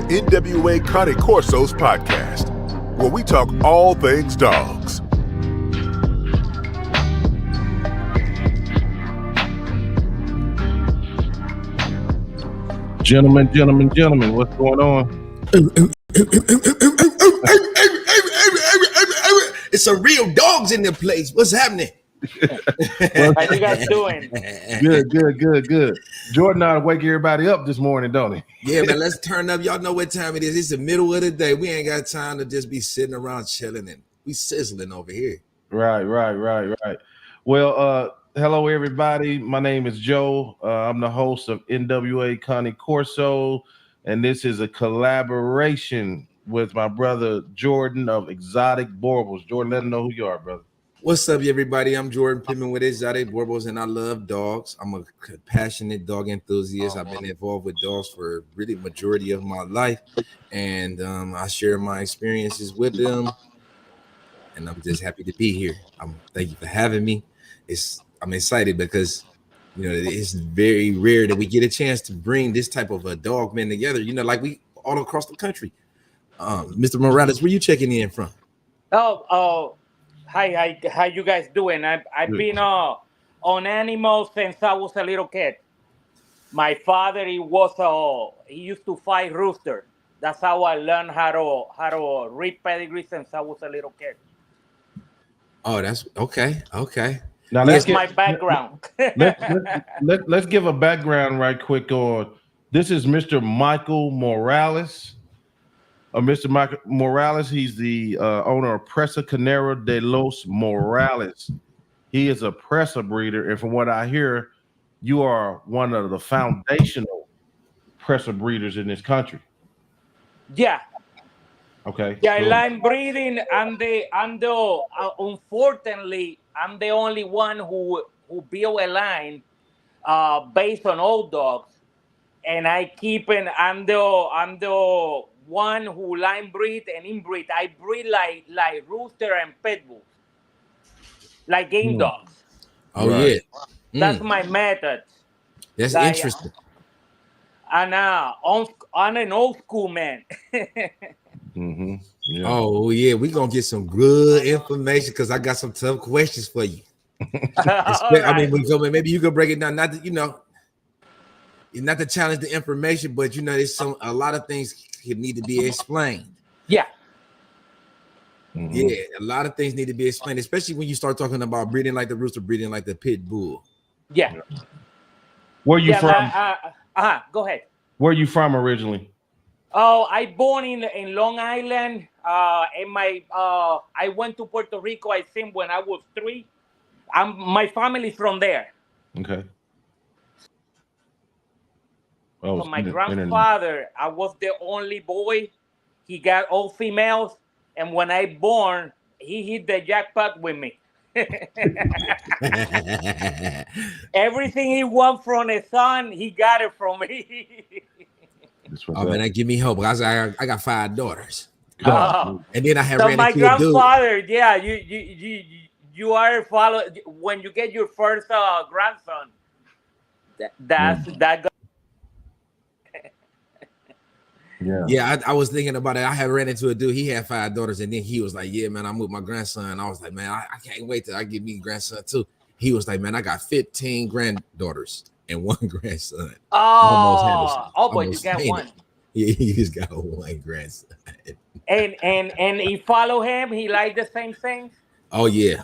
NWA Corsos podcast, where we talk all things dogs. Gentlemen, what's going on? It's some real dogs in the place. What's happening? How you guys doing? Good. Jordan ought to wake everybody up this morning, don't he? Yeah, man, let's turn up. Y'all know what time it is. It's the middle of the day. We ain't got time to just be sitting around chilling and we sizzling over here. Right. Well, hello, everybody. My name is Joe. I'm the host of NWA Corsos, and this is a collaboration with my brother Jordan of Exotic Borbles. Jordan, let them know who you are, brother. What's up, everybody? I'm Jordan Pittman with Exotic Borbles, and I love dogs. I'm a passionate dog enthusiast. I've been involved with dogs for really majority of my life, and I share my experiences with them. And I'm just happy to be here. Thank you for having me. I'm excited because it's very rare that we get a chance to bring this type of a dog man together. Like we all across the country. Mr. Morales, where you checking in from? Hi, how you guys doing? I've been on animals since I was a little kid. My father, he used to fight rooster. That's how I learned how to read pedigree since I was a little kid. Oh, that's okay. Now that's my background. Let's give a background right quick on this. Is Mr. Michael Morales. Mr. Michael Morales, he's the owner of Presa Canario de los Morales. He is a Presa breeder, and from what I hear, you are one of the foundational Presa breeders in this country. Yeah. Okay. Yeah, line breeding, unfortunately, I'm the only one who built a line based on old dogs, and I'm the one who line breed and inbreed. I breed like rooster and pit bulls, like game dogs. Oh, right. Yeah. That's my method. That's interesting. And I'm an old school man. Mm-hmm. Yeah. Oh, yeah. We're going to get some good information because I got some tough questions for you. I mean, maybe you could break it down. Not that, not to challenge the information, but there's a lot of things need to be explained. Yeah. Mm-hmm. Yeah, a lot of things need to be explained, especially when you start talking about breeding like the rooster, breeding like the pit bull. Yeah. Where you from? Go ahead. Where you from originally? Oh, I born in Long Island. I went to Puerto Rico, I think, when I was 3. My family's from there. Okay. So my grandfather, I was the only boy. He got all females, and when I born, he hit the jackpot with me. Everything he want from his son, he got it from me. Oh man, that give me hope. I got 5 daughters, and then I had ran my into grandfather. Yeah, you are follow when you get your first grandson. That. Yeah, I was thinking about it. I had ran into a dude. He had 5 daughters, and then he was like, "Yeah, man, I'm with my grandson." I was like, "Man, I can't wait till I get me a grandson too." He was like, "Man, I got 15 granddaughters and 1 grandson." But you got 1. Yeah, he just got 1 grandson. And he follow him. He like the same thing. Oh yeah.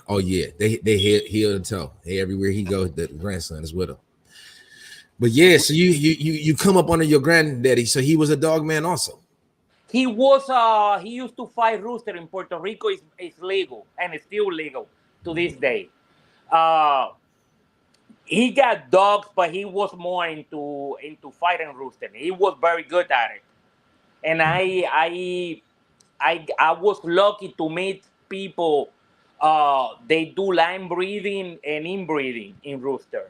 They heel to toe. Hey, everywhere he goes, the grandson is with him. But yeah, so you come up under your granddaddy. So he was a dog man also. He was he used to fight rooster in Puerto Rico. It's legal and it's still legal to this day. He got dogs, but he was more into fighting rooster. He was very good at it. And I was lucky to meet people. They do line breeding and inbreeding in rooster.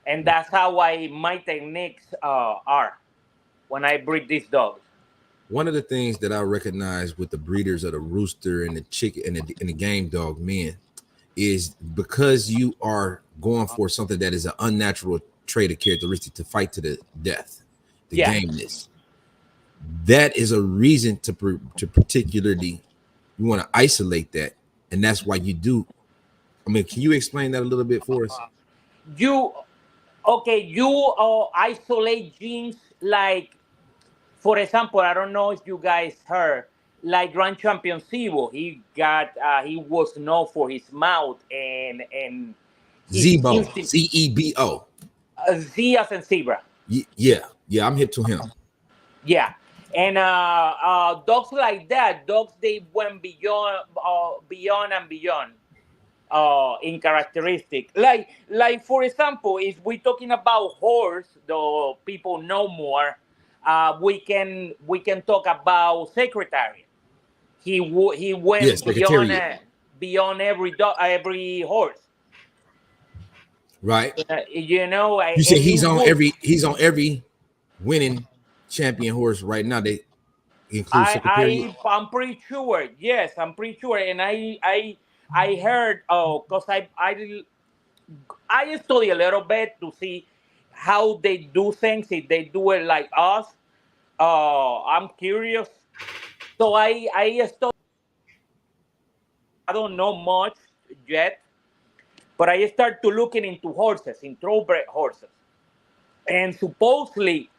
And that's how my techniques are when I breed these dogs. One of the things that I recognize with the breeders of the rooster and the chicken and the game dog men is because you are going for something that is an unnatural trait or characteristic to fight to the death, the gameness. that is a reason to particularly you want to isolate that, and that's why you do. I mean, can you explain that a little bit for us? You isolate genes like, for example, I don't know if you guys heard, like Grand Champion Sibo. He was known for his mouth and his Zebo, instinct. Zebo. Z as in zebra. Yeah, I'm hip to him. Yeah, and dogs like that, dogs they went beyond and beyond in characteristic. Like for example, if we're talking about horse, the people know more. We can talk about secretary. He went Yes, Secretariat. beyond every horse. Right. You know, You say and he's on every winning champion horse right now. They include Secretariat. I'm pretty sure. Yes, I'm pretty sure. And I heard, because I study a little bit to see how they do things, if they do it like us. I'm curious. So I study. I don't know much yet, but I start to looking into horses, in thoroughbred horses, and supposedly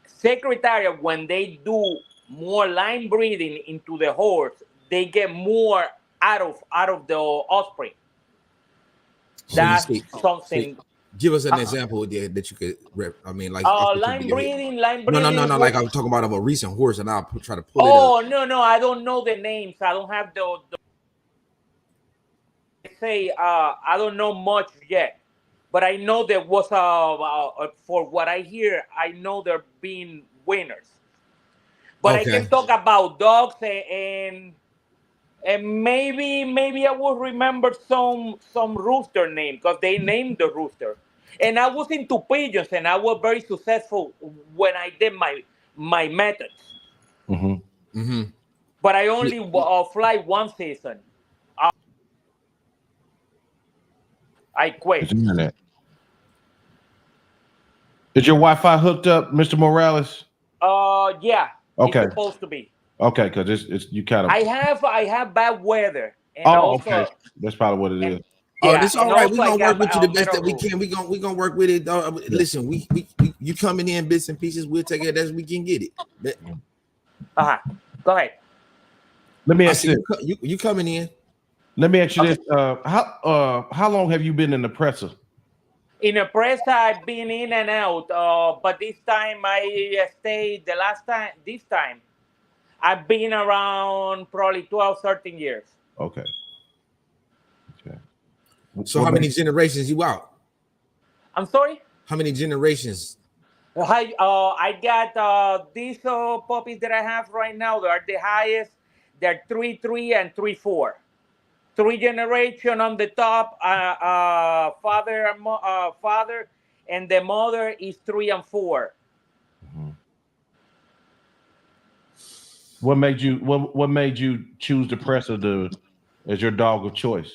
Secretariat, when they do more line breeding into the horse, they get more out of the offspring. So you That's see, something. give us an example that you could. I mean, like Line breeding. No, Is like I'm talking about of a recent horse, and I'll try to pull it Oh up. no, I don't know the names. I don't have the say. I don't know much yet, but I know there was for what I hear, I know they're being winners. But I Okay. can talk about dogs and maybe I will remember some rooster name because they named the rooster. And I was into pigeons and I was very successful when I did my methods. Mm-hmm. But I only fly one season. I quit. It's internet. Is your Wi-Fi hooked up, Mr. Morales? Yeah. Okay. It's supposed to be. Okay, because it's you kind of. I have bad weather and okay. That's probably what it is. Oh, Yeah, this all and right. We're also I gonna work got with you the best metal that we roof. can. We're gonna work with it. Listen, we you coming in bits and pieces. We'll take it as we can get it. But Go ahead. Let me I ask see you. you coming in. Let me ask you this: how long have you been in the presser? In a press, I've been in and out, but this time I stayed. This time, I've been around probably 12, 13 years. Okay. So how many generations you out? I'm sorry? How many generations? I got these puppies that I have right now. They are the highest. They're 3-3 and 3-4. 3 generation on the top. Father, and the mother is 3 and 4. What made you choose the presser as your dog of choice?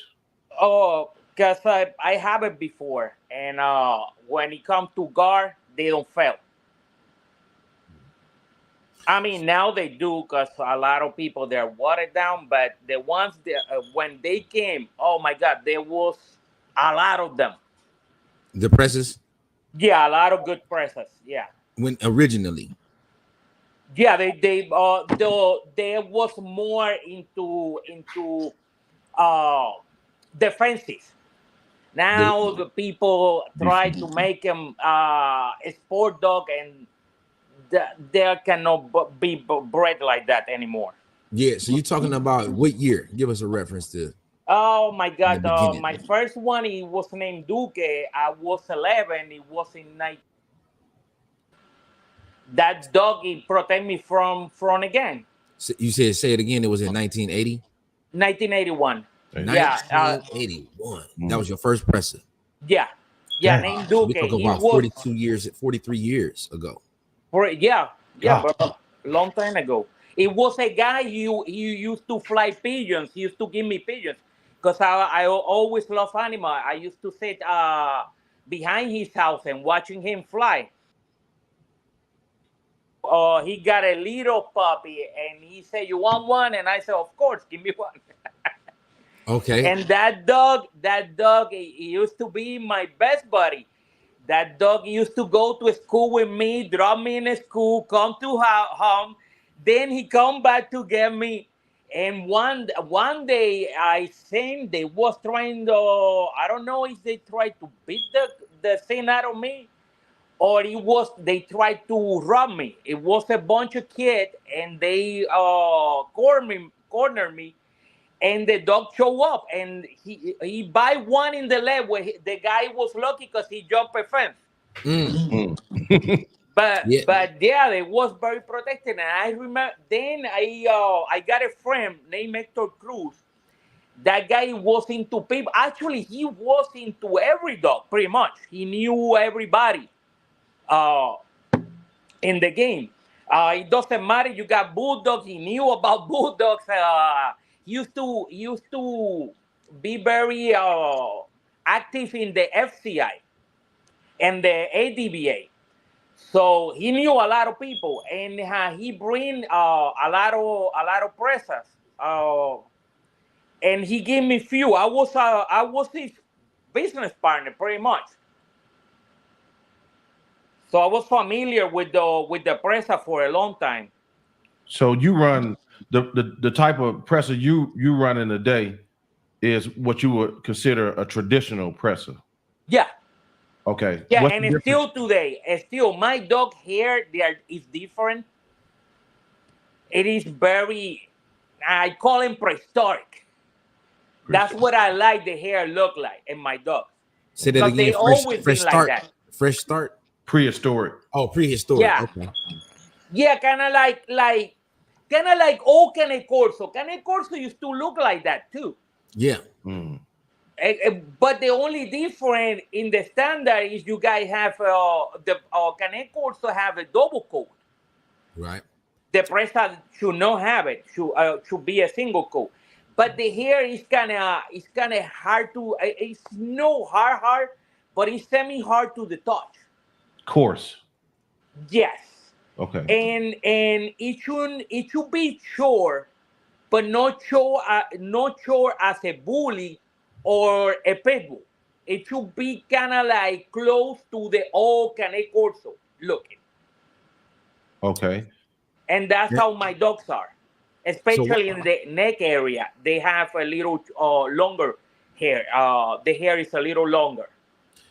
Oh, because I have it before, and when it comes to guard, they don't fail. I mean, now they do because a lot of people they're watered down, but the ones that when they came, oh my God, there was a lot of them. The presses Yeah, a lot of good presses. Yeah, when originally. yeah, they was more into defensive. Now the people try to make them a sport dog, and they cannot be bred like that anymore. Yeah. So you're talking about what year? Give us a reference to Oh my the God! beginning. My first one, he was named Duque. I was 11. It was in 9. That dog he protect me from again. So you said say it again. It was in 1980. 1981. Yeah, 1981. That was your first presser. yeah. Damn. Named So we Duque. talking He about was 42 years, 43 years ago. yeah, God. but long time ago. It was a guy he used to fly pigeons. He used to give me pigeons because I always love animal. I used to sit behind his house and watching him fly. he got a little puppy, and he said, "You want one?" And I said, "Of course, give me one." Okay. And that dog, he used to be my best buddy. That dog used to go to school with me, drop me in school, come to home, then he come back to get me. And one day I think they was trying to, I don't know if they tried to beat the thing out of me, or it was they tried to rob me. It was a bunch of kids, and they corner me, and the dog show up, and he bite one in the leg where the guy was lucky because he jumped a fence. But Yeah. yeah, it was very protected. And I remember then I got a friend named Hector Cruz. That guy was into people. Actually, he was into every dog pretty much. He knew everybody uh, in the game. It doesn't matter. You got bulldogs. He knew about bulldogs. He used to be very active in the FCI and the ADBA. So he knew a lot of people, and he bring a lot of presas, and he gave me few. I was his business partner pretty much. So I was familiar with the presa for a long time. So you run the type of presser you run in a day is what you would consider a traditional presser. Yeah, Okay. yeah, What's and the it's difference? still today, still my dog hair is different. It is very, I call him prehistoric. That's what I like the hair look like in my dogs. Say that Because again. they always Fresh been like start. that. Fresh start. Prehistoric. Oh, prehistoric. Yeah. Okay. Yeah, kind of like old Cane Corso. Cane Corso used to look like that too. Yeah. But the only difference in the standard is you guys have the Cane Corso have a double coat. Right. The Presa should not have it. Should be a single coat. But the hair is kind of hard to. It's no hard, but it's semi hard to the touch. Course. Yes. Okay. And it should be short, but not short as a bully or a pit bull. It should be kind of like close to the old Cane Corso looking, Okay. and that's how my dogs are. Especially So- in the neck area, they have a little longer hair. The hair is a little longer.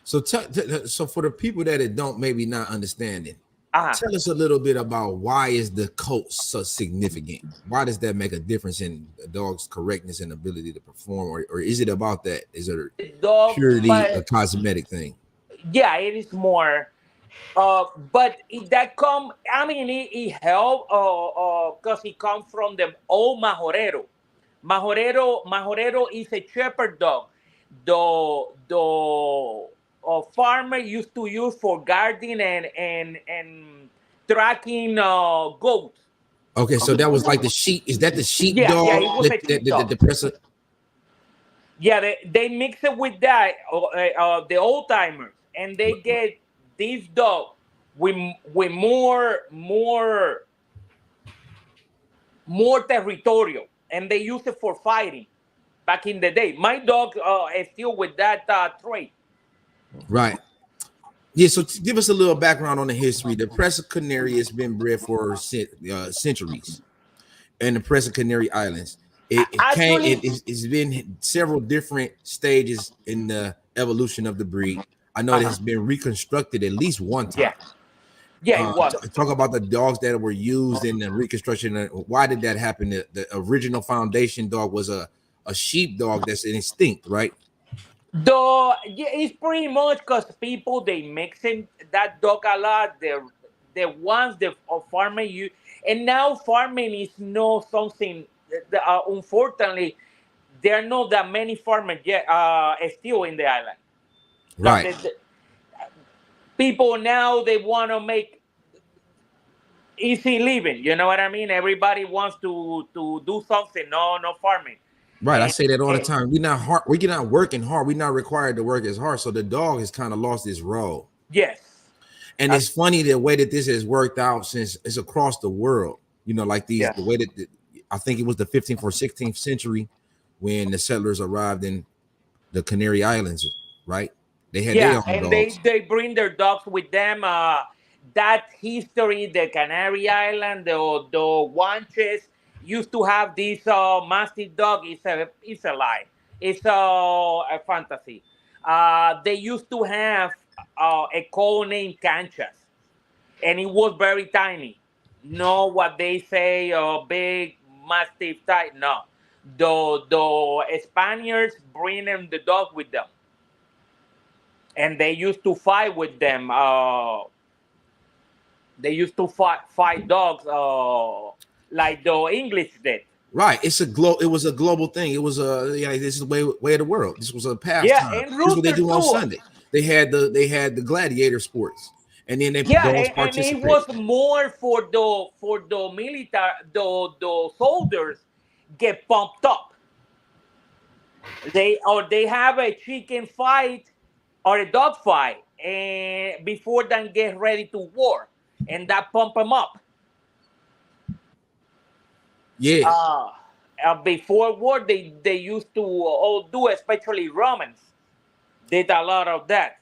So so for the people that don't maybe not understand it, Uh-huh. tell us a little bit about why is the coat so significant? Why does that make a difference in a dog's correctness and ability to perform, or is it about that? Is it Dog, purely a but cosmetic thing? yeah, it is more. But that come, I mean, it help because it comes from the old Majorero. Majorero is a shepherd dog. The farmer used to use for guarding and tracking goats. Okay, so that was like the sheep. Is that the sheep Yeah, dog? yeah, it was a sheep dog. The presser. Yeah, they mix it with that, the old timers, and they get this dog with more territorial, and they use it for fighting. Back in the day, my dog is still with that trait. Right. Yeah. So give us a little background on the history. The Presa Canario has been bred for centuries, and the Presa Canario Islands. It's been several different stages in the evolution of the breed. I know it has been reconstructed at least one time. Yeah, it was. Talk about the dogs that were used in the reconstruction. Why did that happen? The original foundation dog was a sheep dog that's an instinct, right? It's pretty much because people they mixing that dog a lot. The ones the farming use, and now farming is not something. Unfortunately, there are not that many farmers yet still in the island. Right. People now they want to make easy living. You know what I mean? Everybody wants to do something. No farming. Right. I say that all the time. We're not working hard. We're not required to work as hard. So the dog has kind of lost its role. Yes. And it's funny the way that this has worked out since it's across the world. You know, like the way that I think it was the 15th or 16th century when the settlers arrived in the Canary Islands, right? They had their own and dogs. they bring their dogs with them. That history, the Canary Island, the Guanches used to have this mastiff dog. It's a lie. It's a fantasy. They used to have a cow named Canchas, and it was very tiny. No, what they say, big mastiff type. No, the Spaniards bring them the dog with them, and they used to fight with them. They used to fight dogs like the English did. Right. It was a global thing. It was this is the way of the world. This was a Yeah, pastime. and This is what they rooster do on too. Sunday. They had the gladiator sports. And then Yeah, dogs and it participated. was more for the military, the soldiers get pumped up. They have a chicken fight or a dog fight, and before then get ready to war, and that pump them up. Yeah. Before war, they used to all do, especially Romans, did a lot of that.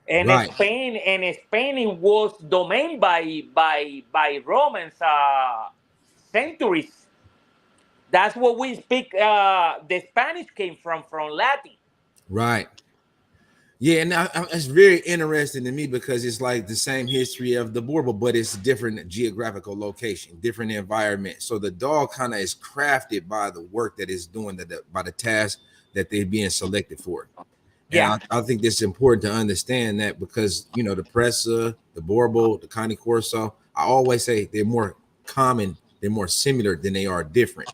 And Right. Spain, it was domained by Romans centuries. That's what we speak. The Spanish came from Latin. Right. Yeah, and it's very interesting to me because it's like the same history of the Boerboel, but it's different geographical location, different environment. So the dog kind of is crafted by the work that it's doing, by the task that they're being selected for. Yeah. And I think it's important to understand that because, you know, the Presa, the Boerboel, the Cane Corso, I always say they're more common, they're more similar than they are different.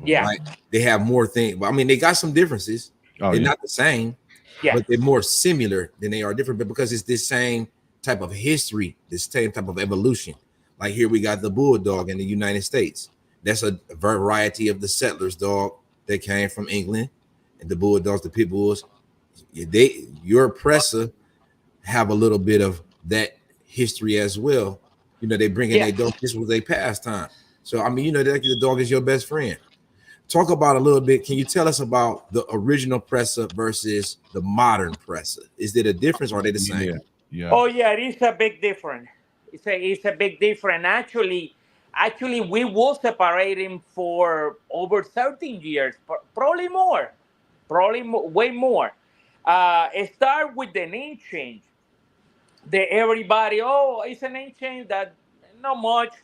Yeah. Right? They have more things. I mean, they got some differences. They're not the same. Yeah. But they're more similar than they are different, but because it's this same type of history, this same type of evolution. Like here we got the bulldog in the United States. That's a variety of the settlers dog that came from England, and the bulldogs, the pit bulls. Your Presa have a little bit of that history as well. You know, they bring in their dog. This was their pastime. So I mean, you know, the dog is your best friend. Talk about a little bit. Can you tell us about the original Presa versus the modern Presa? Is there a difference or are they the same? Yeah. Oh yeah, it is a big difference. It's a big difference. Actually, we were separating for over 13 years, probably more, way more. It started with the name change. Everybody, it's a name change that not much.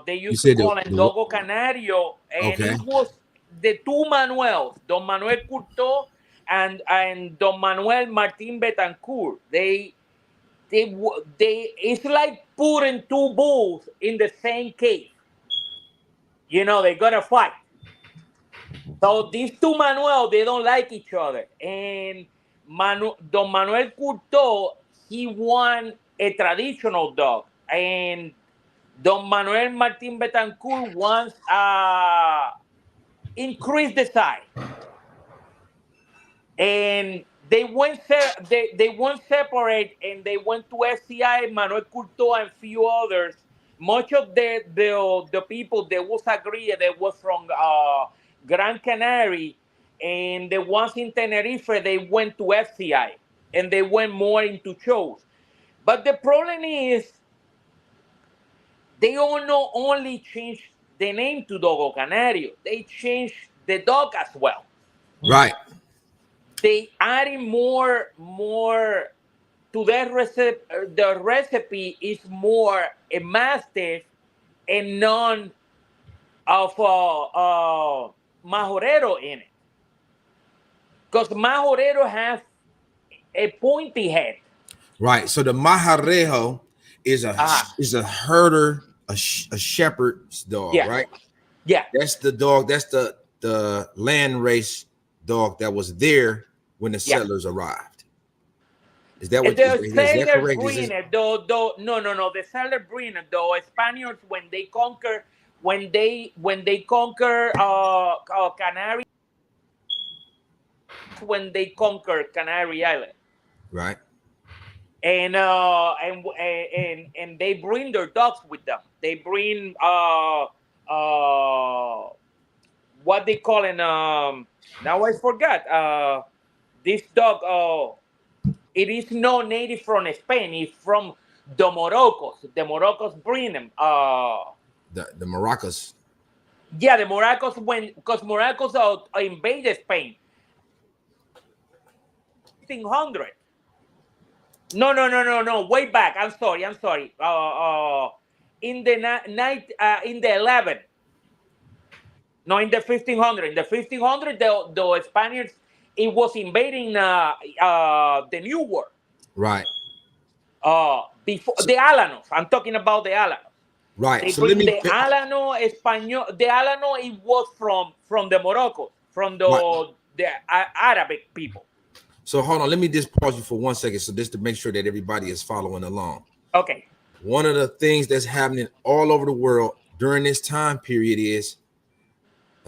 They used to call him Dogo Canario, and it was the two Manuels, Don Manuel Curto and Don Manuel Martin Betancourt. It's like putting two bulls in the same cage. You know, they're gonna fight. So these two Manuel, they don't like each other, and Don Manuel Curto, he won a traditional dog, and Don Manuel Martin Betancourt wants increase the size, and they went separate, and they went to SCI. Manuel Curto and few others. Much of the people that was agreed that was from Gran Canary, and the ones in Tenerife, they went to FCI, and they went more into shows. But the problem is, they all not only changed the name to Dogo Canario, they changed the dog as well. Right. They added more to their recipe. The recipe is more a mastiff and none of majorero in it, because majorero has a pointy head. Right. So the Majarejo is a herder, a shepherd's dog, right? Yeah. That's the dog. That's the land race dog that was there when the settlers arrived. Is that what? The Is that correct? No. The settler breeder, the Spaniards, when they conquer Canary, when they conquer Canary Island, right? and they bring their dogs with them. They bring what they call it. Now I forgot. This dog. It is not native from Spain. It's from the Moroccos. The Moroccos bring them. The maracas. Yeah, the Moroccos because Moroccos invaded Spain. 1500. No. Way back. I'm sorry. In the night, in the 11. No, in the 1500. In the 1500, the Spaniards it was invading the New World. Right. Before the Alanos. I'm talking about the Alanos. Right. They So bring let me. the Alano Espanol. The Alano it was from the Morocco, from Right. the Arabic people. So hold on. Let me just pause you for 1 second, so just to make sure that everybody is following along. Okay. One of the things that's happening all over the world during this time period is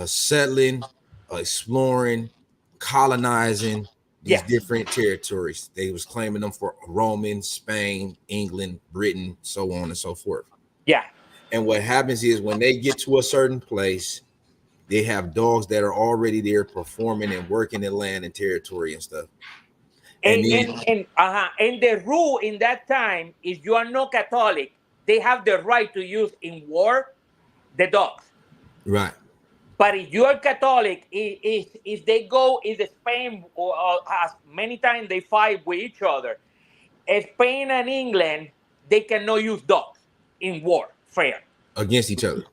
settling, exploring, colonizing these different territories. They was claiming them for Roman, Spain, England, Britain, so on and so forth. Yeah. And what happens is when they get to a certain place, they have dogs that are already there performing and working in land and territory and stuff. And the rule in that time is you are not Catholic, they have the right to use in war the dogs. Right. But if you are Catholic, if they go in Spain or as many times they fight with each other, Spain and England they cannot use dogs in warfare Against each other.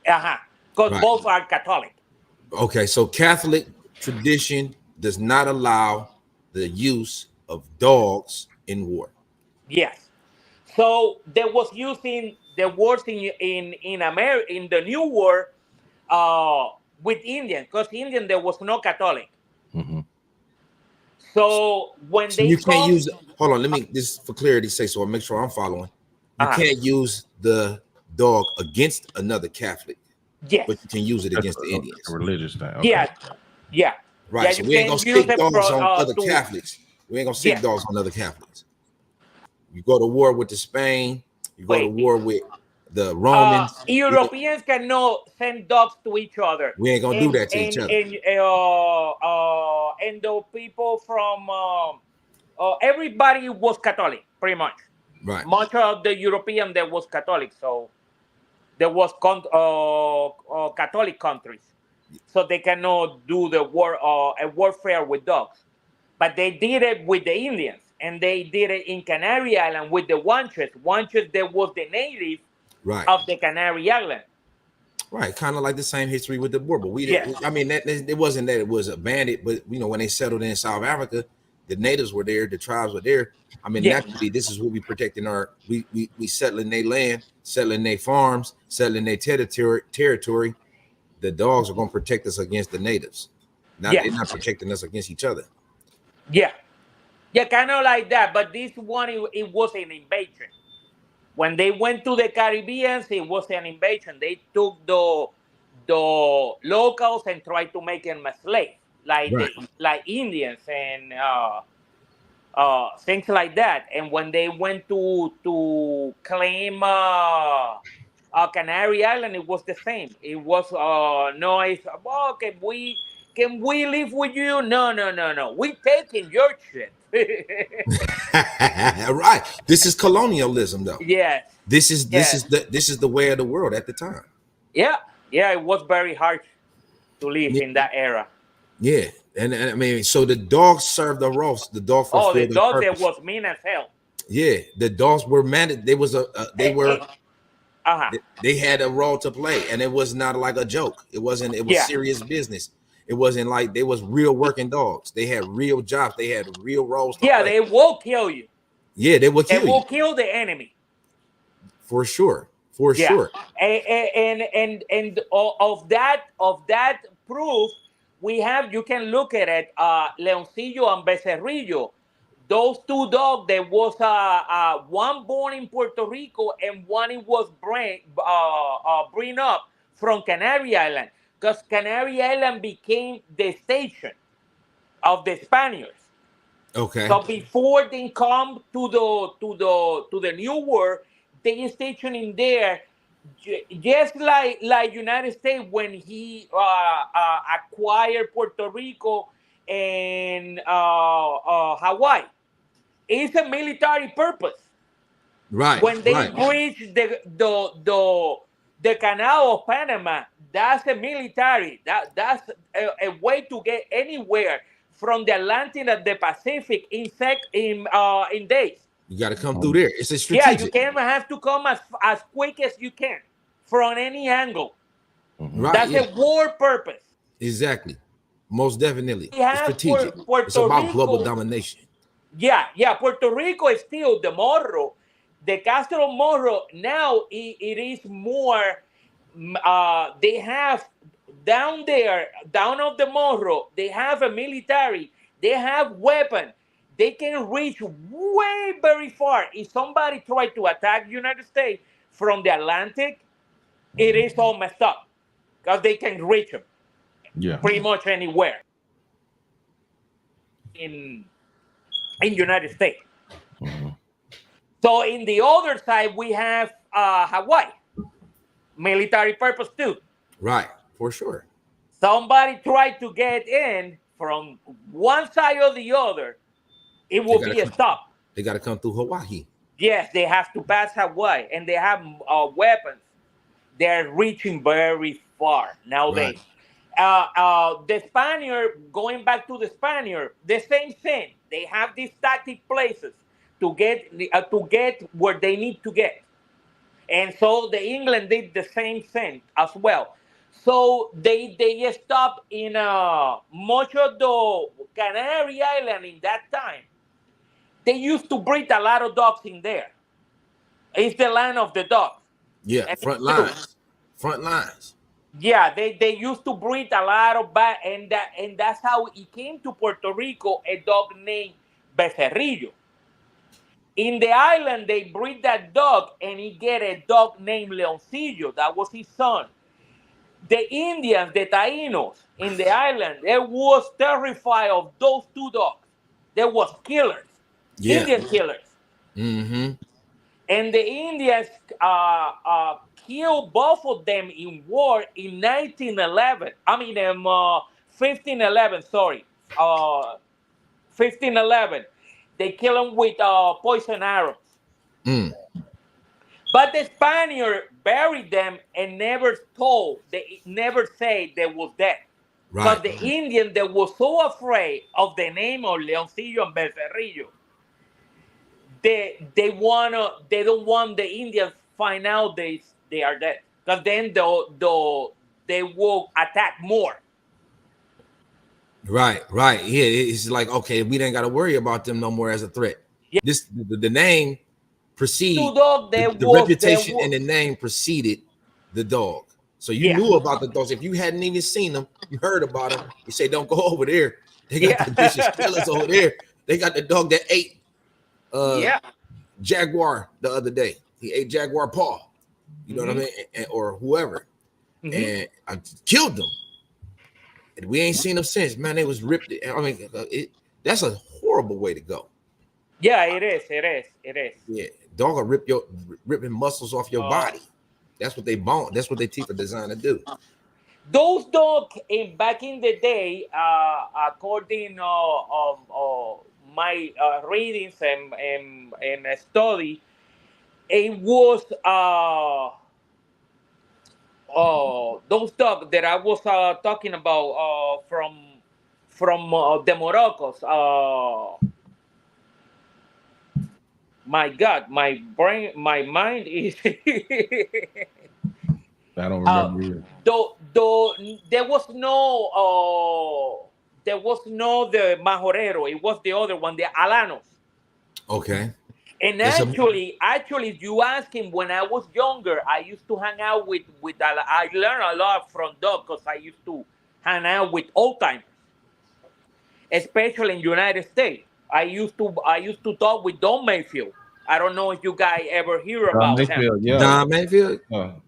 Because both are Catholic. Okay, so Catholic tradition does not allow the use of dogs in war. Yes. So they was using the words in America in the New World with Indian because Indian there was no Catholic. Mm-hmm. So when So they you can't come, use. Hold on, let me just for clarity's sake, so I make sure I'm following. You can't use the dog against another Catholic. yes, But you can use it against the A Indians. religious thing. Okay. Yeah. Right. Yeah, So you we ain't can gonna use stick it dogs on other Catholics. We ain't gonna stick Yes. dogs on other Catholics. You go to war with the Spain. You go to war with the Romans. Europeans cannot send dogs to each other. We ain't gonna do that to each other. And the people from everybody was Catholic, pretty much. Right. Much of the European there was Catholic, so there was Catholic countries, so they cannot do the war a warfare with dogs. But they did it with the Indians, and they did it in Canary Island with the Wanches. Wanches, there was the native of the Canary Island. Right, kind of like the same history with the war, but we didn't. I mean, that it wasn't that it was abandoned, but you know, when they settled in South Africa, the natives were there, the tribes were there. I mean, naturally, this is what we protecting our. We settling their land, settling their farms, settling their territory. The dogs are going to protect us against the natives. They're not protecting us against each other. Yeah, kind of like that. But this one, it was an invasion. When they went to the Caribbean, it was an invasion. They took the locals and tried to make them a slave, like Indians and things like that. And when they went to claim Canary Island, it was the same. It was no, it's can we live with you? No. We taking your shit. Right. This is colonialism, though. Yes. This is the way of the world at the time. Yeah. It was very hard to live in that era. Yeah, and I mean, so the dogs served the roles. The dog fulfilled the dog purpose. that was mean as hell. Yeah, the dogs were managed. They had a role to play, and it was not like a joke. It wasn't. It was serious business. It wasn't like they was real working dogs. They had real jobs. They had real roles to play. They will kill you. Yeah, they will kill you. They will kill the enemy. For sure. Sure. And of that proof, we have, you can look at it, Leoncillo and Becerrillo. Those two dogs, there was one born in Puerto Rico and one it was bring up from Canary Island, because Canary Island became the station of the Spaniards. Okay. So before they come to the new world, they station in there, just like United States when he acquired Puerto Rico and Hawaii. It's a military purpose. Right. When they Right. breach the Canal of Panama, that's a military. That's a way to get anywhere from the Atlantic and the Pacific in days. You got to come through there. It's a Yeah, you strategic. can have to come as quick as you can from any angle. Right. That's Yeah. a war purpose. Exactly. Most definitely. We have It's strategic. Puerto It's about global Rico. domination. Yeah. Puerto Rico is still the Morro. The Castro Morro now it is more. They have down there, down of the Morro, they have a military. They have weapon. They can reach way very far. If somebody try to attack United States from the Atlantic, it is all messed up because they can reach them pretty much anywhere in United States. So in the other side, we have Hawaii, military purpose too. Right. For sure. Somebody tried to get in from one side or the other, it will be a stop. They got to come through Hawaii. Yes, they have to pass Hawaii, and they have weapons. They're reaching very far nowadays. Right. The Spaniard, going back to the Spaniard, the same thing. They have these tactic places to get where they need to get. And so the England did the same thing as well. So they stopped in much of the Canary Island in that time. They used to breed a lot of dogs in there. It's the land of the dogs. Yeah, and front lines. Front lines. Yeah, they used to breed a lot of and that's how it came to Puerto Rico, a dog named Becerrillo. In the island, they breed that dog, and he get a dog named Leoncillo. That was his son. The Indians, the Taínos in the island, they was terrified of those two dogs. They was killers, Indian killers. Mm-hmm. And the Indians killed both of them in war in 1911. 1511, sorry. 1511. They kill them with poison arrows. But the Spaniard buried them and never say they was dead. Because the Indian, they were so afraid of the name of Leoncillo and Becerrillo. They don't want the Indians find out they are dead. Because then they will attack more. Right. Yeah, it's like, okay, we didn't got to worry about them no more as a threat. Yeah. The name preceded the reputation, and the name preceded the dog. So you knew about the dogs. If you hadn't even seen them, you heard about them. You say, don't go over there. They got the vicious killers over there. They got the dog that ate Jaguar the other day. He ate Jaguar paw. You know what I mean? Or whoever. And I killed them. And we ain't seen them since. Man, they was ripped. I mean, that's a horrible way to go. Yeah, it is. Yeah, dog will ripping muscles off your body. That's what they bone. That's what they teeth are designed to do. Those dogs back in the day, according my readings and study, it was those dogs that I was talking about from the Moroccos. My God, my mind is. I don't remember either. There was no the Majorero. It was the other one, the Alanos. Okay. And actually, if you ask him, when I was younger, I used to hang out with I learned a lot from dogs because I used to hang out with old timers, especially in United States. I used to talk with Don Mayfield. I don't know if you guys ever hear about him. Yeah. Don Mayfield?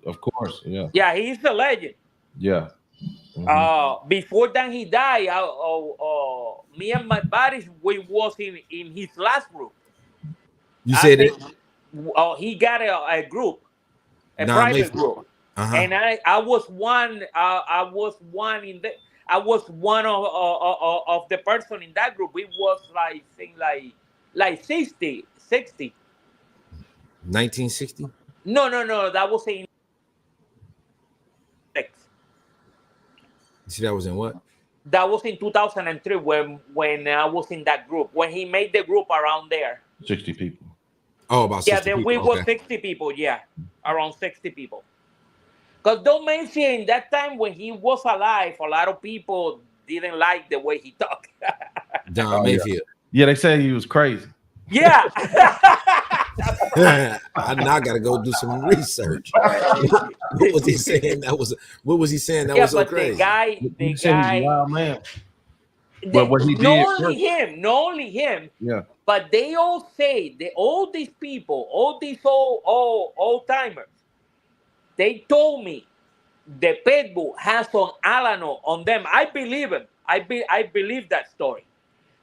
Of course, yeah. Yeah, he's a legend. Yeah. Before that he died, me and my buddies, we was in his last group. You I said think it. he got a group, a Nah, private group, and I was one. I was one in the. I was one of the person in that group. It was like thing like 60. 1960. No. That was in six. You see, that was in what? That was in 2003 when I was in that group. When he made the group around there. 60 people. Oh, about 60 people. We were 60 people. Yeah, around 60 people. Because don't mention that time when he was alive, a lot of people didn't like the way he talked. Don Mayfield. Yeah, they said he was crazy. Yeah. I now got to go do some research. What was he saying? What was he saying? That was so crazy. The guy, He's a wild man. But what he did, not only him. Yeah. But they all say that all these people, all these old timers, they told me the pit bull has some Alano on them. I believe him. I believe that story.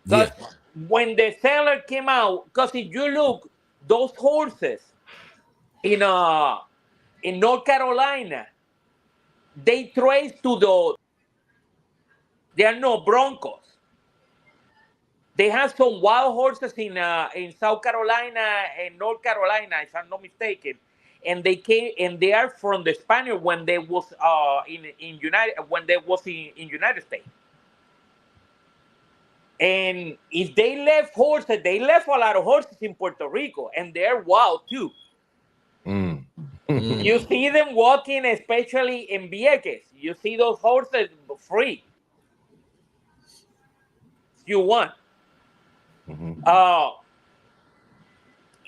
Because when the seller came out, because if you look, those horses in North Carolina, they trace to they are no Broncos. They have some wild horses in South Carolina and North Carolina, if I'm not mistaken, and they are from the Spaniard when they was in United States. And if they left horses, they left a lot of horses in Puerto Rico, and they're wild too. You see them walking, especially in Vieques. You see those horses free. If you want.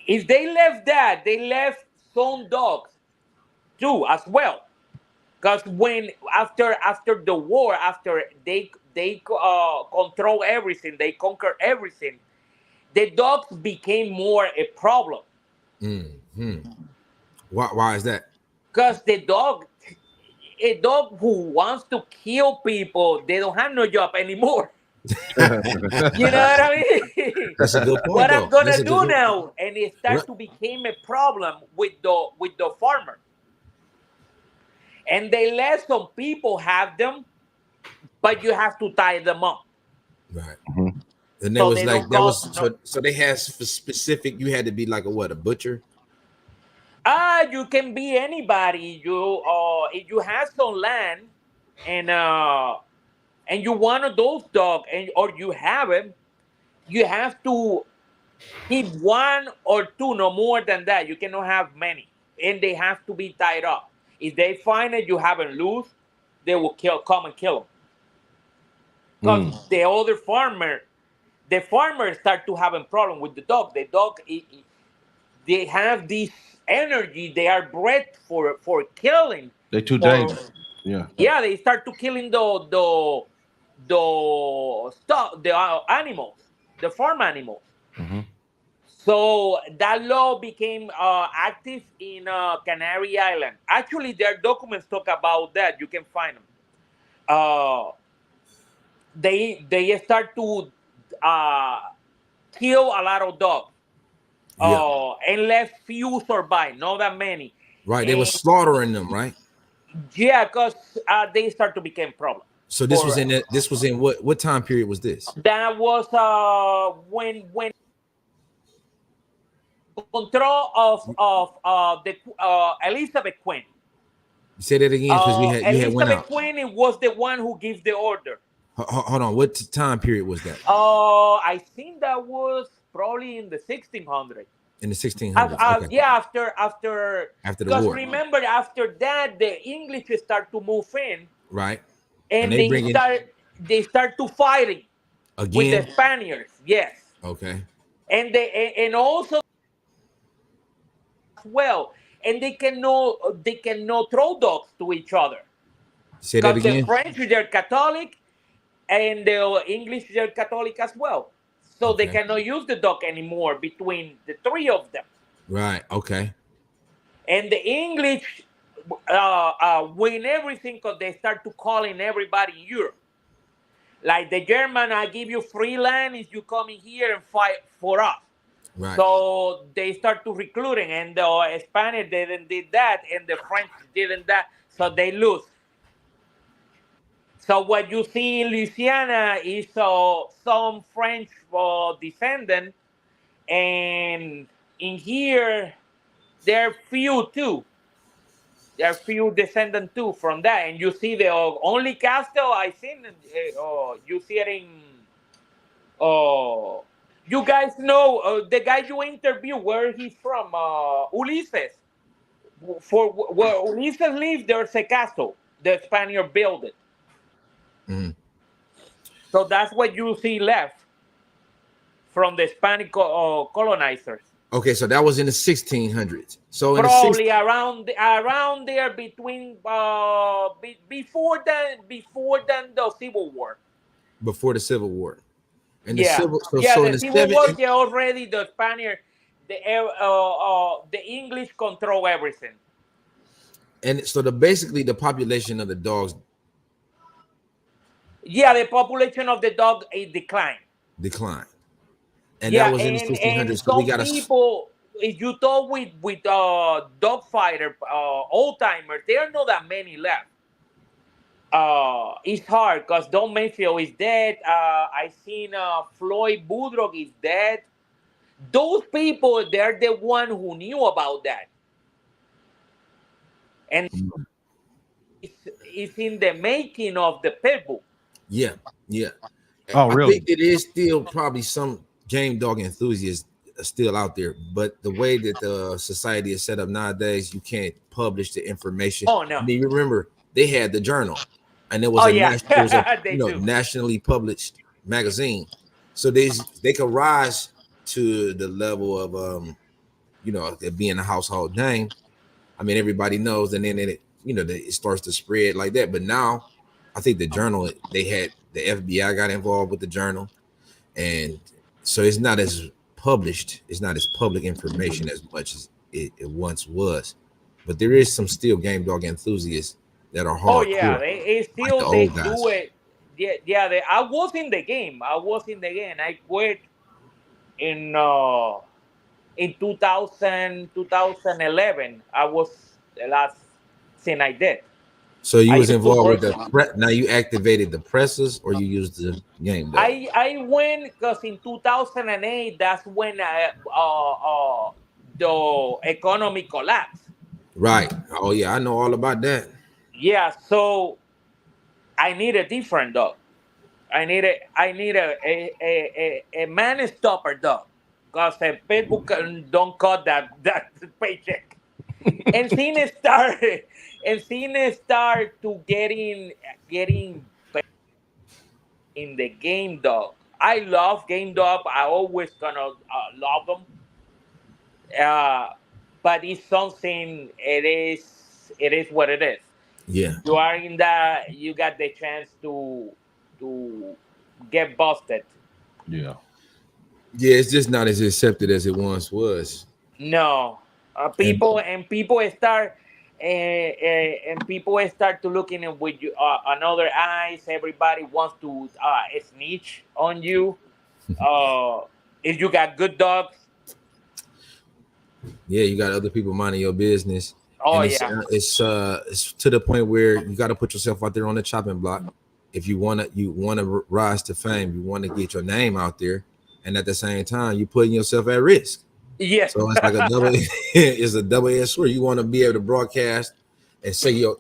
If they left that, they left some dogs too as well. Because when after the war, after they control everything, they conquer everything, the dogs became more a problem. Why is that? Because a dog who wants to kill people, they don't have no job anymore. You know what I mean? That's a good point. What I'm gonna do now, and it starts to become a problem with the farmer. And they let some people have them, but you have to tie them up. Right. And there was like that was so they had specific. You had to be like a butcher. You can be anybody. If you have some land and you want those dogs, or you have them, you have to keep one or two, no more than that. You cannot have many, and they have to be tied up. If they find it, you haven't loose, they will come and kill them. Because the other farmers start to have a problem with the dog. The dog, they have this energy. They are bred for killing. They're too dangerous. Yeah, they start to killing the animals, the farm animals. So that law became active in Canary Island. Actually, their documents talk about that. You can find them. They start to kill a lot of dogs, and let few survive, not that many. Right, they were slaughtering them, right? Yeah, because they start to become problems. So this was in this was in what time period was this? That was when control of the Elizabeth Queen. Say that again, because you had went out. Elizabeth Queen was the one who gives the order. Hold on, what time period was that? I think that was probably in the 1600s. In the 1600s. Okay. Yeah, after the war. Because remember, after that, the English start to move in. Right. And they start to fighting again with the Spaniards. Yes. Okay. And also well, and they cannot throw dogs to each other. Say that again. The French, they're Catholic, and the English, they're Catholic as well. So they cannot use the dog anymore between the three of them. Right. Okay. And the English, win everything because they start to calling everybody in Europe. Like the German, I give you free land if you come in here and fight for us. Right. So they start to recruiting, and the Spanish didn't did that, and the French didn't that, so they lose. So what you see in Louisiana is some French descendant, and in here there are few too. There are few descendants too from that, and you see the only castle I seen. You see it in. You guys know the guy you interview where he's from, Ulysses. For where Ulysses lived, there's a castle. The Spaniard built it. Mhm. So that's what you see left from the Spanish colonizers. Okay, so that was in the 1600s. So in the Probably around there between before the Civil War. before the Civil War, and the Yeah, civil. So, yeah. so in The the Civil War, seven. they already the Spaniard, the English control everything. And so basically the population of the dogs Yeah, the population of the dog is declined. declined, and that Yeah, was in the and 1600s. So we some got a people, if you talk with dog fighter old timers, there are not that many left. It's hard because Don Mayfield is dead. I seen Floyd Woodrow is dead. Those people, they're the one who knew about that, and it's in the making of the pitbull. yeah, yeah. Oh, I really? think it is still probably some game dog enthusiasts still out there, but the way that the society is set up nowadays, you can't publish the information. Oh I no! mean, you remember they had the journal, and it was Oh a yeah, it was a they do. nationally published magazine, so they could rise to the level of it being a household name. I mean, everybody knows, and then it starts to spread like that. But now, I think the journal the FBI got involved with the journal, and so it's not as published. It's not as public information as much as it once was. But there is some still game dog enthusiasts that are Oh yeah, hardcore, they like the still they old guys. do it. Yeah, yeah. I was in the game. I quit in 2011. I was the last thing I did. So you I was used to involved with work. the now you activated the presses or you used the game dog? I went because in 2008 that's when the economy collapsed. Right. Oh yeah, I know all about that. Yeah, so I need a different dog. I need a man stopper dog because a pitbull don't cut that paycheck. And Cine start to getting better in the game dog. I love game dog. I always gonna love them. Uh, but it's something. It is what it is. Yeah. You are in that. You got the chance to get busted. Yeah. Yeah, it's just not as accepted as it once was. No, And people start to looking at with you another eyes. Everybody wants to snitch on you. If you got good dogs, yeah, you got other people minding your business. oh And yeah, it's to the point where you got to put yourself out there on the chopping block. If you wanna rise to fame, you want to get your name out there, and at the same time, you putting yourself at risk. yeah, So it's like a double it's a double-edged sword. You want to be able to broadcast and say your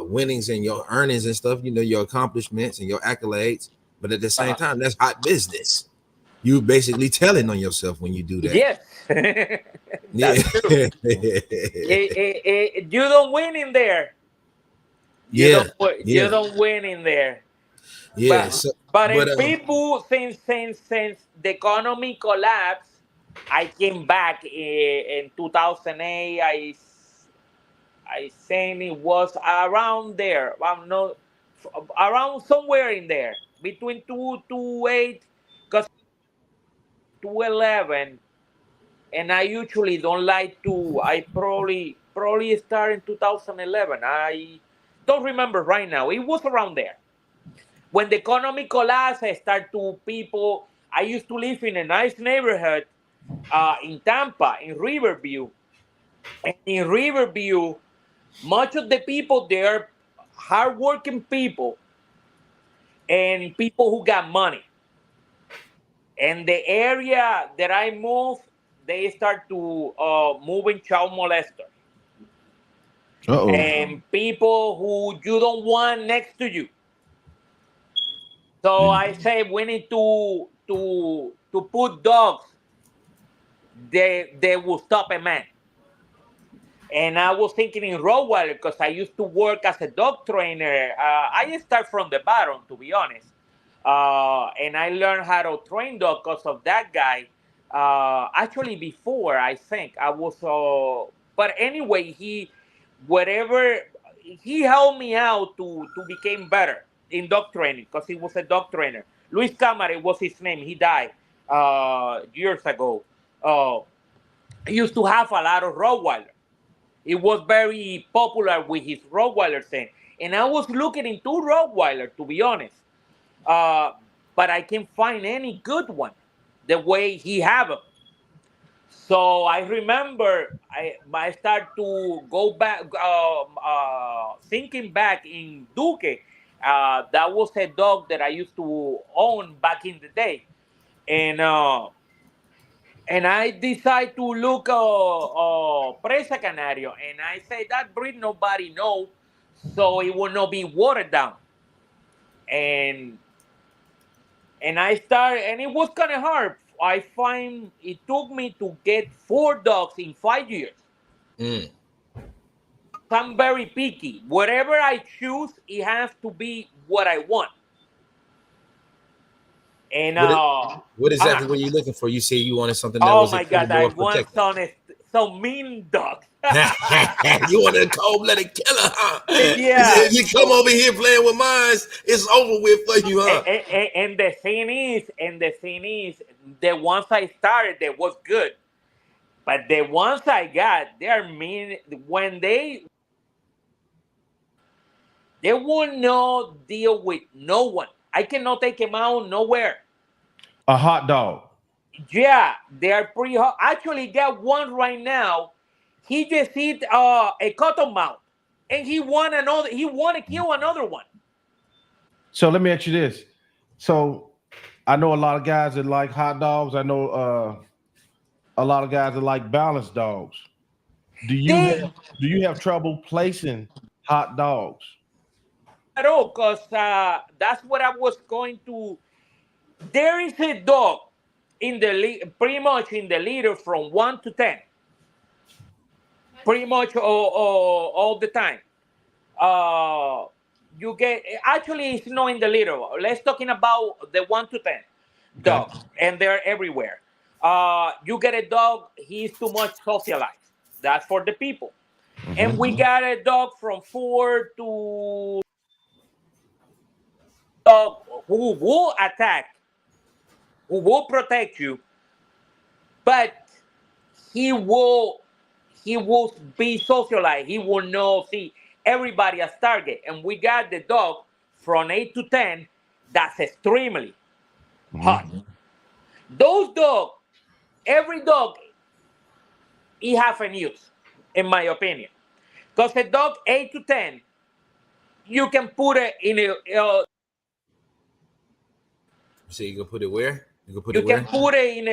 winnings and your earnings and stuff, your accomplishments and your accolades, but at the same time, that's hot business. You basically telling on yourself when you do that. yes. Yeah. That's true. You don't win in there. Yeah. You don't win in there. Yeah. But So, but in but people since the economy collapsed, I came back in 2008. I think it was around there. I'm not around somewhere in there between 2 to 8, because 211. And I usually don't like to. I probably probably started in 2011. I don't remember right now. It was around there. When the economy collapsed, I started to people. I used to live in a nice neighborhood in Tampa, in Riverview. And in Riverview, much of the people there, hardworking people and people who got money. And the area that I moved, they start to move in child molesters. Uh-oh. And people who you don't want next to you. So I say we need to put dogs. They will stop a man. And I was thinking in Rottweiler because I used to work as a dog trainer. I start from the bottom, to be honest. And I learned how to train dogs because of that guy. Actually, before I think I was. But anyway, he helped me out to become better in dog training because he was a dog trainer. Luis Camare was his name. He died years ago. He used to have a lot of Rottweiler. He was very popular with his Rottweiler thing. And I was looking into Rottweiler, to be honest. But I can't find any good one the way he have them. So I remember I start to go back, thinking back in Duque. That was a dog that I used to own back in the day. And I decide to look Presa Canario, and I say that breed nobody know, so it will not be watered down. And I started, and it was kind of hard. I find it took me to get 4 dogs in 5 years. Mm. I'm very picky. Whatever I choose, it has to be what I want. And what exactly were you looking for? You say you wanted something that oh was my God, I more want protective. some mean dogs. You wanted a cold-blooded killer, huh? Yeah. If you come over here playing with mines, it's over with for you, huh? And the thing is, the ones I started, they was good, but the ones I got, they're mean. When they will not deal with no one. I cannot take them out nowhere. A hot dog. Yeah, they are pretty hot. Actually, got one right now. He just hit a cotton mouth, and he want another. He want to kill another one. So let me ask you this. So I know a lot of guys that like hot dogs. I know a lot of guys that like balanced dogs. Do you have trouble placing hot dogs? At all, because that's what I was going to. There is a dog in the pretty much in the litter from 1 to 10, pretty much all the time. You get actually it's not in the litter. Let's talking about the 1 to 10 dogs, and they're everywhere. You get a dog, he's too much socialized. That's for the people. Mm-hmm. And we got a dog from 4 to dog who will attack, who will protect you, but he will be socialized. He will not see everybody as target. And we got the dog from 8 to 10 that's extremely hot. Those dogs, every dog, he have a use, in my opinion. Because a dog 8 to 10, you can put it in a so you can put it where? You can put it in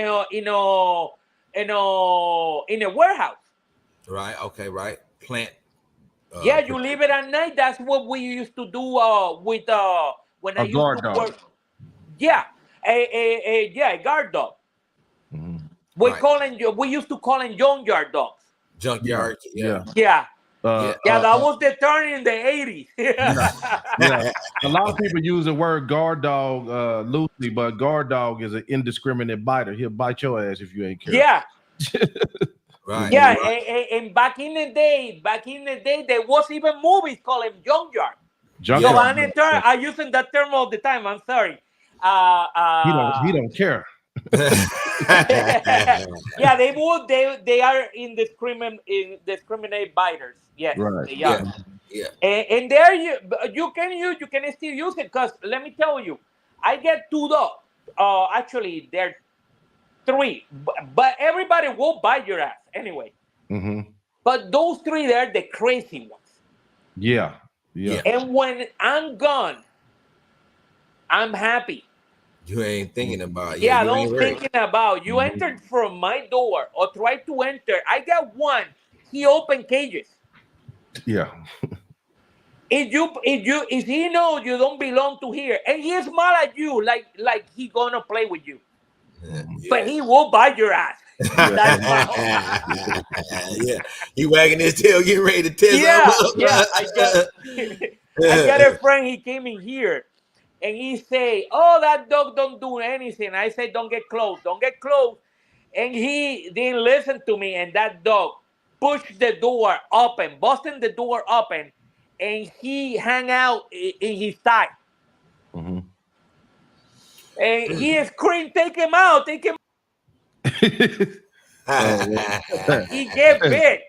a warehouse. Right. Okay. Right. Plant. Yeah, you leave it at night. That's what we used to do with when I used to dog. work. Yeah, a guard dog. Mm-hmm. We used to call them junkyard dogs. Junkyard. Yeah. That was the turn in the 80s. Yeah. A lot of people use the word guard dog loosely, but guard dog is an indiscriminate biter. He'll bite your ass if you ain't careful. Yeah. Right. Yeah, and back in the day, there was even movies called him junkyard. I'm using that term all the time. I'm sorry. He don't care. Yeah, they would. They are indiscriminate biters. Yes, Right. they Yeah, are. yeah. And there you can still use it because let me tell you, I get two dogs. Actually, they're three, but everybody will bite your ass anyway. Mm-hmm. But those three, they're the crazy ones. Yeah. Yeah. And when I'm gone, I'm happy. You ain't thinking about Yeah, I you ain't don't worried. thinking about you Mhm. entered from my door or try to enter. I got one. He opened cages. Yeah. If he knows you don't belong to here, and he smile at you like he gonna play with you, but Yeah. he will bite your ass. That's my whole. Yeah, he wagging his tail, getting ready to tear Yeah, something yeah. up. I got a friend. He came in here, and he say, "Oh, that dog don't do anything." I say, "Don't get close. Don't get close." And he didn't listen to me, and that dog pushed the door open, busting the door open, and he hang out in his thigh. Mm-hmm. And he screamed, "Take him out! Take him!" He get bit.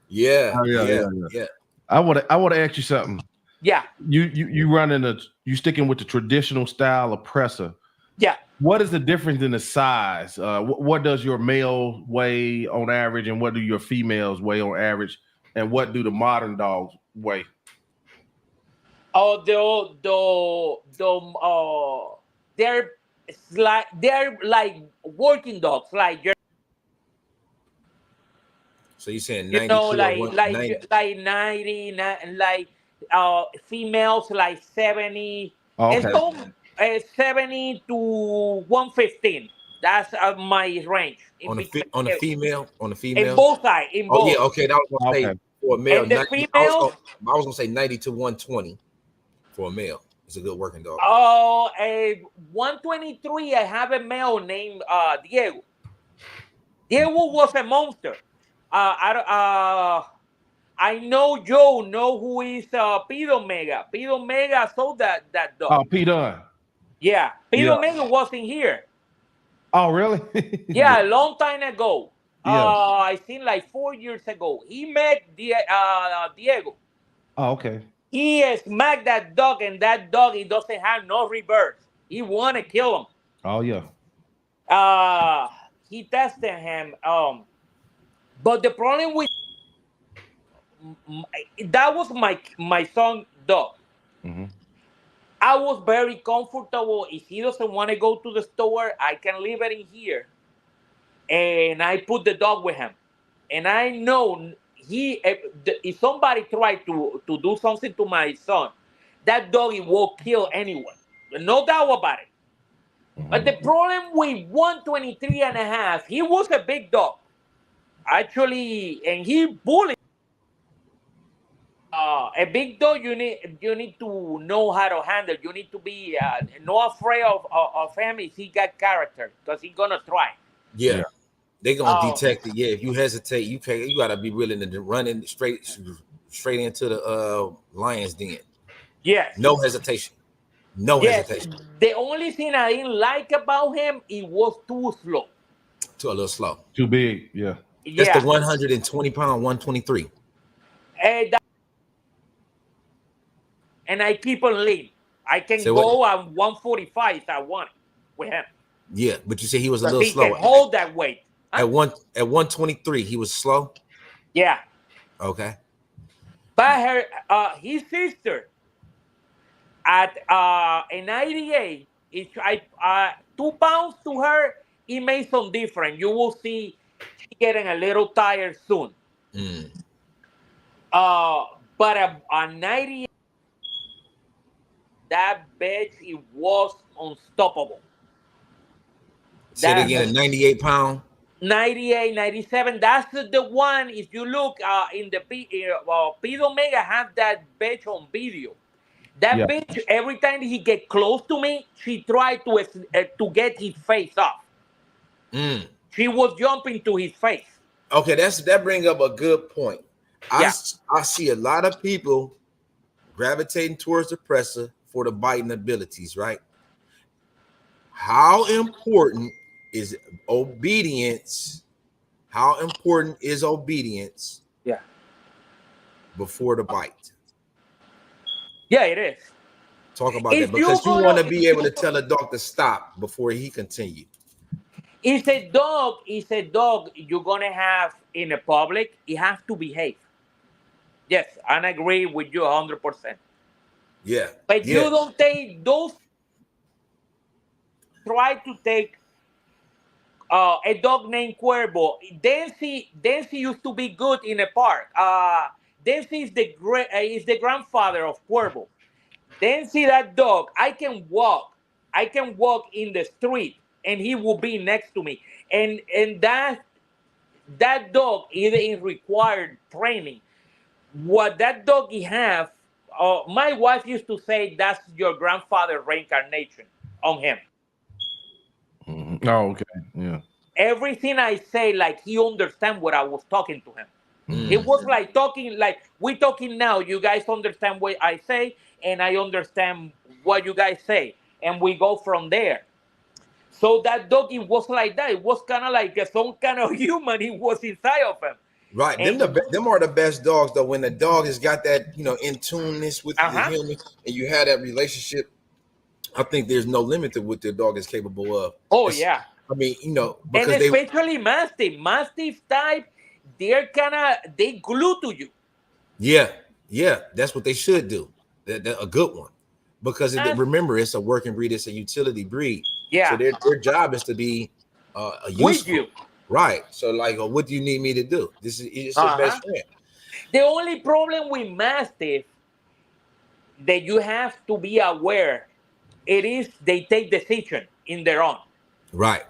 Yeah, Oh, yeah, yeah, yeah, yeah. I want to ask you something. Yeah, You running you sticking with the traditional style of presser. yeah. What is the difference in the size? What does your male weigh on average, and what do your females weigh on average, and what do the modern dogs weigh? Oh, they're they're like working dogs, like you're, So you saying you know, 94, 190? like 90, like females like 70, Oh, and okay. so 70 to 115. That's my range in between On the female, in both sides, in Oh yeah, both. okay. That was gonna Okay. say for a male, And the 90, females, I was gonna say 90 to 120 for a male. It's a good working dog. oh, 123. I have a male named Diego. Diego was a monster. I know Joe know who is Pido Mega. Pido Mega sold that dog. Oh, P Dunn. Yeah, Yeah. Pido Mega wasn't here. Oh, really? Yeah, a long time ago. Yeah. I think like 4 years ago. He met Diego. Oh, okay. He smacked that dog, and that dog he doesn't have no reverse. He wanna kill him. Oh, yeah. He tested him. But the problem with that was my son dog. Mm-hmm. I was very comfortable. If he doesn't want to go to the store, I can leave it in here, and I put the dog with him. And I know if somebody tried to do something to my son, that dog will kill anyone. No doubt about it. But the problem with 123 and a half, he was a big dog. Actually, and he bullied. A big dog, you need to know how to handle. You need to be not afraid of him if he got character, because he's gonna try. Yeah. They're gonna Oh. detect it. Yeah, if you hesitate, you gotta be willing to run in straight into the lion's den. Yes. No hesitation. No Yes. hesitation. The only thing I didn't like about him, it was too slow. To a little slow. Too big. Yeah. That's Yeah. the 120 pound, 123. And I keep on lean. I can Say go what? at 145 if I want with him. Yeah, but you said he was a But little he slow. can hold that weight. Huh? At 123, he was slow. Yeah. Okay. But his sister at a 98, it, 2 pounds to her, it made some difference. You will see she getting a little tired soon. Mm. But a 98, that bitch, it was unstoppable. Say it again, a 98 pound. 98, 97. That's the one. If you look in the Pete Omega have that bitch on video. That Yeah. bitch, every time he get close to me, she tried to get his face off. Mm. She was jumping to his face. Okay, that brings up a good point. Yeah. I see a lot of people gravitating towards the presser for the biting abilities, right? How important is obedience. How important is obedience Yeah. before the bite? Yeah, it is. Talk about that, If you because you want gonna, to be able to tell a dog to stop before he continue. if a dog you're gonna have in a public, it has to behave. Yes, I agree with you 100%. Yeah, But you yeah, don't take those. Try to take a dog named Cuervo. Dancy used to be good in a park. Dancy is the grandfather of Cuervo. Dancy, that dog, I can walk. I can walk in the street, and he will be next to me. And that dog is required training. What that doggy have, my wife used to say that's your grandfather reincarnation on him. Mhm. Oh, okay. Yeah. Everything I say, like he understand what I was talking to him. It mm, was like talking, like we talking now. You guys understand what I say, and I understand what you guys say, and we go from there. So that doggy was like that. It was kind of like some kind of human. He was inside of him, right. and Them are the best dogs though. When the dog has got that, in tuneness with the uh-huh. human, and you have that relationship, I think there's no limit to what the dog is capable of. Oh It's, yeah, I mean, and because especially Mastiff type, they glue to you. yeah, yeah, that's what they should do. That a good one, because Mas- remember, it's a working breed, it's a utility breed. So yeah, their job is to be with useful, you. right? So like, what do you need me to do? This is it's your Uh-huh. best friend, The only problem with Mastiff that you have to be aware, it is they take decision in their own. right?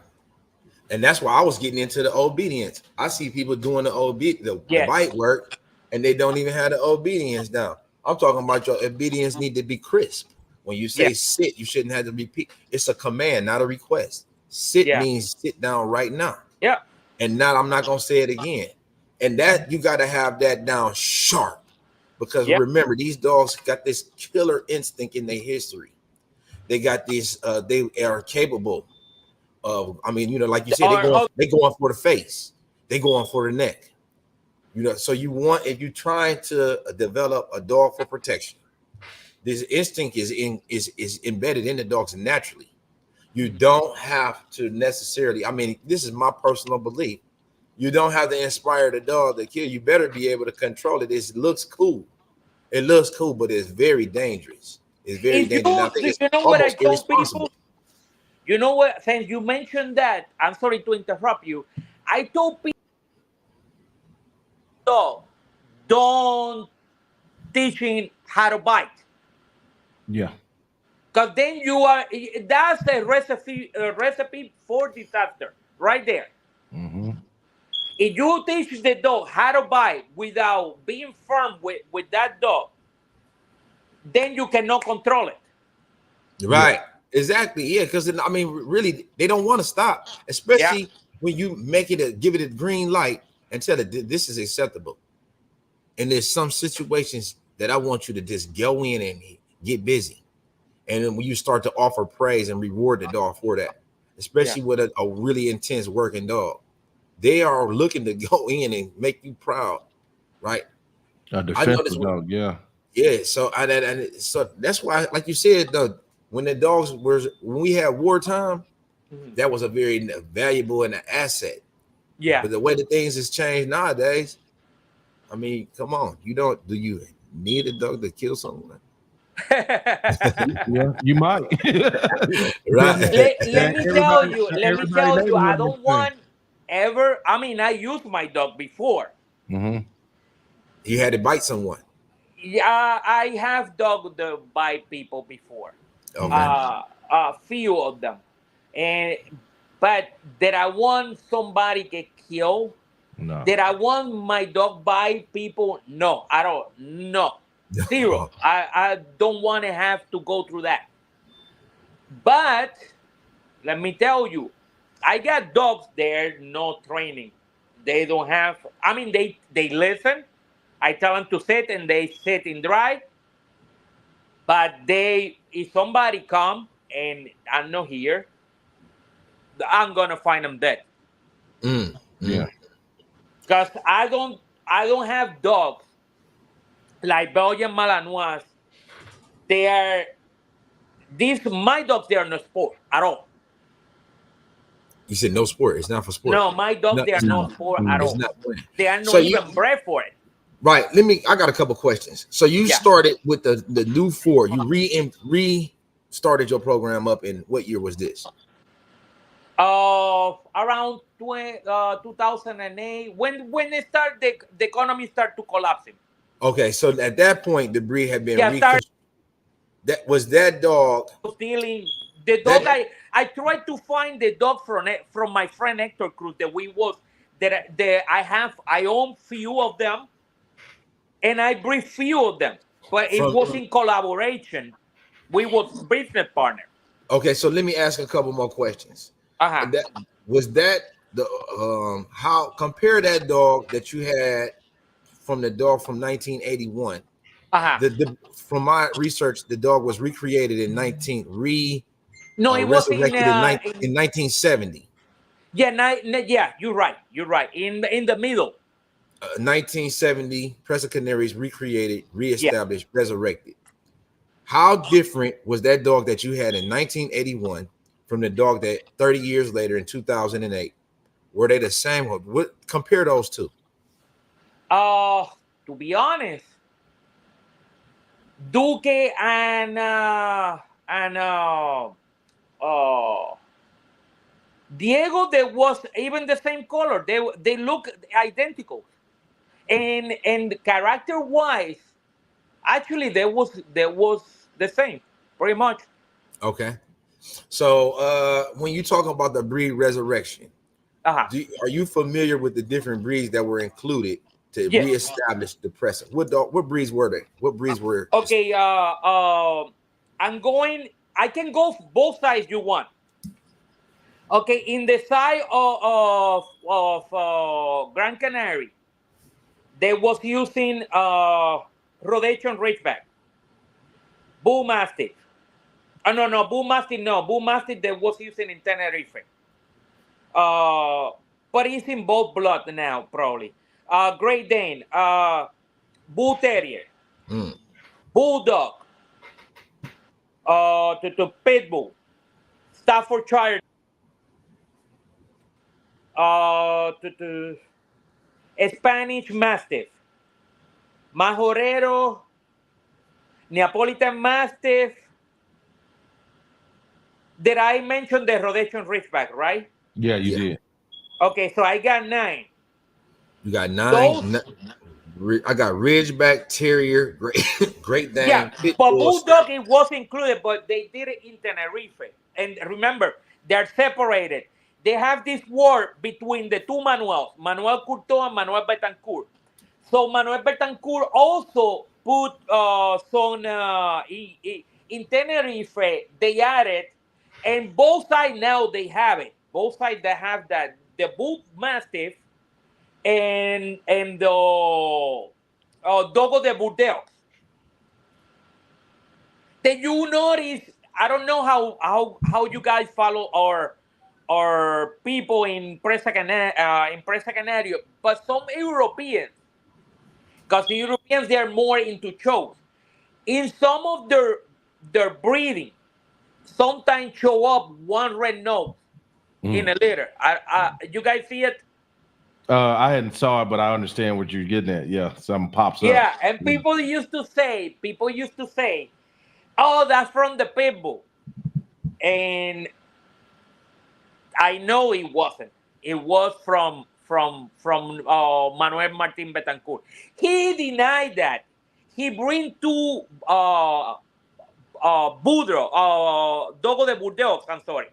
And that's why I was getting into the obedience. I see people doing the Yes. bite work, and they don't even have the obedience down. I'm talking about your obedience need to be crisp. When you Yeah. say sit, you shouldn't have to repeat. It's a command, not a request. Sit Yeah. means sit down right now. Yeah. And now I'm not gonna say it again. And that you got to have that down sharp, because Yeah. remember, these dogs got this killer instinct in their history. They got this, they are capable of, I mean, like you said, Or how they going for the face, they going for the neck. So if you're trying to develop a dog for protection, this instinct is embedded in the dogs naturally. You don't have to necessarily, I mean, this is my personal belief. You don't have to inspire the dog to kill. You better be able to control it. It looks cool. It looks cool, but it's very dangerous. It's very if you dangerous. And I think do it's you know what I almost told irresponsible. people? You know what? Since you mentioned that, I'm sorry to interrupt you. I told people don't teaching how to bite. Yeah. Because then that's a recipe for disaster right there. Mm-hmm. If you teach the dog how to bite without being firm with that dog, then you cannot control it. Right. Exactly. Yeah. Because I mean, really, they don't want to stop, Yeah. especially when you give it a green light and tell it this is acceptable. And there's some situations that I want you to just go in and get busy. And then when you start to offer praise and reward the dog for that, Yeah. especially with a really intense working dog, they are looking to go in and make you proud, right? A I defensive noticed, dog. Yeah. yeah. So that's why, like you said, though, when we had wartime, Mhm. that was a very valuable and an asset. Yeah. But the way the things has changed nowadays, I mean, come on, do you need a dog to kill someone? Yeah. You might. Right. let me tell everybody, you, everybody neighborhood I don't looks the want ever. I mean, I used my dog before. same. You had to bite someone. Yeah, I have dog that bite people before. Okay. A few of them, and but that I want somebody get killed. No. That I want my dog bite people. No, I don't. No, zero. I don't want to have to go through that. But let me tell you, I got dogs there, no training. They don't have. I mean, they listen. I tell them to sit, and they sit in dry. But if somebody come and I'm not here, I'm gonna find them dead. Yeah. Because I don't have dogs like Belgian Malinois. They are these my dogs. They are no sport at all. You said no sport. It's not for sport. No, my dogs No, they are it's, no No. sport at Mm. it's all. not playing. They are So not you even bred for it. right. I got a couple questions. So you Yeah. started with the new four. You started your program up in what year was this? Around 2008, when it started, the economy started to collapsing. Okay, so at that point the breed had been Yeah, started that dog stealing the dog. that I tried to find the dog from my friend Hector Cruz that we was that I own few of them and I breed few of them, but it from was in collaboration. We was business partner. okay, so let me ask a couple more questions. Uh-huh. That was that the how compare that dog that you had from the dog from 1981. Uh-huh. From my research, the dog was recreated in No, it was resurrected in 1970. yeah, yeah, you're right. You're right. In the middle. 1970, Presa Canaries recreated, Yeah. reestablished, resurrected. How different was that dog that you had in 1981 from the dog that 30 years later in 2008? Were they the same? What compare those two? To be honest, Duque and Diego, they was even the same color. They look identical, and character wise, actually, there was the same, pretty much. Okay. So when you talk about the breed resurrection, Uh-huh. are you familiar with the different breeds that were included to Yes. reestablish the Presa? What breeds were they? What breeds were Okay. I'm going. I can go both sides you want. Okay, in the side of Gran Canary, they was using Rhodesian Ridgeback, Bull Mastiff. No, Bull Mastiff, no. Bull Mastiff they was using in Tenerife. But it's in both blood now, probably. Great Dane, Bull Terrier, Mm. Bulldog, to Pitbull, Staffordshire, to Spanish Mastiff, Majorero, Neapolitan Mastiff. Did I mention the Rhodesian Ridgeback, right? Yeah, you Yeah. did. Okay, so I got 9. You got 9. Those, I got Ridgeback Terrier, Great yeah, Dane, Pit but Bull. Bulldog it was included, but they did it in Tenerife. And remember, they're separated. They have this war between the two Manuels, Manuel Curto and Manuel Betancourt. So Manuel Betancourt also put some in Tenerife. They added, and both sides now they have it. Both sides they have that the Bull Mastiff and the Dogo de Burdeos. Then you notice, I don't know how you guys follow our people in Presa Canario, but some Europeans, because the Europeans they are more into shows. In some of their breeding, sometimes show up one red nose in a litter. You guys see it? I hadn't saw it, but I understand what you're getting at. Yeah, something pops up. Yeah, and people used to say, "Oh, that's from the pit bull," and I know it wasn't. It was from Manuel Martin Betancourt. He denied that. He bring two Dogo de Burdeos. I'm sorry,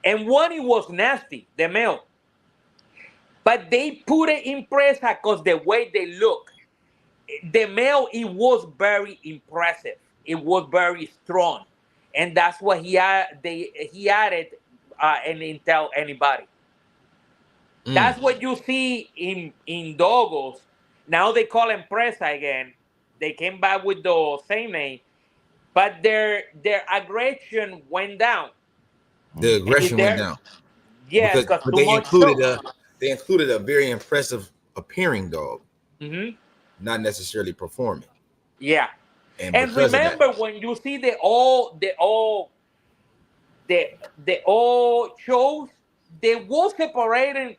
and one it was nasty, the male, but they put it in Presa because the way they look. The male, it was very impressive. It was very strong, and that's what he added, and didn't tell anybody. That's what you see in dogos. Now they call them Presa again. They came back with the same name, but their aggression went down. The aggression went there? down. Yeah, Because because but too much show. they included a very impressive appearing dog, not necessarily performing. Yeah. And And because of that, remember when you see the all shows, they were separating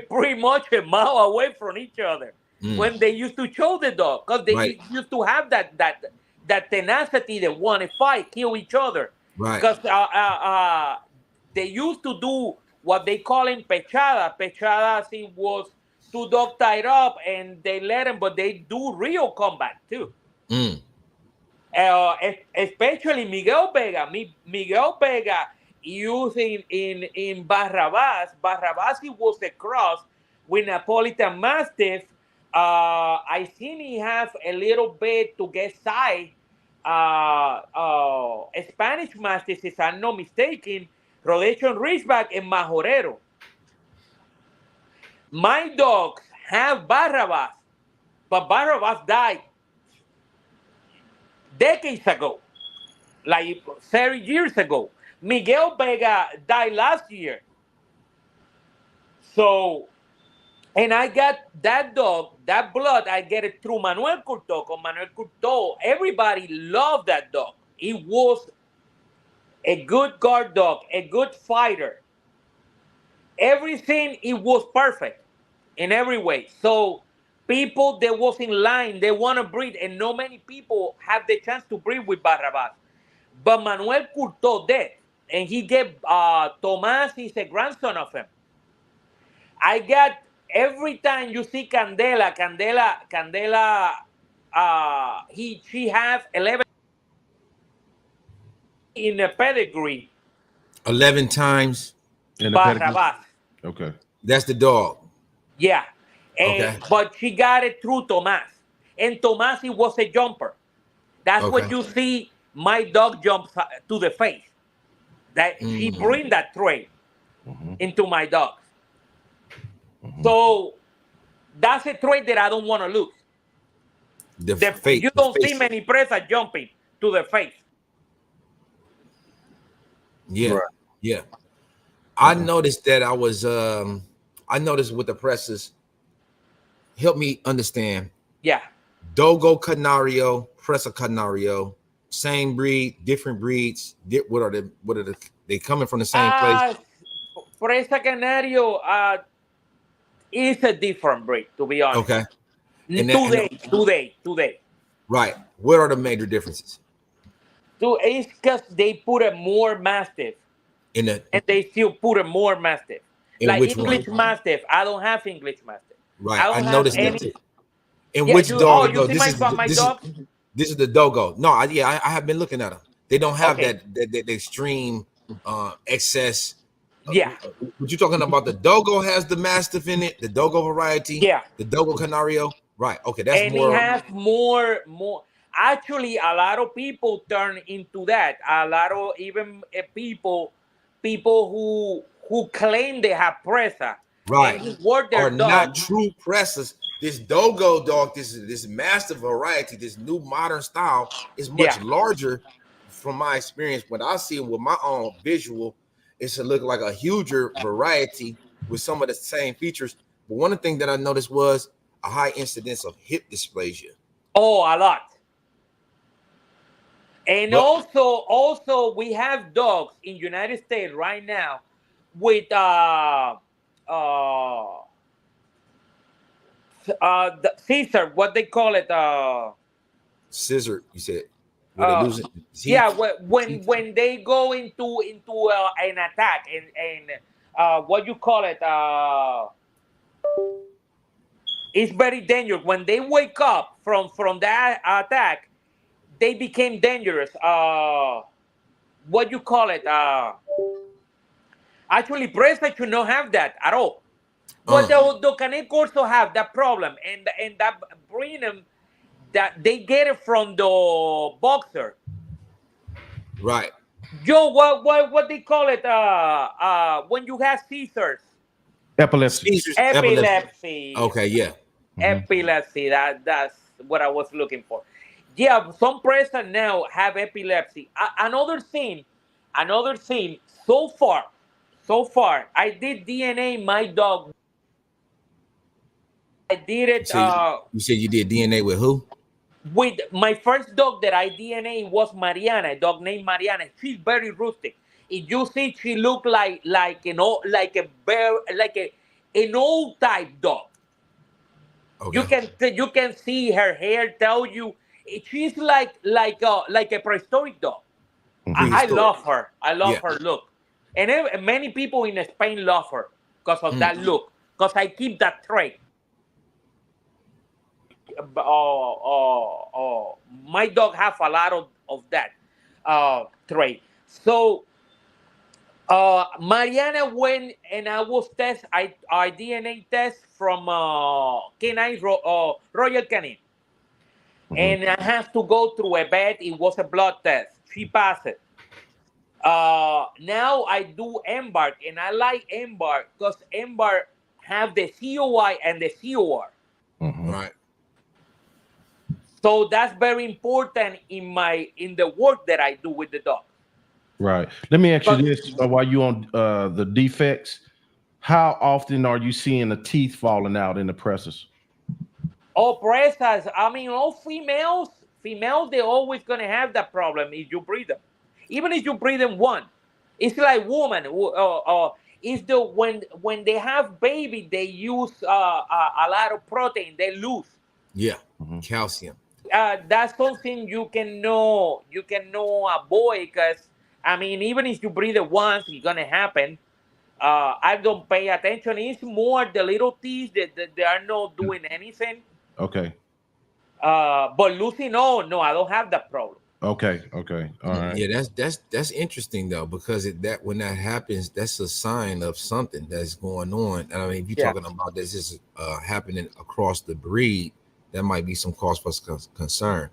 pretty much a mile away from each other when they used to show the dog, because they right, used to have that tenacity. They want to fight, kill each other, right, because they used to do what they call in pechada. Pechadas, it was two dogs tied up and they let them, but they do real combat too. mm, Especially Miguel Vega. Miguel Vega using in Barrabás. Barrabás, he was a cross with Napolitan Mastiff. I think he have a little bit to get side. Spanish Mastiff, if I'm not mistaken, Rhodesian Ridgeback and Majorero. My dogs have Barrabás, but Barrabás died decades ago, like 30 years ago. Miguel Vega died last year. So, and I got that dog, that blood, I get it through Manuel Curto. Con Manuel Curto, everybody loved that dog. He was a good guard dog, a good fighter. Everything, it was perfect in every way. So, people that was in line, they want to breed, and not many people have the chance to breed with Barrabás. But Manuel Curto did, and he gave Tomás, he's a grandson of him. I got, every time you see Candela, she have 11 in the pedigree. 11 times. In the pedigree. Barrabás. Okay. That's the dog. Yeah. And, Okay. but she got it through Tomás. And Tomás, he was a jumper. That's Okay. what you see my dog jumps to the face. That she bring that trait into my dogs. So that's a trait that I don't want to lose. You don't see many Presa jumping to the face. Yeah, Right. yeah. I noticed that I noticed with the Presas, help me understand. Yeah. Dogo Canario, Presa Canario, same breed, different breeds. What are they coming from the same place? Presa Canario is a different breed, to be honest. Okay. Today. Right. What are the major differences? It's because they put a more Mastiff. And they still put a more Mastiff. Like which English one? Mastiff. I don't have English Mastiff. Right. I don't have noticed any. that too. And which dog? Oh, you though? see my dog? This is the Dogo. No, I have been looking at them. They don't have Okay. that extreme excess. Yeah. What you talking about? The Dogo has the Mastiff in it, the Dogo variety. Yeah. The Dogo Canario. Right. Okay. That's And more. it has more. Actually, a lot of people turn into that. A lot of even people who claim they have Presa. Right. And who work their are dog. not true Presas. This Dogo dog, this massive variety, this new modern style is much larger. From my experience, when I see it with my own visual, it should look like a huger variety with some of the same features. But one of the things that I noticed was a high incidence of hip dysplasia. Oh, a lot. And also we have dogs in United States right now with the Caesar, what they call it, Scissor, you said. Yeah, when they go into an attack and what you call it, it's very dangerous. When they wake up from that attack, they became dangerous. What you call it? Actually, Presa should not have that at all. But the Canadian also have that problem, and that bring them that they get it from the boxer. Right. Yo, what they call it? When you have seizures. Epilepsy. Epilepsy. Okay, yeah. Epilepsy. That's what I was looking for. Yeah, some Presa now have epilepsy. Another thing, so far, I did DNA my dog. I did it You said you did DNA with who? with my first dog that I DNA was Mariana, a dog named Mariana. She's very rustic. If you see, she look like a bear, an old type dog. Okay. You can see her hair. Tell you, she's like a prehistoric dog. I Prehistoric. love her. I love Yeah. her look, and many people in Spain love her because of that look. Because I keep that trait. My dog have a lot of that trait. So Mariana went and I was I DNA test from Royal Canin, and I have to go through a vet. It was a blood test. She passed it. Now I do Embark, and I like Embark because Embark have the COI and the COR. Right. So that's very important in the work that I do with the dog. Right. Let me ask you this while you on the defects. How often are you seeing the teeth falling out in the presses? All presas, I mean, all females, they're always gonna have that problem if you breed them. Even if you breed them one, it's like woman. It's the when they have baby, they use a lot of protein. They lose. Yeah. Calcium. That's something you can know. You can know a boy because I mean, even if you breed it once, it's gonna happen. I don't pay attention. It's more the little teeth that they are not doing anything. Okay. But losing, no, I don't have that problem. Okay. All right. Yeah, that's interesting though, because when that happens, that's a sign of something that's going on. And I mean, if you're talking about this is happening across the breed, that might be some cause for concern.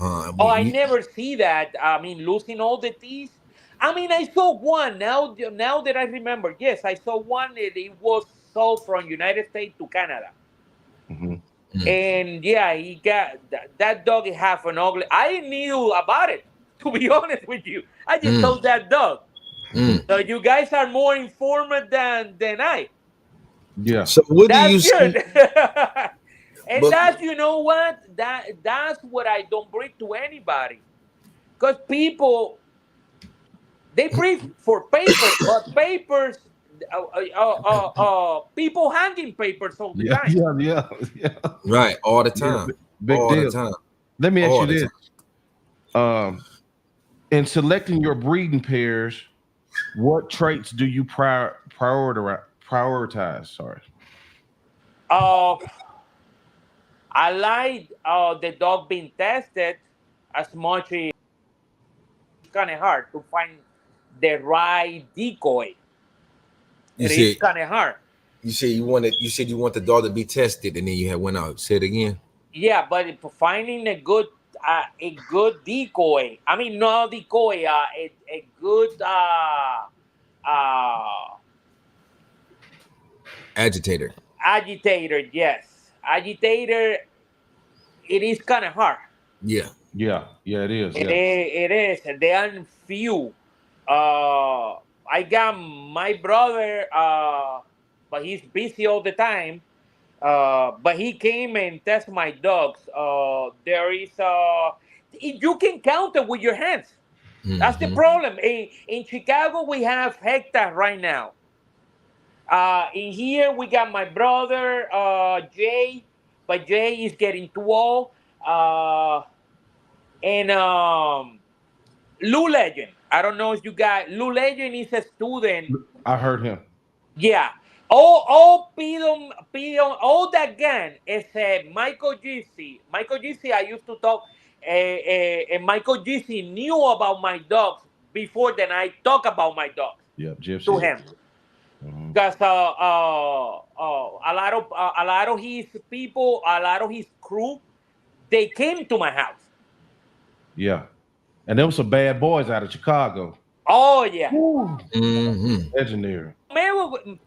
I never see that. I mean, losing all the teeth. I mean, I saw one now that I remember. Yes, I saw one. It was sold from United States to Canada. And yeah, he got that dog. Have an ugly. I knew about it, to be honest with you. I just sold that dog. So you guys are more informed than I. Yeah. So what That's do you good. see? And that's, you know what? That's what I don't breed to anybody. Because people, they breed for papers, but papers, people hanging papers all the time. Yeah. Right, all the time. Big all deal. the time. Let me ask All you the this. In selecting your breeding pairs, what traits do you prioritize? Sorry. I like the dog being tested as much as it's kind of hard to find the right decoy. It's kind of hard. You said you want the dog to be tested, and then you went out. Say it again. Yeah, but finding a good decoy. I mean, not decoy. A good Agitator. Agitator. Yes, agitator. It is kind of hard. Yeah. It is. It is. They are few. I got my brother, but he's busy all the time. But he came and tested my dogs. There is you can count it with your hands. That's the problem. In Chicago, we have Hector right now. In here, we got my brother, Jay, but Jay is getting too old. And Lou Legend. I don't know if you got Lou Legend is a student. I heard him. Yeah. All that gang is Michael GC. Michael GC, I used to talk, and Michael GC knew about my dogs before then I talk about my dogs to him. Because a lot of his people, a lot of his crew, they came to my house. Yeah. And there were some bad boys out of Chicago. Oh, yeah. Legendary.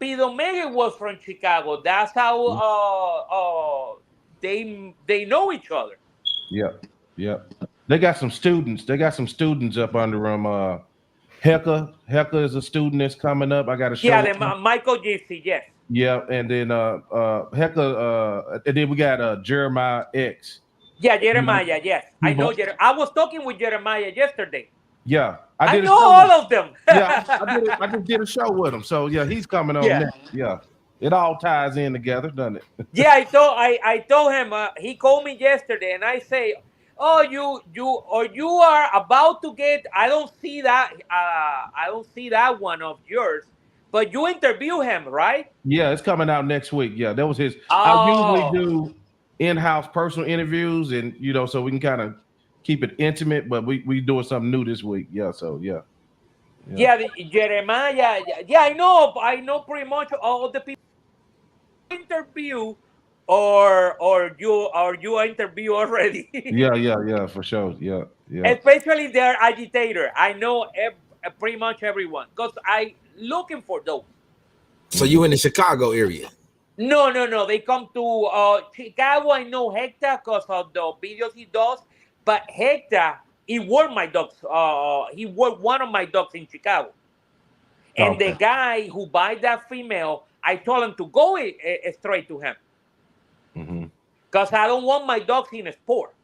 Pido Mega was from Chicago. That's how they know each other. Yep. They got some students. Up under them. Hecka is a student that's coming up. I got to show. Yeah, Michael Gypsy, yes. Yeah, and then Hecka, and then we got Jeremiah X. Yeah, Jeremiah, yes. I know. I was talking with Jeremiah yesterday. Yeah, I know all of them. Yeah, I just did a show with him. So yeah, he's coming on next. Yeah, it all ties in together, doesn't it? Yeah, I told him. He called me yesterday, and I say, "Oh, you are about to get. I don't see that. I don't see that one of yours, but you interview him, right? Yeah, it's coming out next week. Yeah, that was his. Oh. I usually do in-house personal interviews, and so we can kind of keep it intimate, but we doing something new this week. Yeah, so yeah. Jeremiah. Yeah, I know pretty much all the people interview, or you interview already. yeah, for sure. Yeah. Especially their agitator. I know pretty much everyone because I looking for those. So you in the Chicago area? No. They come to Chicago. I know Hector because of the videos he does. But Hector, he worked my dogs. He worked one of my dogs in Chicago. And the guy who buy that female, I told him to go straight to him. Because I don't want my dogs in a sport.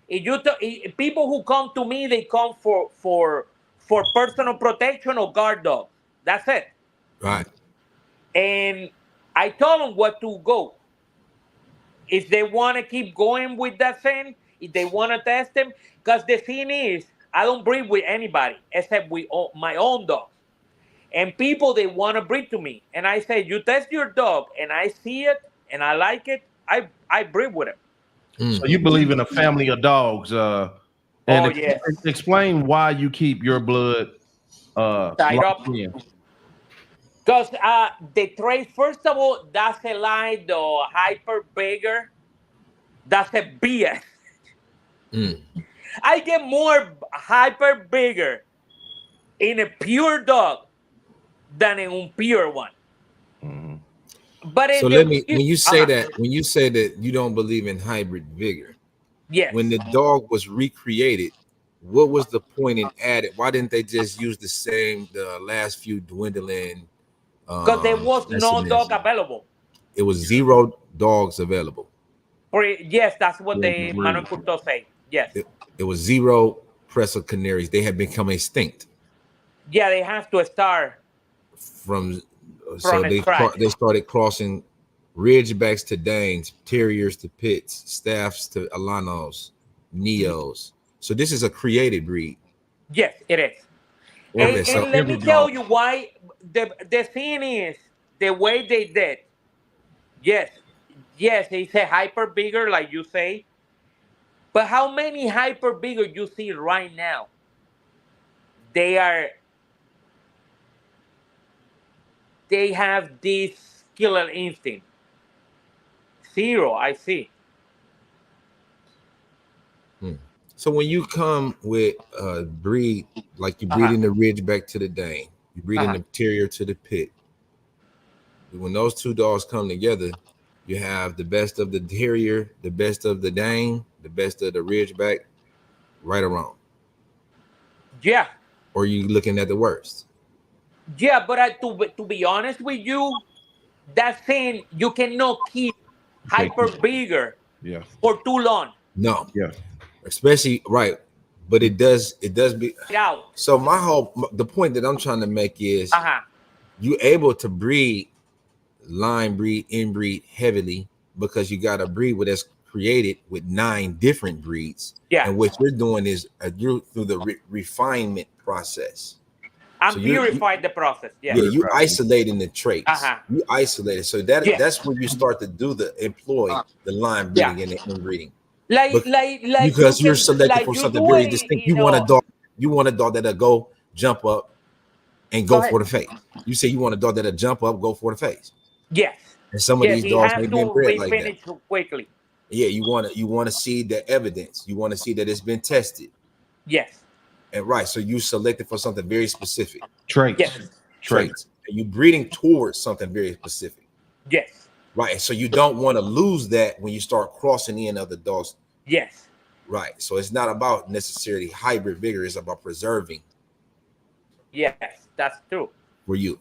If people who come to me, they come for personal protection or guard dogs. That's it. Right. And I told them what to go. If they want to keep going with that thing, if they want to test them, because the thing is, I don't breed with anybody except with my own dogs. And people, they want to breed to me. And I say, you test your dog, and I see it, and I like it, I breed with it. So you believe in a family of dogs. Yes. Explain why you keep your blood tied up. Because the trait, first of all, that's a lie, the hyper bigger. That's a BS. I get more hyper bigger in a pure dog than in a pure one. But so when you say that you don't believe in hybrid vigor, yes. When the dog was recreated, what was the point in added? Why didn't they just use the last few dwindling? Because there was no dog available. It was 0 dogs available. Yes, that's what the Manuel Curto say. Yes. It was 0 Presa Canaries. They had become extinct. Yeah, they have to start so they started crossing Ridgebacks to Danes, Terriers to Pits, Staffs to Alanos, Neos. So this is a created breed. Yes, it is. And let me tell you why. The thing is, the way they did. Yes, it's a hyper bigger, like you say. But how many hyper bigger you see right now? They have this killer instinct. 0, I see. So when you come with a breed, like you breed in the Ridgeback to the Dane, you breed in the Terrier to the Pit. When those two dogs come together, you have the best of the Terrier, the best of the Dane, the best of the Ridgeback, right around. Yeah. Or you looking at the worst? Yeah, but to be honest with you, that thing you cannot keep hyper bigger for too long. No. Yeah. Especially right. But it does be out. So the point that I'm trying to make is you able to breed, line breed, inbreed heavily because you got a breed that's created with 9 different breeds. Yeah. And what you're doing is you're through the refinement process. I'm purifying the process. Yeah. Yeah, you isolating the traits. You isolate it. So that's where you start to do employ the line breeding and the inbreeding. Because you're selected for something very distinct. You want a dog that'll go jump up and go for the face. You say you want a dog that'll jump up, go for the face. Yes. And some of these dogs may be bred like that. Quickly. Yeah, you want to see the evidence. You want to see that it's been tested. Yes. And right, so you selected for something very specific. Traits. Yes. Traits. And you breeding towards something very specific. Yes. Right. So you don't want to lose that when you start crossing in other dogs. Yes. Right. So it's not about necessarily hybrid vigor. It's about preserving Yes, that's true. for you.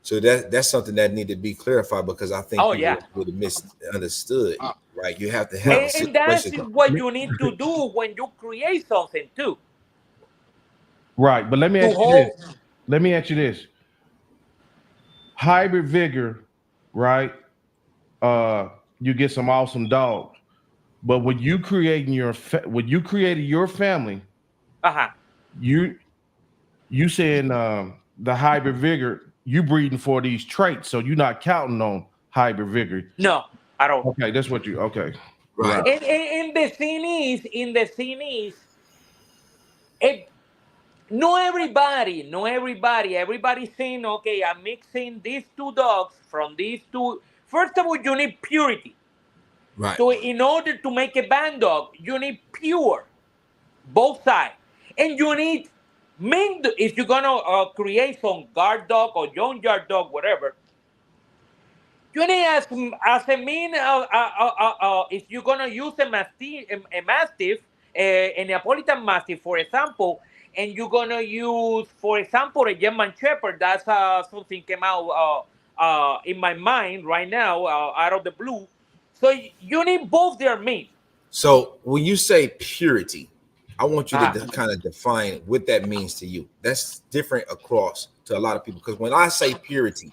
So that's something that need to be clarified because I think Oh people yeah, would have misunderstood. Right? You have to have a and that's situation. what you need to do when you create something too. Right, but let me To ask you this. hold. Let me ask you this. Hybrid vigor, right? You get some awesome dogs. But when you creating when you created your family, Uh-huh. you saying the hybrid vigor, you breeding for these traits, so you're not counting on hybrid vigor. No, at all. Okay, that's what you okay. Right. And the thing is, it, everybody's saying, okay, I'm mixing these two dogs from these two. First of all, you need purity. Right. So in order to make a band dog, you need pure, both sides. And you need mean, if you're gonna create some guard dog or young yard dog, whatever, you need as a mean, if you're gonna use a mastiff, a Neapolitan mastiff, for example, and you're gonna use, for example, a German Shepherd. That's something came out in my mind right now, out of the blue. So you need both their meat. So when you say purity, I want you to Uh-huh. kind of define what that means to you. That's different across to a lot of people because when I say purity,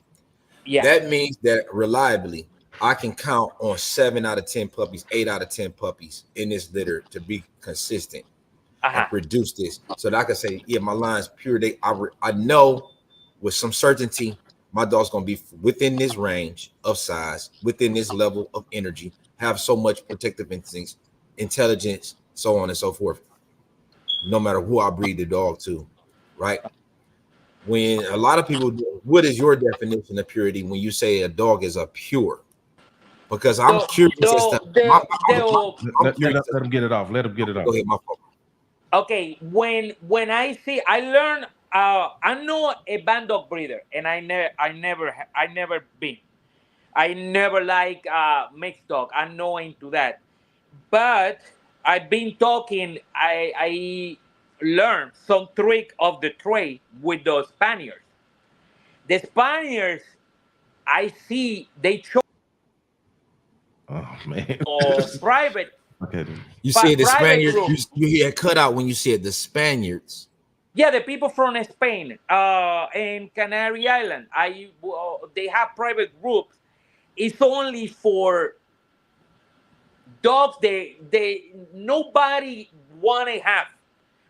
Yeah. that means that reliably I can count on 7 out of 10 puppies, 8 out of 10 puppies in this litter to be consistent and Uh-huh. produce this, so that I can say, yeah, my line's pure. I know with some certainty my dog's gonna be within this range of size, within this level of energy, have so much protective instincts, intelligence, so on and so forth. No matter who I breed the dog to, right? When a lot of people, what is your definition of purity when you say a dog is a pure? Because I'm The curious as to I'm curious. Let him get it off. Let him get it Go off. ahead, my fault. okay, when I see, I learn. I'm not a band dog breeder, and I never been. I never like mixed dog. I'm not into that. But I've been talking. I learned some trick of the trade with the Spaniards. The Spaniards, I see they show Oh man. private Okay. You said the private Spaniards. group. You hear cut out when you said the Spaniards. Yeah, the people from Spain, and Canary Island, they have private groups. It's only for dogs. They nobody want to have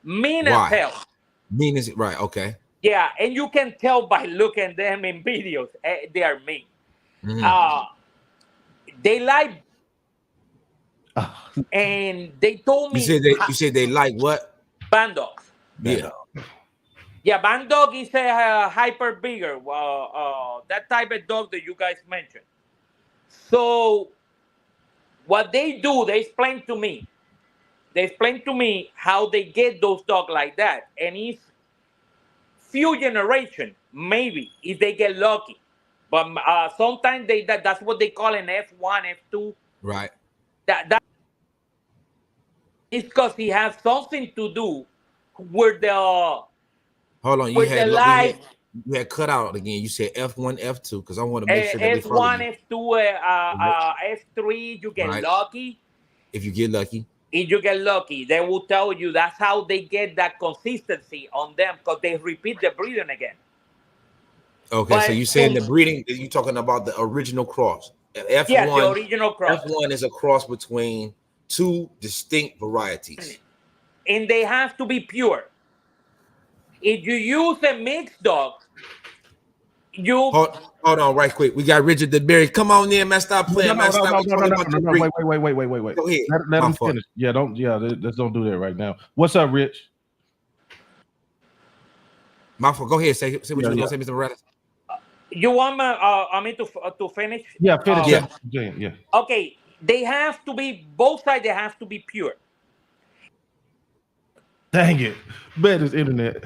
mean as Why? hell. Mean is it right? Okay. Yeah, and you can tell by looking them in videos. They are mean. Mhm. They like, Oh, and they told You me said they like what? band dogs. Yeah. Yeah, band dog is a hyper bigger. That type of dog that you guys mentioned. So what they do, they explain to me. They explain to me how they get those dogs like that, and it's few generation maybe if they get lucky, but sometimes that's what they call an F1, F2. Right. That is because he has something to do with the Hold on. with the life. You had cut out again. You said F1, F2 because I want to make sure that we follow F1, you. F2, F3. You get Right. lucky. If you get lucky. If you get lucky, they will tell you that's how they get that consistency on them because they repeat the breeding again. Okay, But so you saying the breeding? You talking about the original cross? F1. Yes, the original cross. F1 is a cross between two distinct varieties, and they have to be pure. If you use a mixed dog, you Hold on, right quick. We got Richard the Berry. Come on in, man. Stop playing, man. Stop talking about your breed. Wait. Go ahead. Let My him fault. finish. Let's don't do that right now. What's up, Rich? My fault. Go ahead. Say what you was gonna say, Mr. Morales. you want me to finish? Yeah, finish. Yeah. Okay, they have to be both sides. They have to be pure. Dang it. Bet his internet.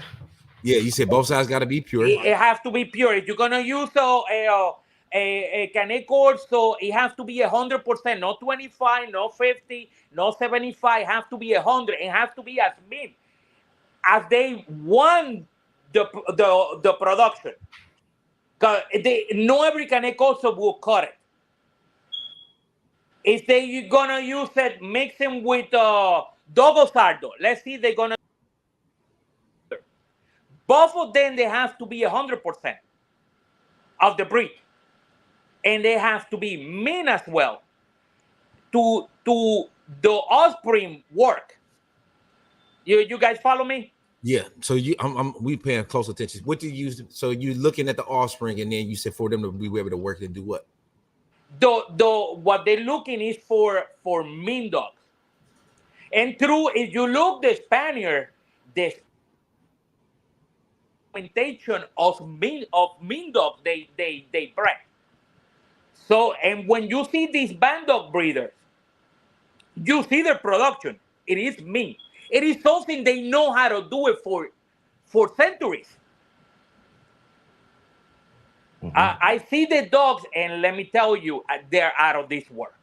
Yeah, you said both sides got to be pure. It has to be pure. If you're gonna use a Canet Corso, it has to be 100%, not 25, not 50, not 75. It has to be 100. It has to be as mean as they want the production. Cause no every Canet also will cut it. If they gonna use it, mixing with Dogo Sardo, let's see they're gonna. Both of them they have to be 100% of the breed, and they have to be mean as well to the offspring work. You guys follow me? Yeah. So we paying close attention. What do you use? So you looking at the offspring, and then you said for them to be able to work and do what? What they're looking is for mean dogs. And true, if you look the Spaniard, the implementation of mean dogs they bred. So, and when you see these band dog breeders, you see their production. It is mean. It is something they know how to do it for centuries. Mm-hmm. I see the dogs, and let me tell you, they're out of this world.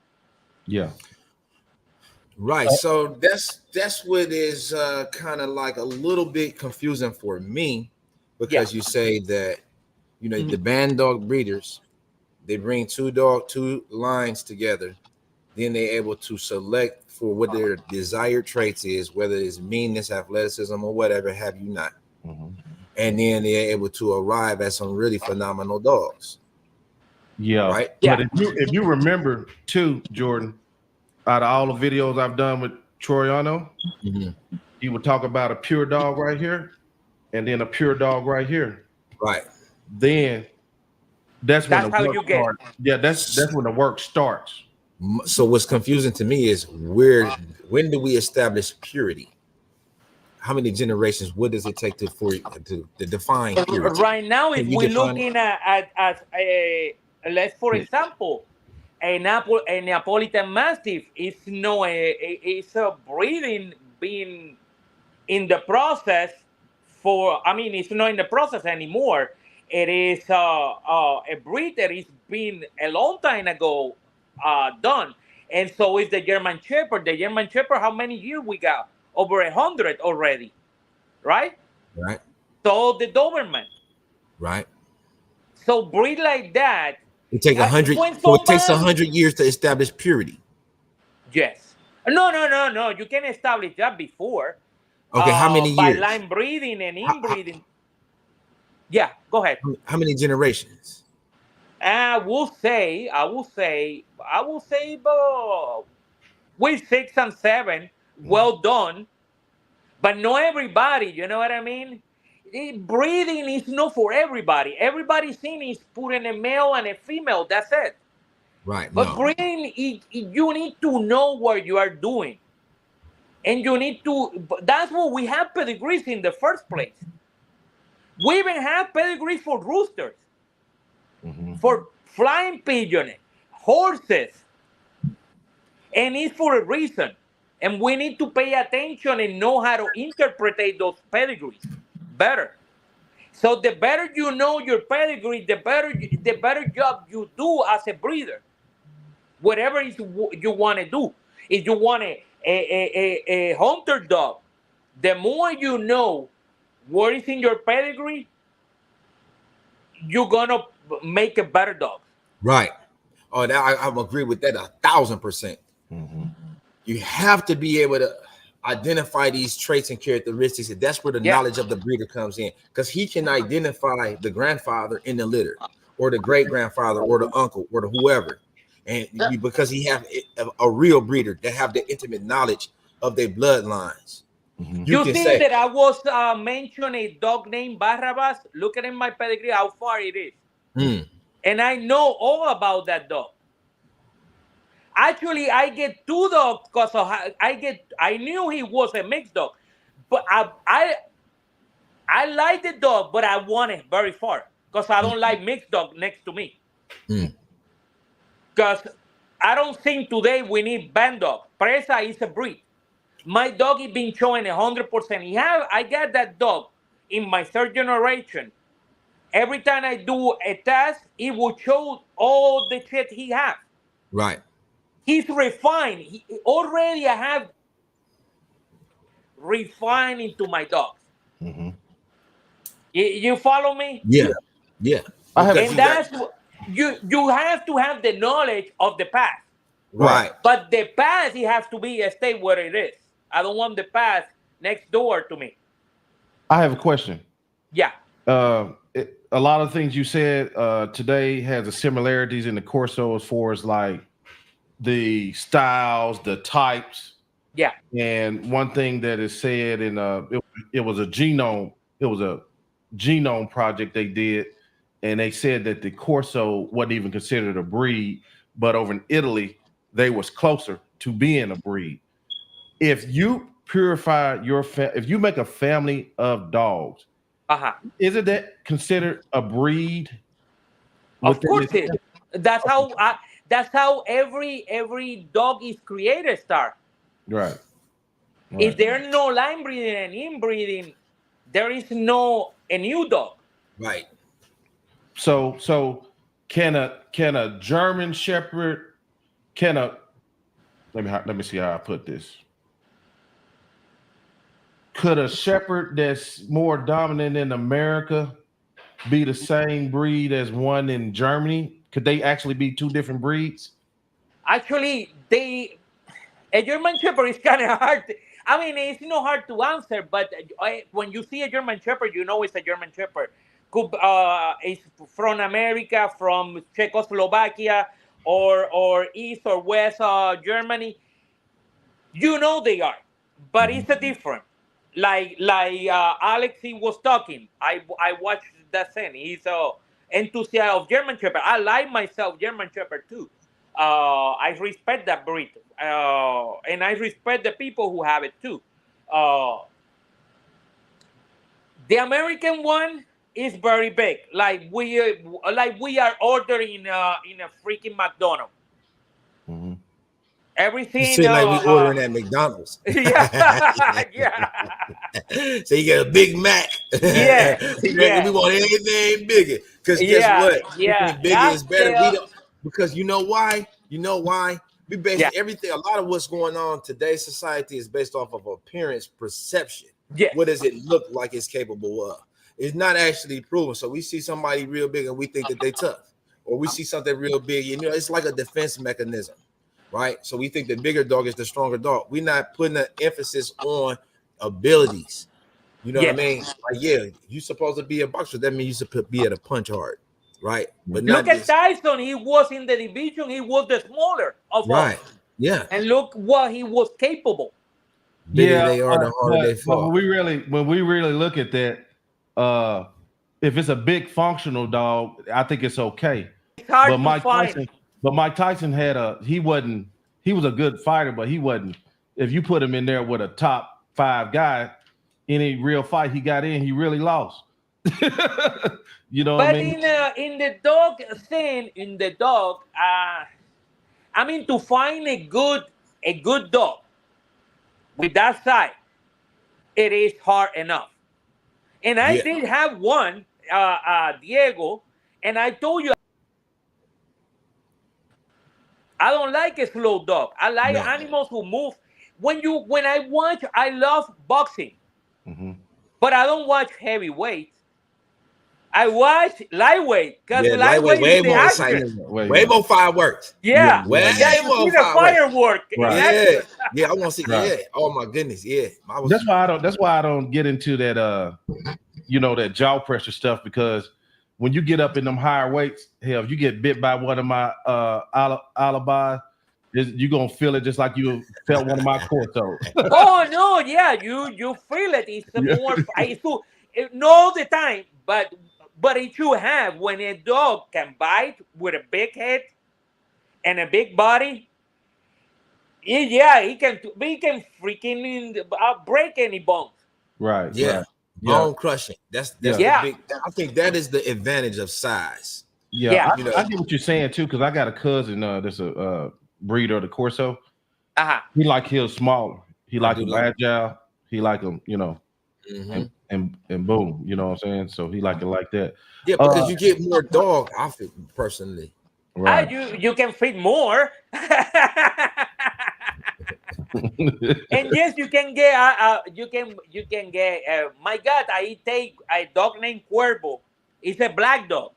Yeah. Right. So that's what is kind of like a little bit confusing for me, because you say that, you know, the band dog breeders, they bring two lines together, then they're able to select for what their desired traits is, whether it's meanness, athleticism, or whatever have you not. Mm-hmm. And then they're able to arrive at some really phenomenal dogs. Yeah. Right. Yeah. But if you remember too, Jordan, out of all the videos I've done with Troiano, he would talk about a pure dog right here, and then a pure dog right here. Right. Then that's when the how work you get. starts. Yeah, that's when the work starts. So what's confusing to me is when do we establish purity? How many generations? What does it take to define purity? Right now, if we're looking at let's for example, a Neapolitan Mastiff is it's a breeding being in the process for. I mean, it's not in the process anymore. It is a breed that is been a long time ago done, and so is the German Shepherd. The German Shepherd, how many years we got? Over 100 already, right? Right. So the Doberman. Right. So breed like that. It takes 100. So it takes 100 years to establish purity. Yes. No. You can establish that before. Okay. How many years? By line breeding and inbreeding. Yeah. Go ahead. How many generations? I will say, with 6 and 7, well done. But not everybody. You know what I mean? Breeding is not for everybody. Everybody's thing is putting a male and a female. That's it. Right. But breeding, you need to know what you are doing. And you need to, that's what we have pedigrees in the first place. We even have pedigrees for roosters, for flying pigeons, horses. And it's for a reason. And we need to pay attention and know how to interpret those pedigrees better. So the better you know your pedigree, the better job you do as a breeder. Whatever you want to do. If you want a hunter dog, the more you know what is in your pedigree, you're gonna make a better dog. Right. Oh, now I agree with that 1,000%. You have to be able to identify these traits and characteristics, and that's where the knowledge of the breeder comes in, because he can identify the grandfather in the litter, or the great grandfather, or the uncle, or the whoever, and because he have a real breeder that have the intimate knowledge of their bloodlines. You think that I was mentioning a dog named Barrabas? Look at in my pedigree how far it is, and I know all about that dog. Actually, I get 2 dogs because I knew he was a mixed dog, but I like the dog, but I want it very far because I don't like mixed dog next to me. Because I don't think today we need band dog. Presa is a breed. My dog is been showing 100%. I got that dog in my 3rd generation. Every time I do a test, it will show all the shit he has. Right. He's refined. Already I have refined into my dogs. You You follow me? Yeah. I have- Because And that's you have to have the knowledge of the past. right. But the past, it has to be stay where it is. I don't want the past next door to me. I have a question. Yeah. A lot of things you said today has the similarities in the Corso as far as like the styles, the types. Yeah. And one thing that is said in it was a genome project they did, and they said that the Corso wasn't even considered a breed, but over in Italy they was closer to being a breed. If you purify if you make a family of dogs, isn't that considered a breed? Of course it is. That's how every dog is created, Star. Right. If there's no line breeding and inbreeding, there is no a new dog. Right. So can a German Shepherd let me see how I put this. Could a Shepherd that's more dominant in America be the same breed as one in Germany? Could they actually be two different breeds? Actually, a German Shepherd is kind of hard. I mean, it's not hard to answer, but when you see a German Shepherd, you know it's a German Shepherd. It's from America, from Czechoslovakia, or East or West Germany. You know they are, but it's a different. Like Alex, he was talking. I watched that scene. He's enthusiast of German Shepherd. I like myself German Shepherd too. I respect that breed, and I respect the people who have it too. The American one is very big, like we are ordering in a freaking McDonald's. Mm-hmm. You Everything. seem like we ordering at McDonald's. Yeah, yeah. So you get a Big Mac. Yeah. We want anything bigger. Because guess what? Yeah. Bigger is better. We don't, because you know why? We base everything. A lot of what's going on today's society is based off of appearance perception. Yes. What does it look like it's capable of? It's not actually proven. So we see somebody real big and we think that they tough, or we see something real big. It's like a defense mechanism, right? So we think the bigger dog is the stronger dog. We're not putting an emphasis on abilities. You know what I mean? Like, you're supposed to be a boxer. That means you're supposed to be able to punch hard, right? But look at Tyson. He was in the division. He was the smaller of all. Yeah. And look what he was capable. Bigger they are, the harder they fall. When we really look at that, if it's a big functional dog, I think it's okay. It's hard to find. But Mike Tyson he was a good fighter, but he wasn't. If you put him in there with a top 5 guy, any real fight he got in, he really lost. You know what I mean? But in the dog thing, I mean, to find a good dog with that size, it is hard enough. And I did have one, Diego, and I told you I don't like a slow dog. I like animals who move. When I watch, I love boxing, but I don't watch heavyweight. I watch lightweight because lightweight way is more action. way more fireworks. Yeah, way more firework. Yeah, I want to see. Yeah, oh my goodness, yeah. That's why I don't get into that. That jaw pressure stuff, because when you get up in them higher weights, hell, if you get bit by one of my alibis, you're gonna feel it just like you felt one of my Corsos. Oh no, yeah, you feel it. It's more. Not the time, but it should have when a dog can bite with a big head and a big body. He can freaking break any bones. Right. Yeah. Right. Bone crushing. That's the big. I think that is the advantage of size. Yeah. I get what you're saying too, because I got a cousin that's a breeder of the Corso. He like his smaller. He like him agile. He like him, and boom, you know what I'm saying? So he like it like that. Yeah, because you get more dog, I think, personally. Right. You can feed more. And yes, you can get you can get my God, I take a dog named Cuervo. It's a black dog.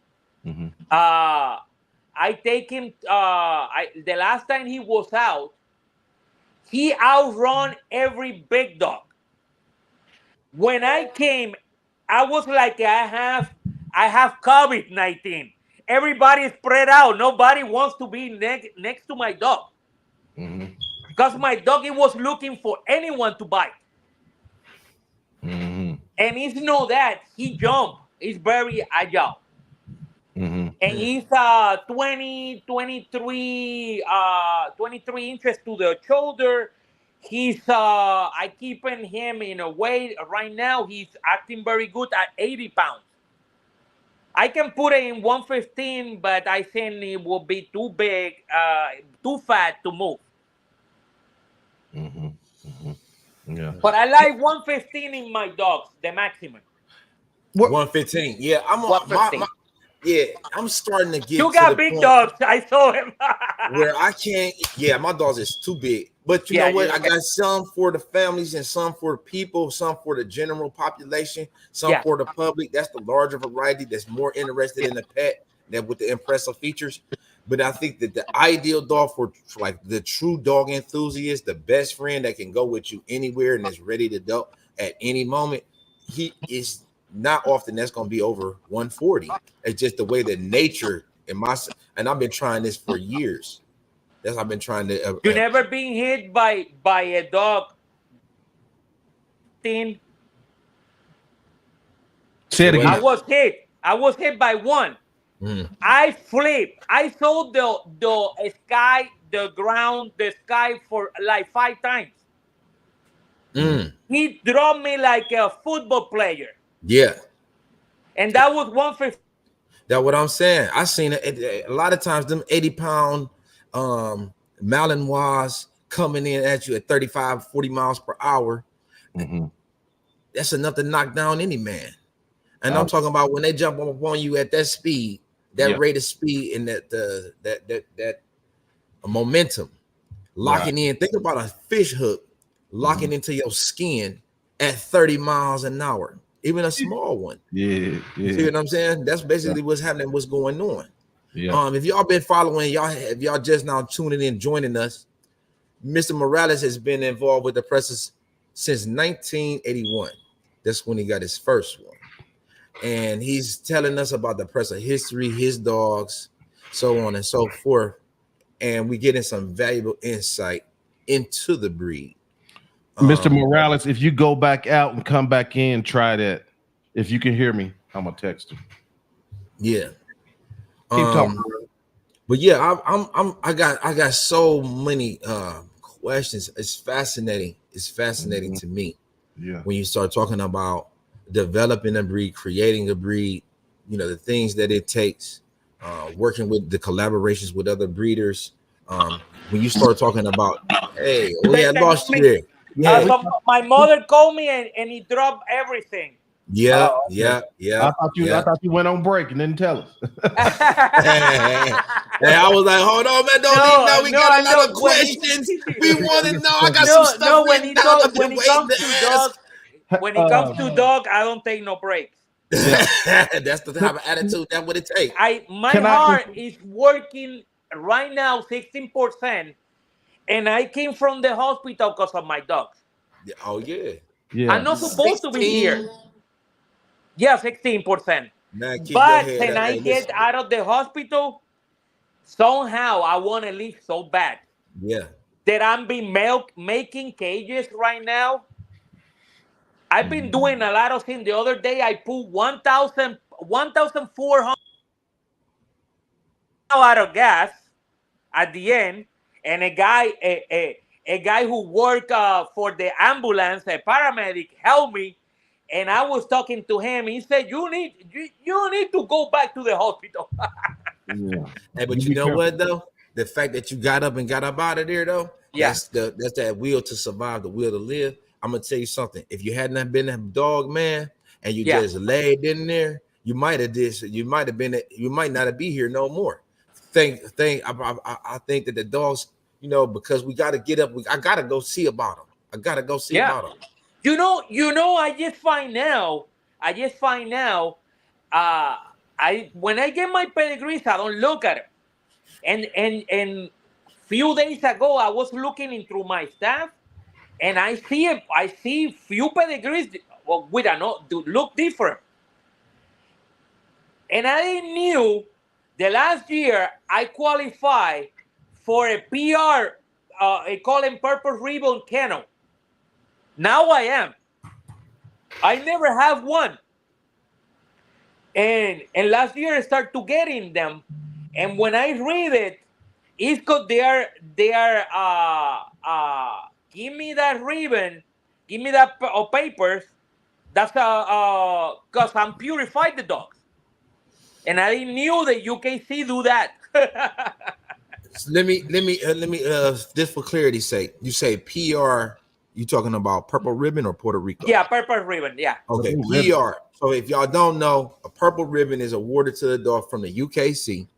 Mhm. I take him the last time he was out, he outrun every big dog. When I came, I was like I have COVID-19. Everybody is spread out. Nobody wants to be next to my dog. Mhm. Because my dog, it was looking for anyone to bite. Mhm. And it's not that he jumped. He's very agile. Mhm. And he's 20, 23, 23 inches to the shoulder. He's I keeping him in a way right now. He's acting very good at 80 pounds. I can put it in 115, but I think it will be too big, too fat to move. Mhm. Mhm. Yeah. But I like 115 in my dogs, the maximum. 115. Yeah, my 115. yeah, I'm starting to get You to the got big point dogs. I saw him. where I can't. Yeah, my dogs is too big. But you know Yeah, what? I got some for the families and some for people, some for the general population, some yeah. for the public. That's the larger variety that's more interested in the pet than with the impressive features. But I think that the ideal dog for like the true dog enthusiast, the best friend that can go with you anywhere and is ready to go at any moment, he is not often that's going to be over 140. It's just the way that nature in my and I've been trying this for years. That's I've been trying to. You never been hit by a dog thing? Say it what again. now? I was hit by one. Mm, I flipped. I saw the sky, the ground, the sky for like 5 times. mm, He dropped me like a football player. yeah, And that was 150. that's what I'm saying. I seen it a lot of times. Them 80-pound Malinois coming in at you at 35, 40 miles per hour. Mhm. That's enough to knock down any man. And I'm talking about when they jump up on you at that speed, that Yeah. rate of speed, and that momentum, locking in. Think about a fish hook locking into your skin at 30 miles an hour, even a small one. Yeah. You see Yeah. what I'm saying? That's basically what's happening, what's going on. Yeah. If y'all been following, if y'all just now tuning in, joining us, Mr. Morales has been involved with the presses since 1981. That's when he got his first one. And he's telling us about the Presa history, his dogs, so on and so forth. And we getting some valuable insight into the breed. Mr. Morales, if you go back out and come back in, try that. If you can hear me, I'm gonna text him. Yeah. Keep talking. But yeah, I got so many questions. It's fascinating. It's fascinating to me. Yeah. When you start talking about developing a breed, creating a breed, you know, the things that it takes, working with the collaborations with other breeders. When you start talking about, hey, oh yeah, I lost you there. Yeah, So my mother called me and he dropped everything. yeah, Oh, okay. yeah. I thought you went on break and didn't tell us. Hey, I was like, hold on, man, don't leave now. We got a lot of questions. We want to know. I got some stuff written down. I've been waiting to ask. When it comes to dog, I don't take no breaks. That's the type of attitude. That's what it takes. My heart is working right now 16%, and I came from the hospital because of my dogs. Oh yeah. I'm not supposed to be here. Yeah, 16%. Man, keep your But head when up. I Hey, get listen. out of the hospital, somehow I want to leave so bad Yeah. that I'm been making cages right now. I've been doing a lot of things. The other day I put 1,400 out of gas at the end, and a guy who worked for the ambulance, a paramedic, helped me. And I was talking to him. He said, "You need to go back to the hospital." Yeah. Hey, but you know what though? The fact that you got up and got up out of there though, that's that will to survive, the will to live. I'm gonna tell you something. If you hadn't been a dog man and you just laid in there, you might have not be here no more. I think that the dogs you know, because we got to get up. I got to go see about them. I got to go see about them. You know, I just find out, when I get my pedigrees, I don't look at it. And few days ago, I was looking into my staff, and I see few pedigrees with look different. And I knew the last year I qualified for a PR, I call it purple ribbon kennel. Now I am. I never have one. And last year I started to getting them. And when I read it, it's because they are give me that ribbon, give me that papers. That's because I'm purified the dogs. And I didn't knew that UKC do that. Let me just for clarity's sake, you say PR, you talking about purple ribbon or Puerto Rico? Yeah, purple ribbon, yeah. Okay, PR. So if y'all don't know, a purple ribbon is awarded to the dog from the UKC,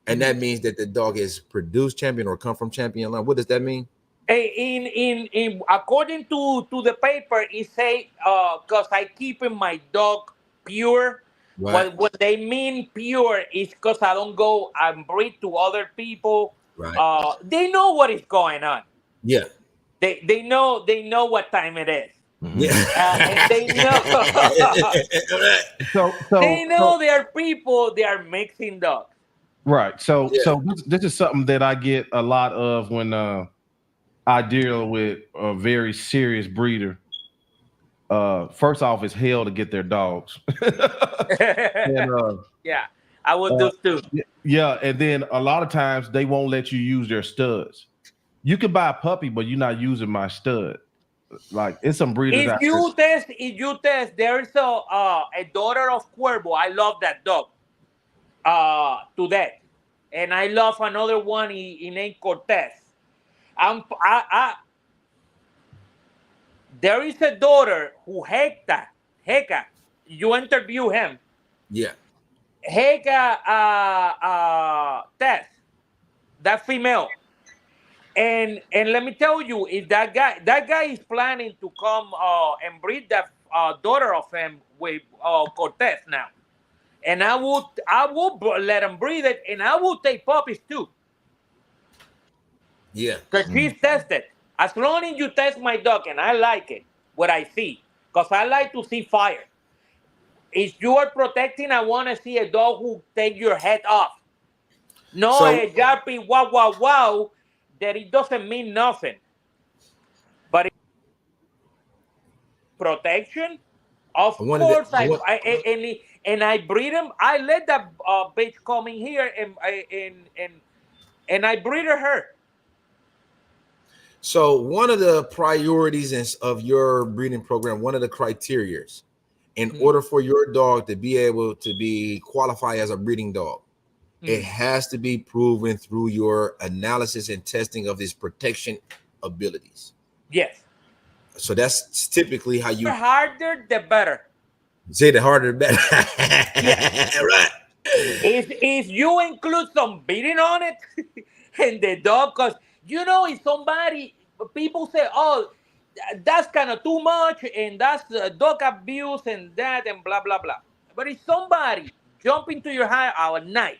and that means that the dog is produced champion or come from champion line. What does that mean? In according to the paper, it say because I keep my dog pure. Right. What they mean pure is because I don't go and breed to other people. Right. They know what is going on. Yeah. They know what time it is. Yeah. And they know. They know there are people. They are mixing dogs. Right. So this is something that I get a lot of when I deal with a very serious breeder. First off, it's hell to get their dogs. And, yeah, I would do too. Yeah, and then a lot of times they won't let you use their studs. You can buy a puppy, but you're not using my stud. Like it's some breeders. If you test, there is a daughter of Cuervo. I love that dog to death, and I love another one. He named Cortez. There is a daughter who Heka. You interview him. Yeah. Heka Tess, that female. And let me tell you, if that guy is planning to come and breed that daughter of him with Cortez now. And I would let him breed it, and I would take puppies too. Yeah. Because she's tested. As long as you test my dog, and I like it, what I see, because I like to see fire. If you are protecting, I want to see a dog who take your head off. No a yappy wow, wow, wow, that it doesn't mean nothing. But protection, of course, and I breed him. I let that bitch come in here and I breed her. So one of the priorities of your breeding program, one of the criterias, in order for your dog to be able to be qualified as a breeding dog, it has to be proven through your analysis and testing of his protection abilities. Yes. So that's typically how you. The harder, the better. Say the harder, the better. Yes. Right. If you include some beating on it and the dog, because if people say, oh, that's kind of too much and that's dog abuse and that and blah, blah, blah. But if somebody jump into your house at night,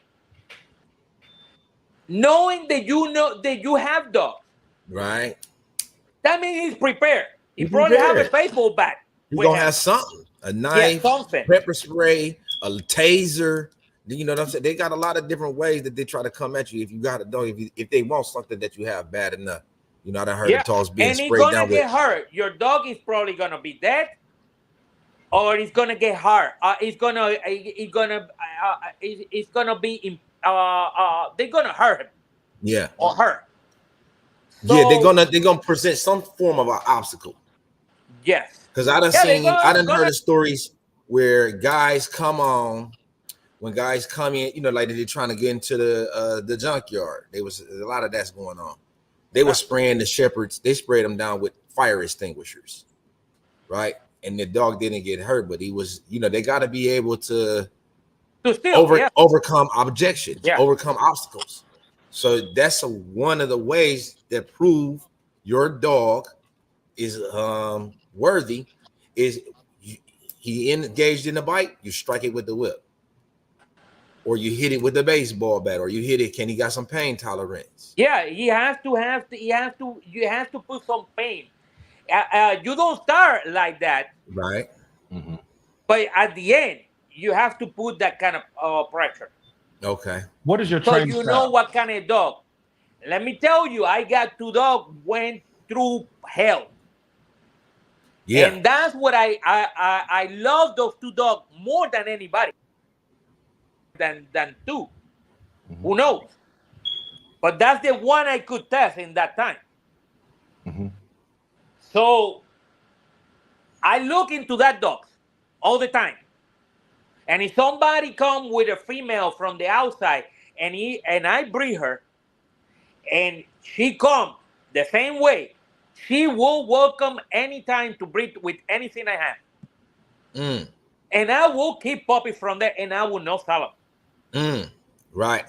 knowing that you have dogs, right? That means he's prepared. He probably have a baseball bat. He's going to have something, a knife, pepper spray, a taser. You know what I'm saying? They got a lot of different ways that they try to come at you. If you got a dog, if they want something that you have bad enough, I done heard the dogs being sprayed down with. And he's gonna get hurt. Your dog is probably gonna be dead, or he's gonna get hurt. They're gonna hurt him. Yeah. Or her. So, yeah, they're gonna present some form of an obstacle. Yes. Because I done heard of stories where guys come on. When guys come in, like they're trying to get into the junkyard, there was a lot of that's going on. They were spraying the shepherds. They sprayed them down with fire extinguishers, right? And the dog didn't get hurt, but he was, they got to be able to overcome objections, overcome obstacles. So that's one of the ways that prove your dog is worthy is he engaged in a bite, you strike it with the whip, or you hit it with the baseball bat, or you hit it. Can he got some pain tolerance? Yeah, he has to you have to put some pain. You don't start like that, Right. but at the end you have to put that kind of pressure. Okay. What is your So training you know style? what kind of dog. Let me tell you, I got two dogs went through hell. Yeah. And that's what I love those two dogs more than anybody than two. Who knows? But that's the one I could test in that time. So I look into that dog all the time. And if somebody come with a female from the outside and I breed her and she come the same way, she will welcome anytime to breed with anything I have. And I will keep puppies from there and I will not sell them. Right.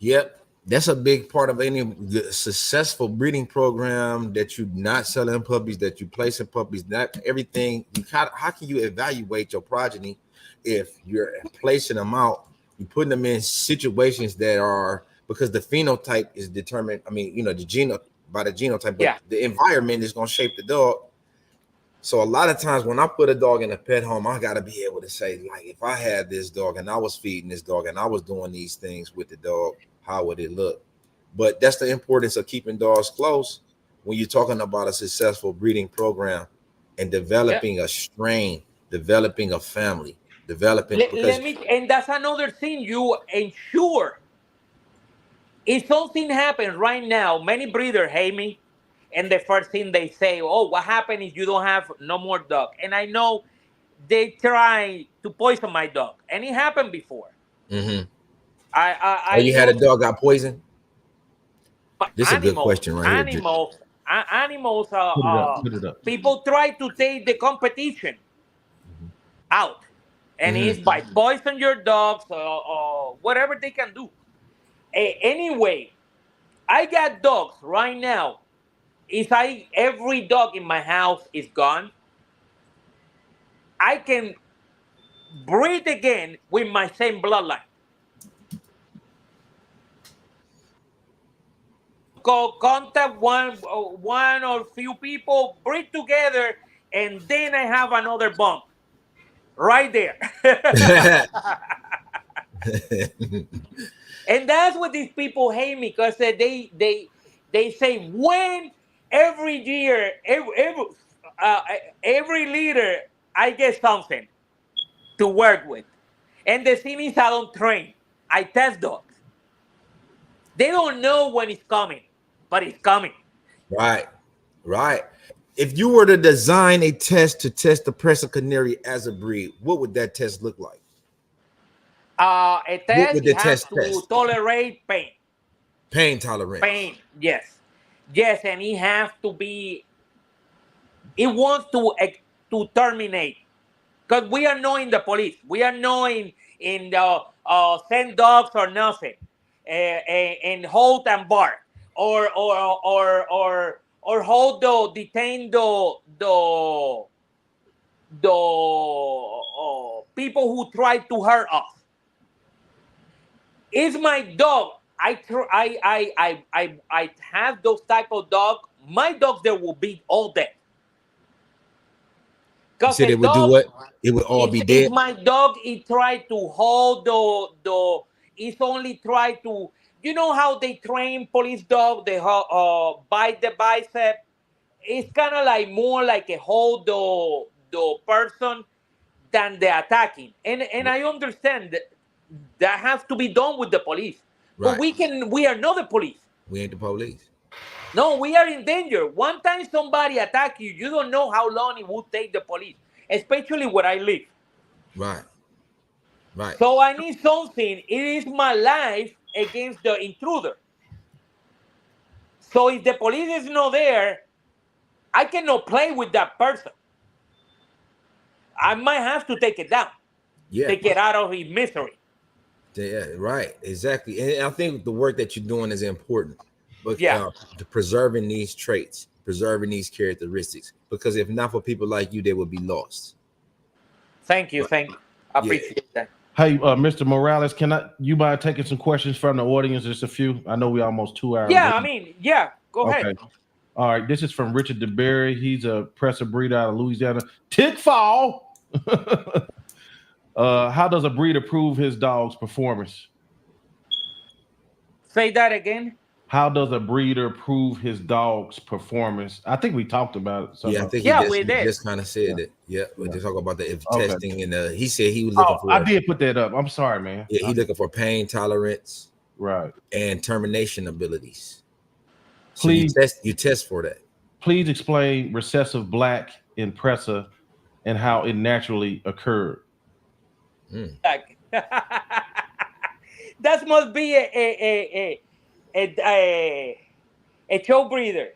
Yep. That's a big part of any successful breeding program, that you're not selling puppies, that you placing puppies, not everything. How can you evaluate your progeny if you're placing them out, you're putting them in situations that are, because the phenotype is determined. I mean, the by the genotype, but the environment is going to shape the dog. So a lot of times when I put a dog in a pet home, I got to be able to say, like, if I had this dog and I was feeding this dog and I was doing these things with the dog, how would it look? But that's the importance of keeping dogs close when you're talking about a successful breeding program and developing a strain, developing a family, developing. And that's another thing you ensure. If something happens right now, many breeders hate me, and the first thing they say, "Oh, what happened is you don't have no more dog." And I know they try to poison my dog, and it happened before. You had a dog got poisoned? This is a good question right here. Animals. Put it up. People try to take the competition out, and it's by poison your dogs or whatever they can do. Anyway, I got dogs right now. If every dog in my house is gone, I can breed again with my same bloodline. Contact one or few people, breed together, and then I have another bump right there. And that's what these people hate me, because they say, when every year, every leader, I get something to work with. And the thing is, I don't train. I test dogs. They don't know when it's coming, but it's coming. Right. If you were to design a test to test the Presa Canario as a breed, what would that test look like? A test, you have to tolerate pain. Pain tolerance. Pain, yes. Yes, and it has to be, it wants to terminate. Because we are not in the police. We are not in the send dogs or nothing. And hold and bark. Or hold detain the people who try to hurt us. It's my dog. I have those type of dog. My dogs, they will be all dead. You said it would do what? It would all be dead. If my dog, he tried to hold it's only try to, you know how they train police dog, they bite the bicep. It's kind of like more like a hold the person than the attacking. And I understand that has to be done with the police. Right. But we are not the police. We ain't the police. No, we are in danger. One time somebody attack you, you don't know how long it will take the police, especially where I live. Right. So I need something. It is my life against the intruder. So if the police is not there, I cannot play with that person. I might have to take it down. Yeah. Take it out of his misery. Yeah, right, exactly. And I think the work that you're doing is important, but Yeah. to preserving these traits, preserving these characteristics, because if not for people like you, they would be lost. Thank you. But Thank you. I yeah, appreciate that. Hey, Mr. Morales, you mind taking some questions from the audience? Just a few. I know we almost 2 hours Yeah, I in. mean, yeah, go Okay. ahead. All right. This is from Richard DeBerry. He's a presser breeder out of Louisiana. Tick fall. How does a breeder prove his dog's performance? Say that again. How does a breeder prove his dog's performance? I think we talked about it. yeah, I think Yeah, we he did. just kind of said Yeah. it. Yeah, we Yeah. just talk about the if Okay. testing, and he said he was Oh, looking I for. did put that up. I'm sorry, man. Yeah, he looking for pain tolerance, Right. and termination abilities. So Please, you test for that. please explain recessive black in Presa and how it naturally occurred. Like, that must be a show breeder.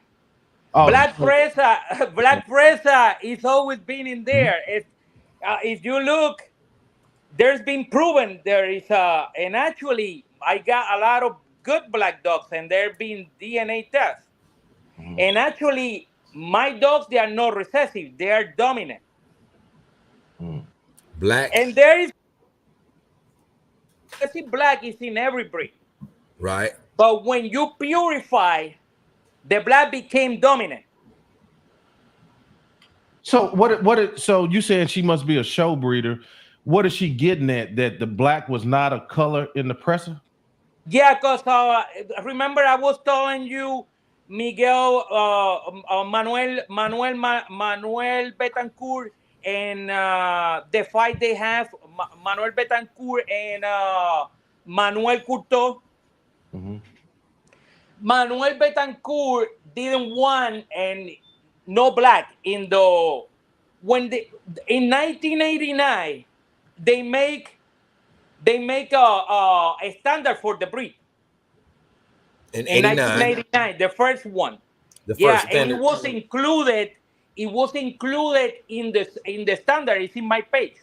Oh, Black Presa is always been in there. If you look, there's been proven there is and actually I got a lot of good black dogs and there been DNA tests. And actually my dogs, they are not recessive, they are dominant. Black, And there is recessive black is in every breed. right? But when you purify, the black became dominant. So so you saying she must be a show breeder. What is she getting at, that the black was not a color in the presser? Yeah, because remember I was telling you Miguel, Manuel Betancourt, and the fight they have, Manuel Betancourt and Manuel Courteau. Manuel Betancourt didn't want and no black in the in 1989 they make a standard for the breed. In In 89, 1989, the first one. the Yeah, first and it standard. was included. It was included in the standard. It's in my page.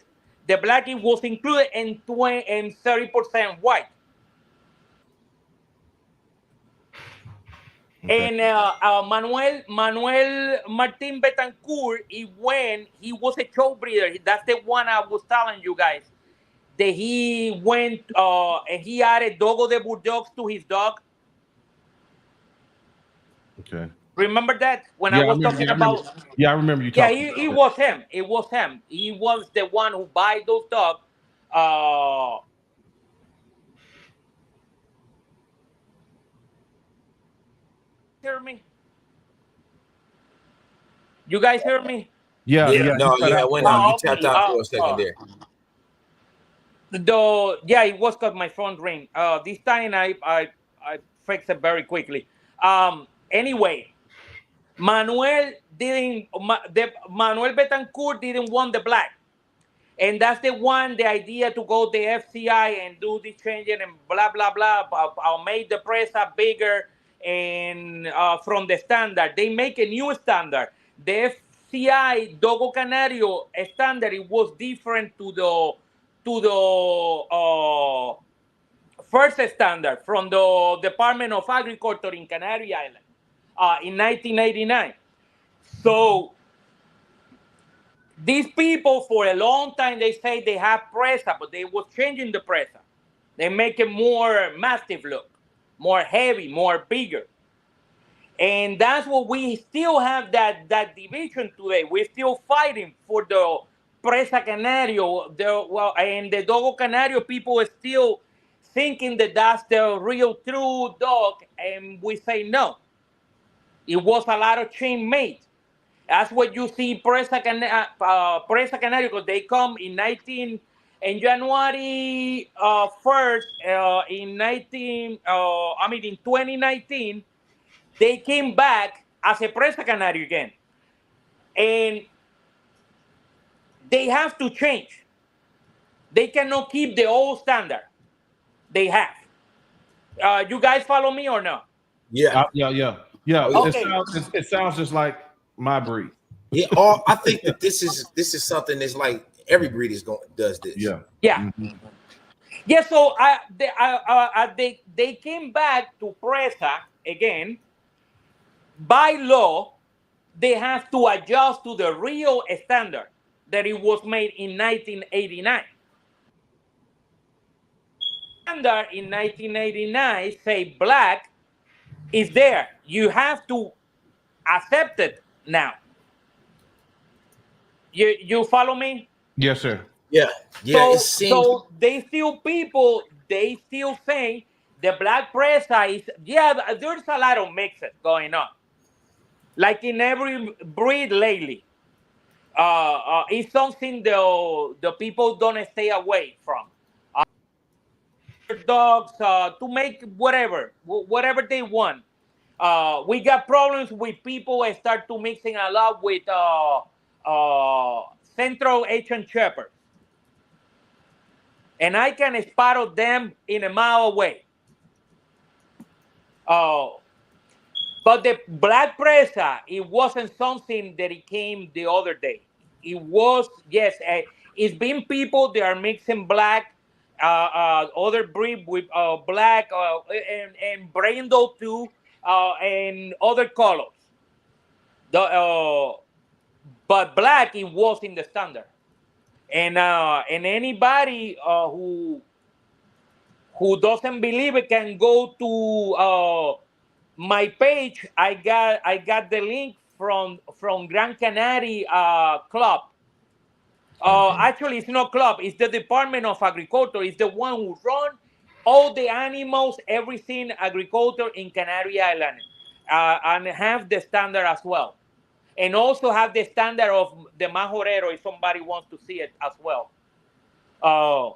The black, it was included in 30% white. Okay. And Manuel Martin Betancourt, he was a show breeder. That's the one I was telling you guys. That he went and he added Dogo de Bordeaux to his dog. Okay. Remember that when I was talking about? Yeah, I remember you Yeah, talking. it was him. It was him. He was the one who buy those dogs. Hear me? You guys hear me? Yeah. I went out. You tapped out for a second there. It was because my phone rang. This time I fixed it very quickly. Anyway, Manuel Betancourt didn't want the black, and that's the idea to go the FCI and do the changing and blah blah blah. I'll make the Presa bigger and from the standard they make a new standard. The FCI Dogo Canario standard, it was different to the first standard from the Department of Agriculture in Canary Island in 1989. So these people for a long time, they say they have Presa, but they was changing the Presa. They make it more Mastiff look, more heavy, more bigger. And that's what we still have that division today. We're still fighting for the Presa Canario, and the Dogo Canario. People are still thinking that that's the real true dog, and we say no. It was a lot of chain made. That's what you see Presa Canario, because they come in January 1st in 2019. They came back as a Presa Canario again. And they have to change. They cannot keep the old standard. They have. You guys follow me or no? Yeah. Okay. It sounds just like my breed. Yeah. I think that this is something that's like every breed does this. Yeah. Yeah. Mm-hmm. Yeah, so they came back to Presa again. By law, they have to adjust to the real standard that it was made in 1989. Standard in 1989 say black is there. You have to accept it now. You follow me? Yes, sir. Yeah, yeah. It seems. So they still people they still say the black presa is there's a lot of mixes going on like in every breed lately. It's something the people don't stay away from. Dogs to make whatever they want. We got problems with people start to mixing a lot with Central Asian Shepherds, and I can spot them in a mile away. Uh, but the black presa, it wasn't something that it came the other day. It was, yes, it's been people that are mixing black, other breed with black, and brindle too, and other colors. But black, it was in the standard. And anybody who doesn't believe it can go to my page. I got the link from Gran Canary Club. Actually, it's not club. It's the Department of Agriculture. It's the one who run all the animals, everything agriculture in Canary Island, and have the standard as well, and also have the standard of the Majorero if somebody wants to see it as well. Uh,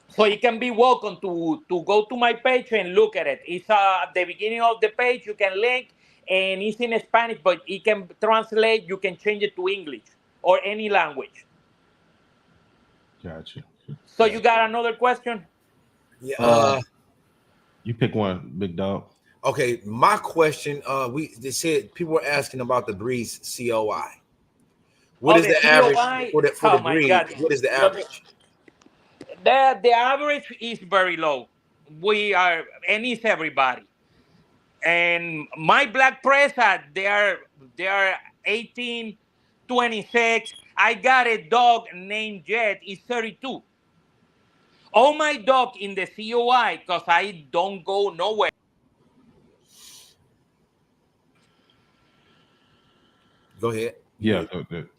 so you can be welcome to go to my page and look at it. It's at the beginning of the page. You can link, and it's in Spanish, but it can translate. You can change it to English or any language. Gotcha. So you got another question? Yeah. You pick one, big dog. Okay. My question. They said people were asking about the breed's COI. What is the average for the breed? God. What is the average? The average is very low. We are, and it's everybody. And my black presa, they are 18, 26. I got a dog named Jet. He's 32. All my dog in the COI, because I don't go nowhere. Go ahead. Yeah.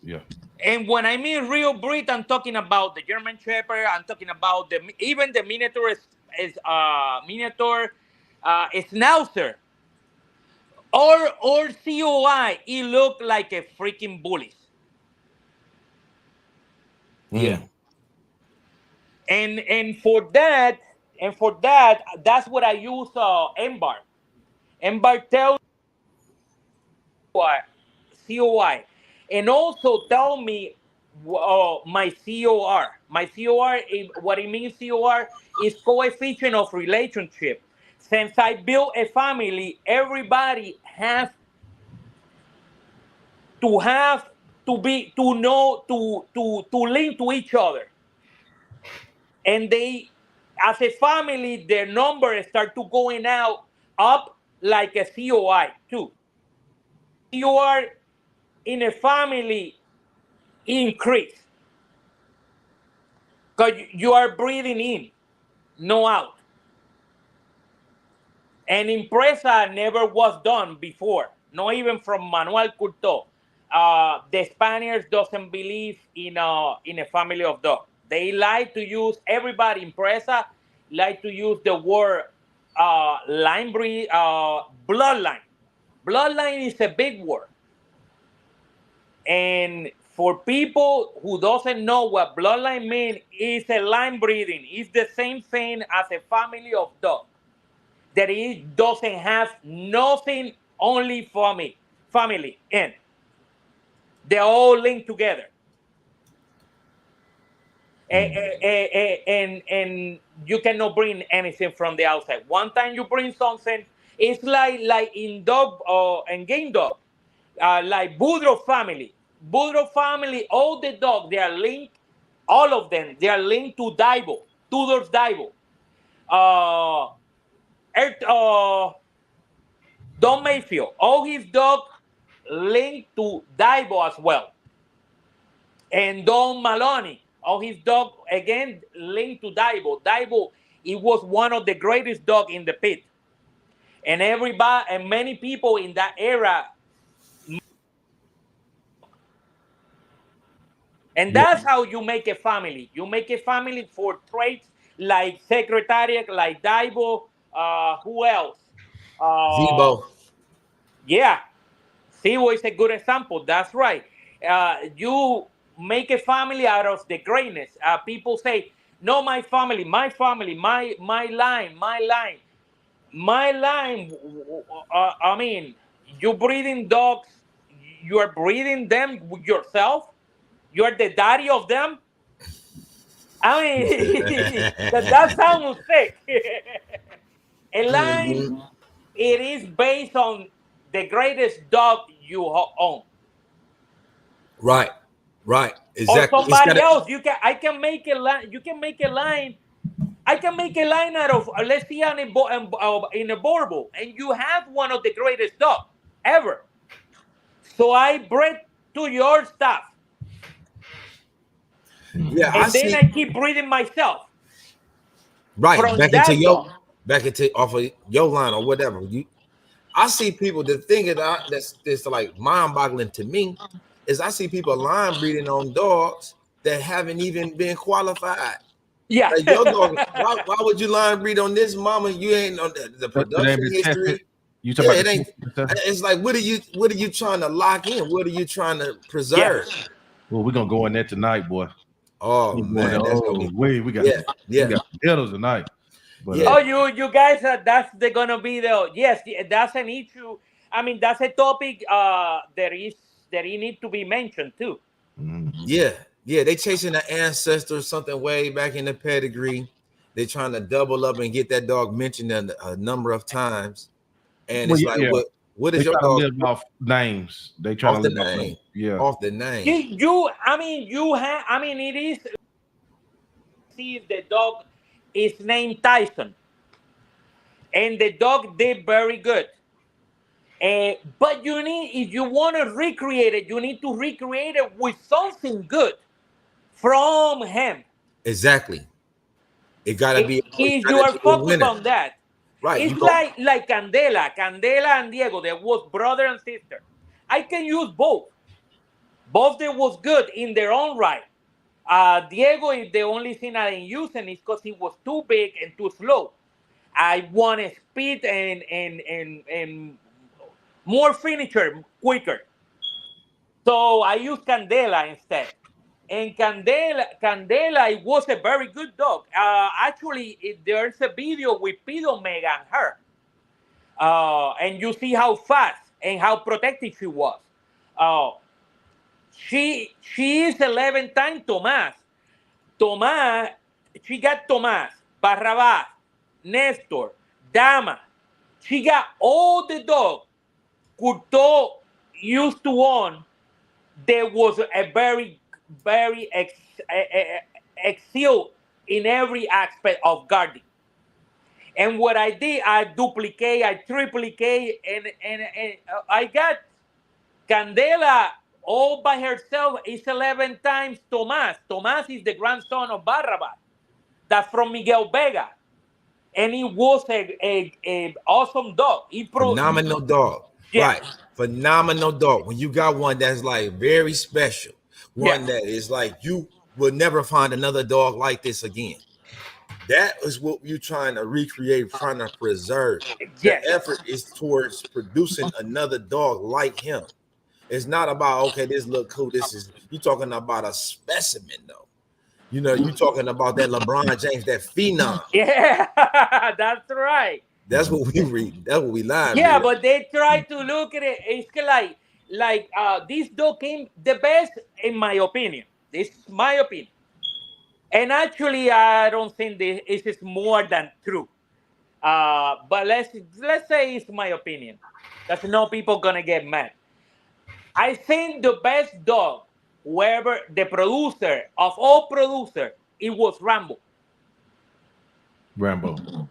Yeah. And when I mean real breed, I'm talking about the German Shepherd. I'm talking about even the miniature miniature Schnauzer. Or COI, it looked like a freaking bully. Yeah. And for that, that's what I use Embark. Embark tells COI, and also tell me my COR. My COR, what it means COR is coefficient of relationship. Since I built a family, everybody has to know to link to each other, and they, as a family, their numbers start to going out up like a COI too. You are in a family increase because you are breathing in, no out. And Impresa never was done before, not even from Manuel Curto. The Spaniards doesn't believe in a family of dogs. They like to use, everybody Impresa like to use the word line breed, bloodline. Bloodline is a big word. And for people who doesn't know what bloodline means, it's a line breeding. It's the same thing as a family of dogs. That it doesn't have nothing, only family in. They're all linked together. And you cannot bring anything from the outside. One time you bring something, it's like in dog and game dog, like Boudreaux family. Boudreaux family, all the dogs, they are linked, all of them, they are linked to Daibo. Tudor's Daibo. Uh, Don Mayfield, all his dogs linked to Daibo as well. And Don Maloney, all his dog again linked to Daibo. Daibo, it was one of the greatest dog in the pit. And everybody and many people in that era. And that's how you make a family. You make a family for traits like Secretariat, like Daibo. Who else? Zebo. Yeah, Sibo is a good example. That's right. You make a family out of the greatness. People say, "No, my family, my family, my line, my line, my line." I mean, you breeding dogs. You are breeding them yourself. You are the daddy of them. I mean, that sounds sick. A line, it is based on the greatest dog you own. Right. Exactly. Or somebody else. I can make a line. You can make a line. I can make a line out of let's see in a Borbo, and you have one of the greatest dogs ever. So I bred to your stuff. Yeah, and then I keep breeding myself. Right, back into off of your line or whatever. I see people. The thing that's like mind-boggling to me is I see people line breeding on dogs that haven't even been qualified. Yeah, like your dog. Why would you line breed on this mama? You ain't on the production history. You talking about it ain't. It's like what are you trying to lock in? What are you trying to preserve? Yeah. Well, we're gonna go in there tonight, boy. Oh man, that's gonna be we got hitters tonight. But, you guys that's gonna be that's an issue. I mean, that's a topic that it need to be mentioned too. Yeah, they chasing the ancestor something way back in the pedigree. They trying to double up and get that dog mentioned a number of times, and it's what is your dog? Live off names. They try to live off names. Yeah, off the name. It is. See if the dog is named Tyson, and the dog did very good. But if you want to recreate it, you need to recreate it with something good from him. Exactly. It gotta be. If you are focused on that, right? It's like Candela and Diego. They was brother and sister. I can use both. Both they was good in their own right. Diego is the only thing I didn't use, and it's because he was too big and too slow. I wanted speed and more finisher quicker. So I used Candela instead. And Candela, it was a very good dog. Actually, there's a video with Pete Omega and her. And you see how fast and how protective she was. She is 11 times Tomás. Tomás, she got Tomás, Barrabás, Nestor, Dama. She got all the dogs Courtois used to own. There was a very excel in every aspect of guarding. And what I did, I duplicate, I triplicate, and I got Candela all by herself is 11 times Tomás. Tomás is the grandson of Barrabás. That's from Miguel Vega. And he was a awesome dog. Phenomenal dog. Yeah. Right. Phenomenal dog. When you got one that's like very special, one that is like you will never find another dog like this again. That is what you're trying to recreate, trying to preserve. The effort is towards producing another dog like him. It's not about, okay, this look cool. You're talking about a specimen, though. You know, you're talking about that LeBron James, that phenom. Yeah, that's right. That's what we read. That's what we live. Yeah, but they try to look at it. It's like this dog came the best, in my opinion. This is my opinion. And actually, I don't think this is more than true. But let's say it's my opinion. That's no people gonna get mad. I think the best dog, whoever the producer of all producers, it was Rambo. Rambo.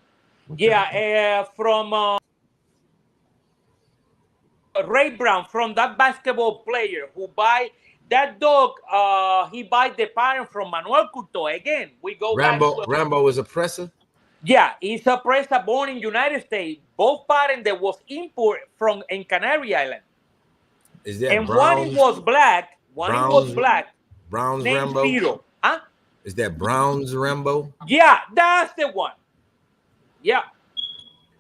Yeah, from Ray Brown, from that basketball player who buy that dog. He buy the parent from Manuel Couto. Again, we go back to Rambo is a Presa. yeah, he's a Presa born in United States. Both parents that was import from in Canary Island. Is that And Brown's? one was black. Brown's Named Rambo. Zero. Huh? Is that Brown's Rambo? Yeah, that's the one. Yeah.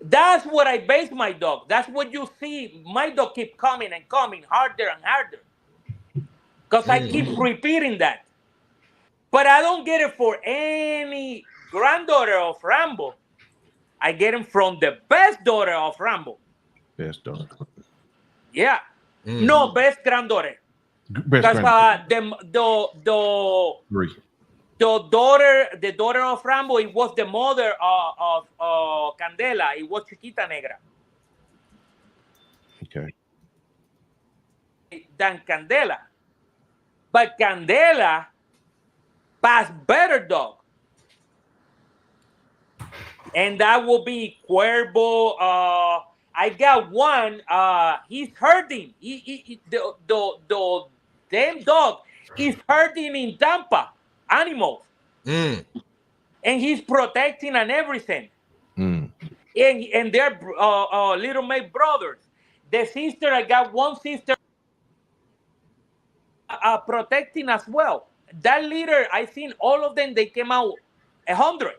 That's what I base my dog. That's what you see. My dog keep coming and coming harder and harder. Because I keep repeating that. But I don't get it for any granddaughter of Rambo. I get him from the best daughter of Rambo. Best dog. Yeah. No, best granddaughter. Best the daughter of Rambo, it was the mother of Candela. It was Chiquita Negra. Okay. Than Candela. But Candela passed better dog. And that will be Cuervo. I got one. He's herding. The damn dog is herding in Tampa animals. And he's protecting and everything. And they're little mate brothers. The sister, I got one sister protecting as well. That leader, I seen all of them, they came out 100.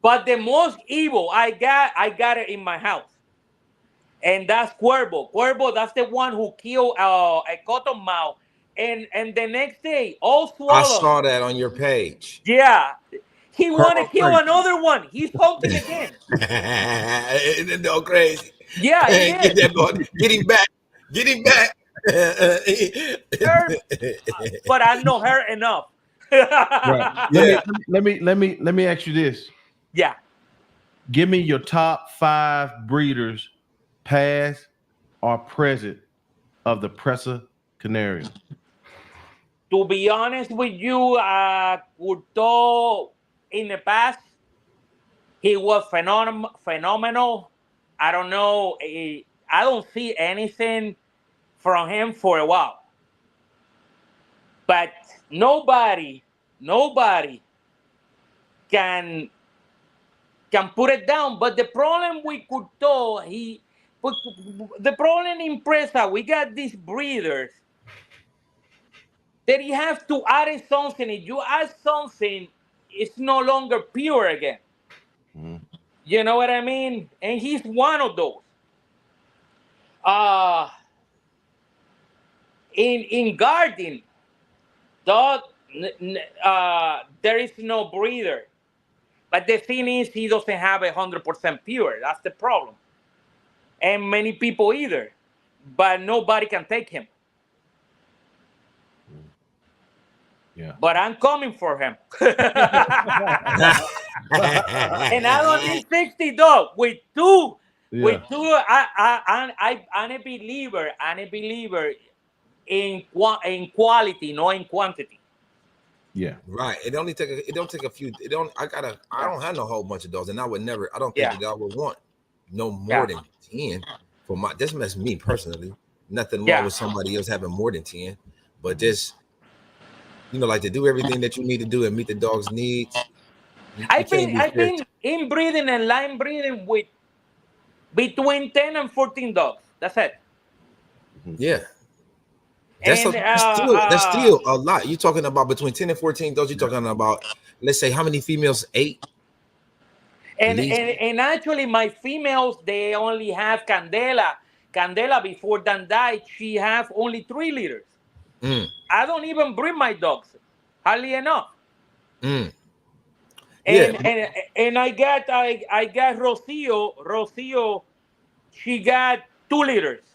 But the most evil I got it in my house. And that's Cuervo. Cuervo, that's the one who killed a cottonmouth. And the next day, all swallowed. I saw that on your page. Yeah. He wanted to kill another one. He's hunting again. Isn't it all crazy? Yeah, get that going. Get him back. Get him back. But I know her enough. Right. Let me ask you this. Yeah. Give me your top 5 breeders, past or present, of the Presa Canario. To be honest with you, Couto in the past, he was phenomenal. I don't know. I don't see anything from him for a while. But nobody can put it down. But the problem with Couto, the problem in Presa, we got these breeders that you have to add something. If you add something, it's no longer pure again. You know what I mean? And he's one of those. In garden, dog, there is no breeder. But the thing is, he doesn't have 100% pure. That's the problem. And many people either. But nobody can take him. Yeah. But I'm coming for him. And I don't need 60 dog with two. Yeah. With two, I'm a believer in quality, not in quantity. Yeah. Right. It don't take a few. I don't have no whole bunch of dogs, and I would never. I don't think that I would want no more than 10 for my. This mess me personally. Nothing wrong with somebody else having more than 10, but just like to do everything that you need to do and meet the dog's needs. I've been inbreeding and line breeding with between 10 and 14 dogs. That's it. Yeah. That's still a lot. You're talking about between 10 and 14 dogs. You're talking about, let's say, how many females? 8. And actually, my females, they only have Candela. Candela, before Dan died, she have only 3 litters. I don't even breed my dogs, hardly enough. And I got Rocio. She got 2 litters.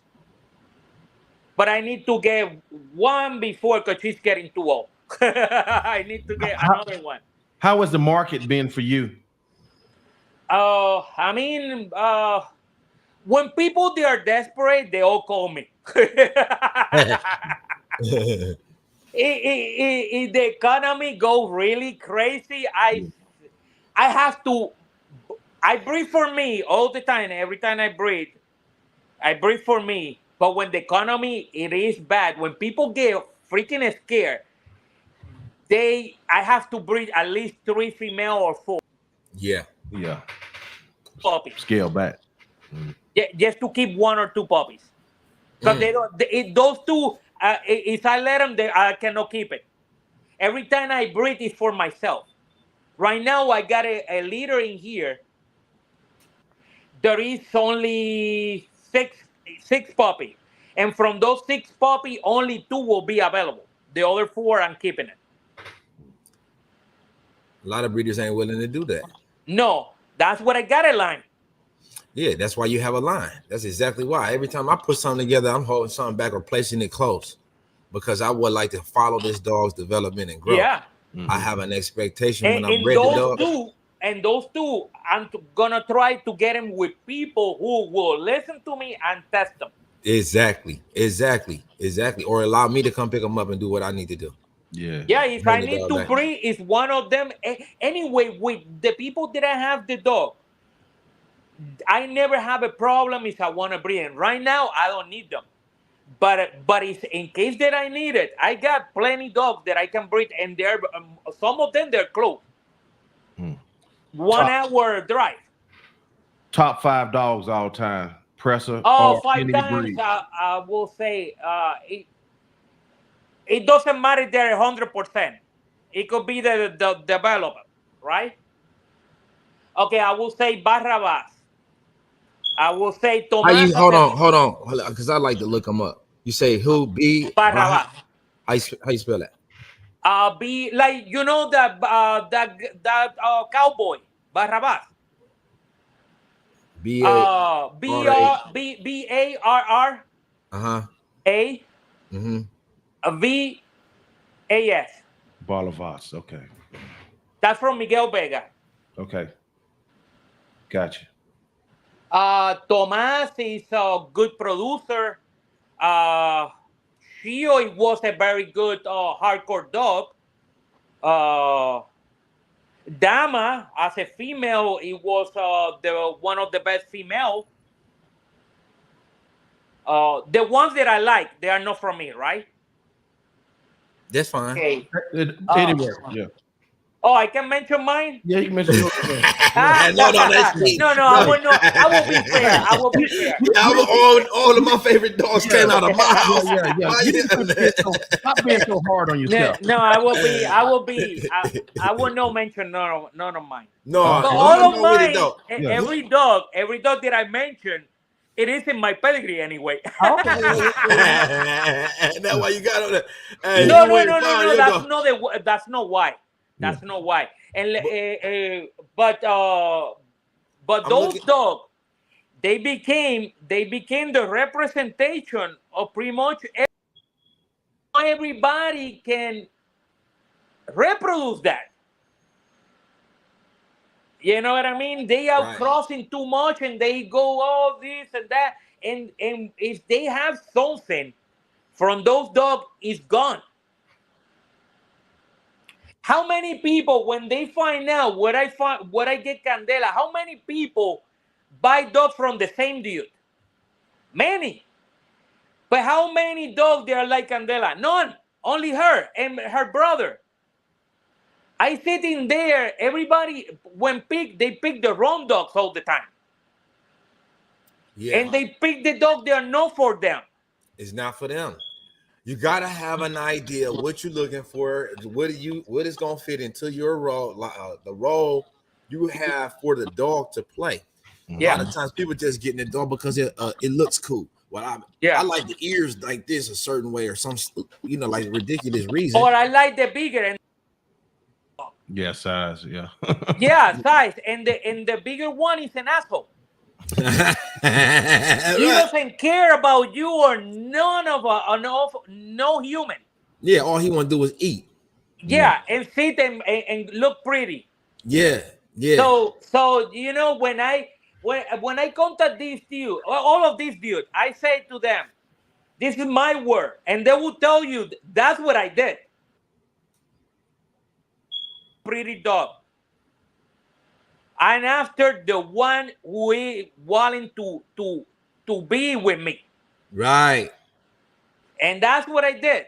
But I need to get one before because she's getting too old. I need to get another one. How has the market been for you? I mean, when people they are desperate, they all call me. If the economy goes really crazy, I I have to. I breathe for me all the time. Every time I breathe for me. But when the economy it is bad, when people get freaking scared, I have to breed at least 3 female or 4 Yeah. Yeah. puppies. Scale back. Just to keep 1 or 2 puppies. Because they don't. Those two, if I let them, I cannot keep it. Every time I breed is for myself. Right now, I got a litter in here. There is only six puppy, and from those 6 puppy, only 2 will be available. The other 4, I'm keeping it. A lot of breeders ain't willing to do that. No, that's what I got a line. Yeah, that's why you have a line. That's exactly why. Every time I put something together, I'm holding something back or placing it close because I would like to follow this dog's development and growth. Yeah. I have an expectation when I'm And ready to dog. those two, I'm gonna try to get them with people who will listen to me and test them. Exactly. Or allow me to come pick them up and do what I need to do. Yeah. Yeah, if I need to breed, is one of them. Anyway, with the people that I have the dog, I never have a problem if I want to breed. And right now, I don't need them. But it's in case that I need it, I got plenty dogs that I can breed, and they're some of them they're close. 1 hour drive. Top 5 dogs all time. Presa. Oh, 5 times. I will say it doesn't matter. They're 100%. It could be the development, right? Okay, I will say Barrabas. I will say Tomas. Hold on, because I like to look them up. You say who? B. Barrabas. How you spell that? Be like that cowboy Barrabas. B-A-R-R. B-A-R-R. A. V-A-S. Barrabas. Okay. That's from Miguel Vega. Okay. Gotcha. Tomas is a good producer. Shio was a very good hardcore dog. Dama, as a female, it was one of the best female. The ones that I like, they are not from me, right? That's fine. Okay. Anywhere. Yeah. Oh, I can mention mine? Yeah, you can mention yours. No, I will not. I will be fair. All of my favorite dogs came out of my house. Stop being so hard on yourself. No, I will be. I will not mention none of mine. No, all of mine. Every dog that I mention, it is in my pedigree anyway. That's why you got on that. Hey, no. That's not why. That's not why. And but those dogs, they became the representation of pretty much everybody can reproduce that. You know what I mean? They are crossing too much, and they go all this and that, and if they have something from those dogs, it's gone. How many people, when they find out what I get Candela, how many people buy dogs from the same dude? Many. But how many dogs they are like Candela? None. Only her and her brother. I sit in there, everybody, they pick the wrong dogs all the time. Yeah. And they pick the dog that are not for them. It's not for them. You gotta have an idea what you're looking for. What is gonna fit into your role, the role you have for the dog to play. Yeah. A lot of times people just getting the dog because it looks cool. Well, I like the ears like this a certain way or some like ridiculous reason. Or I like the bigger and size, size, and the bigger one is an asshole. He doesn't care about you or no human. Yeah, all he want to do is eat. Yeah, and sit and look pretty. Yeah. So when I contact these dudes, all of these dudes, I say to them, "This is my word," and they will tell you that's what I did. Pretty dog. and after the one who is willing to be with me. Right. And that's what I did.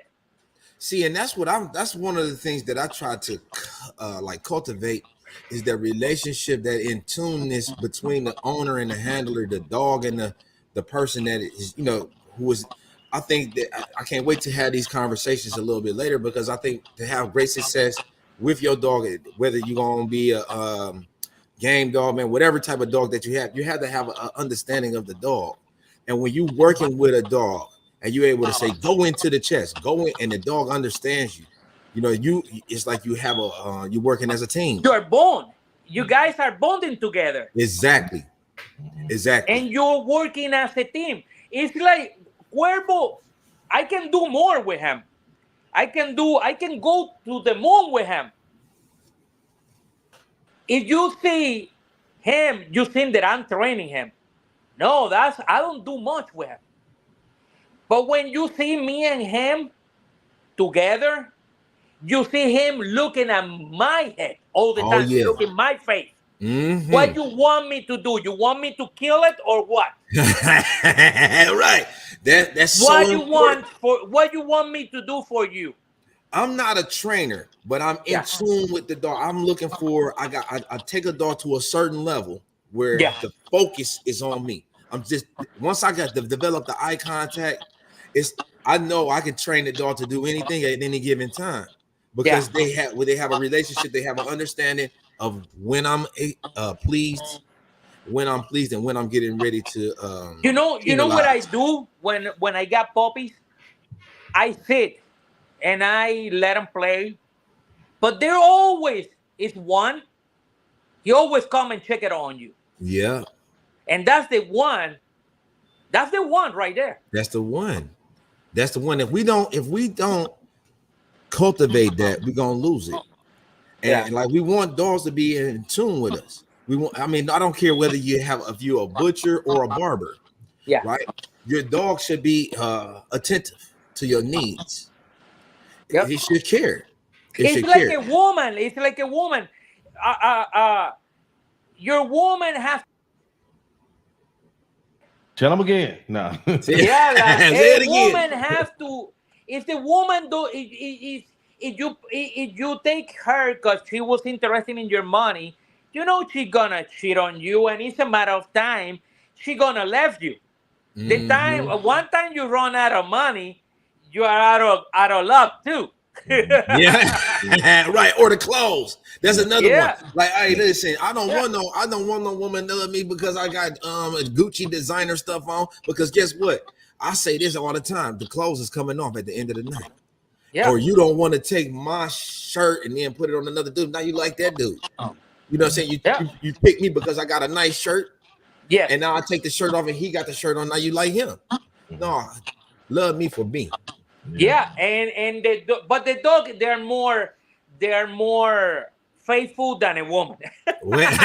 See, and that's one of the things that I try to like cultivate is that relationship, that in tuneness between the owner and the handler, the dog and the person that is, who is. I think that I can't wait to have these conversations a little bit later, because I think to have great success with your dog, whether you're gonna be a game dog, man, whatever type of dog that you have to have an understanding of the dog. And when you're working with a dog and you're able to say, go into the chest, go in, and the dog understands you, it's like you have you're working as a team. You're bond. You guys are bonding together. Exactly. And you're working as a team. It's like Cuervo, I can do more with him. I can go to the moon with him. If you see him, you think that I'm training him. No, I don't do much with him. But when you see me and him together, you see him looking at my head all the time, looking my face. Mm-hmm. What you want me to do? You want me to kill it or what? Right. That's what so you important. What you want me to do for you? I'm not a trainer, but I'm in tune with the dog. I'm looking for. I take a dog to a certain level where the focus is on me. I'm just once I got to develop the eye contact, I know I can train the dog to do anything at any given time, because they have a relationship, they have an understanding of when I'm pleased, and when I'm getting ready to. You know what I do when I got puppies? I sit and I let them play, but there always is one. He always come and check it on you. Yeah, and that's the one. That's the one right there. That's the one. That's the one. If we don't cultivate that, we're gonna lose it. And like we want dogs to be in tune with us. I don't care whether if you're a butcher or a barber. Yeah. Right. Your dog should be attentive to your needs. Yep. He should care. It's like a woman. It's like a woman. Your woman has. Tell them again. No. Yeah, a woman has to. If the woman if you take her because she was interested in your money, she's gonna cheat on you, and it's a matter of time. She's gonna leave you. The one time you run out of money, you are out of luck too. Yeah, right. Or the clothes. That's another one. Like, hey, listen, I don't want no woman to love me because I got Gucci designer stuff on. Because guess what? I say this all the time. The clothes is coming off at the end of the night. Yeah. Or you don't want to take my shirt and then put it on another dude. Now you like that dude. You know what I'm saying? You pick me because I got a nice shirt. Yeah. And now I take the shirt off and he got the shirt on. Now you like him. No, love me for me. Yeah, but the dog, they're more faithful than a woman. Right,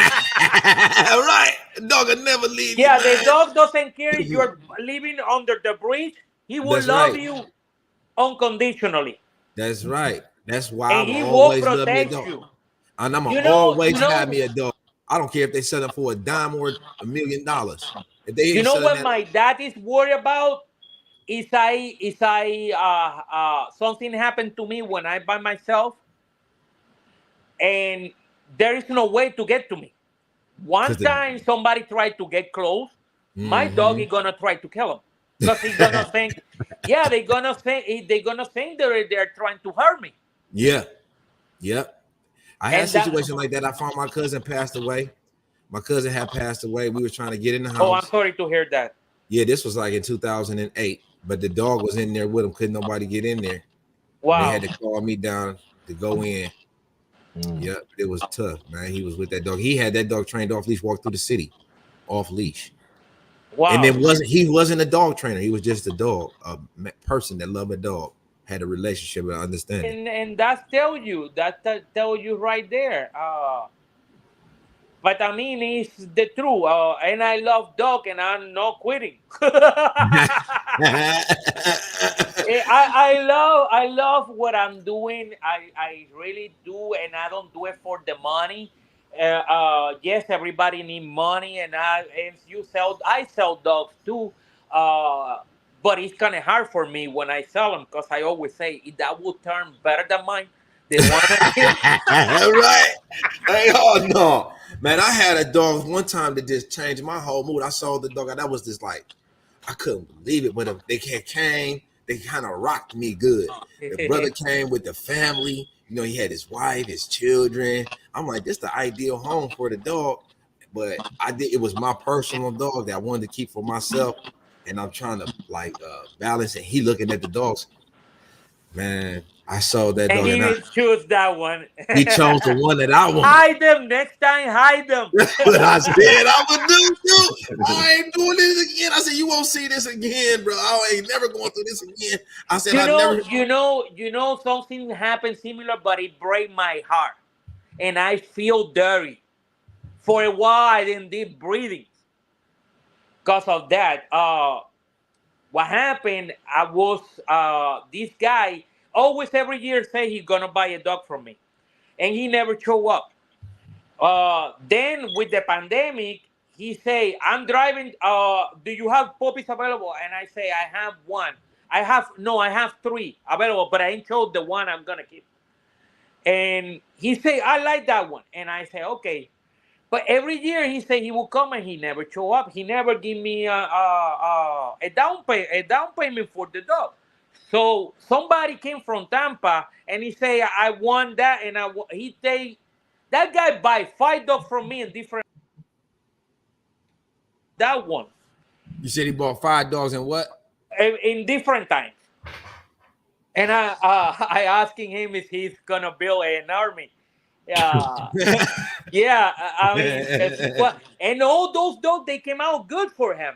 the dog will never leave. Yeah, the dog doesn't care if you're living under the bridge. He will love you unconditionally. That's right. That's why and he will protect you. And I'm always have me a dog. I don't care if they sell it for $10 or $1 million. If they what my dad is worried about? Is something happened to me when I'm by myself, and there is no way to get to me. One time somebody tried to get close, my dog is gonna try to kill him because he's gonna think, they're gonna think they're trying to hurt me. Yeah. I had a situation like that. I found my cousin passed away. My cousin had passed away. We were trying to get in the house. Oh, I'm sorry to hear that. Yeah, this was like in 2008. But the dog was in there with him. Couldn't nobody get in there. Wow. They had to call me down to go in. Yeah, it was tough, man. He was with that dog. He had that dog trained off leash, walk through the city, off leash. Wow. And he wasn't a dog trainer. He was just a dog, a person that loved a dog, had a relationship and understanding. And that tell you right there. But I mean, it's the truth. And I love dog, and I'm not quitting. I love what I'm doing. I really do, and I don't do it for the money. Yes, everybody need money, and I sell dogs too. But it's kind of hard for me when I sell them because I always say if that will turn better than mine, the one I keep. Right. Hey, oh no, man! I had a dog one time that just changed my whole mood. I saw the dog, and that was just like I couldn't believe it. When they came, they kind of rocked me good. The brother came with the family. You know, he had his wife, his children. I'm like, this the ideal home for the dog. But it was my personal dog that I wanted to keep for myself, and I'm trying to like balance. And he looking at the dogs. Man, I saw that And dog, he and will choose that one. he chose the one that I wanted. Hide them next time. Hide them. But I said I would do too. I ain't doing this again. I said you won't see this again, bro. I ain't never going through this again. I said You know, something happened similar, but it break my heart, and I feel dirty. For a while, I didn't did breathing because of that. What happened? I was this guy always every year say he's gonna buy a dog from me, and he never show up. Then with the pandemic, he say, "I'm driving. Do you have puppies available?" And I say, "I have one. I have three available, but I ain't showed the one I'm gonna keep." And he say, "I like that one," and I say, "Okay." But every year he say he will come and he never show up. He never give me a down payment for the dog. So somebody came from Tampa and he say I want that, and he take that guy buy 5 dogs from me in different that one You said he bought 5 dogs and what? in different times. And I asking him if he's gonna build an army. Yeah, yeah. I mean, and all those dogs they came out good for him.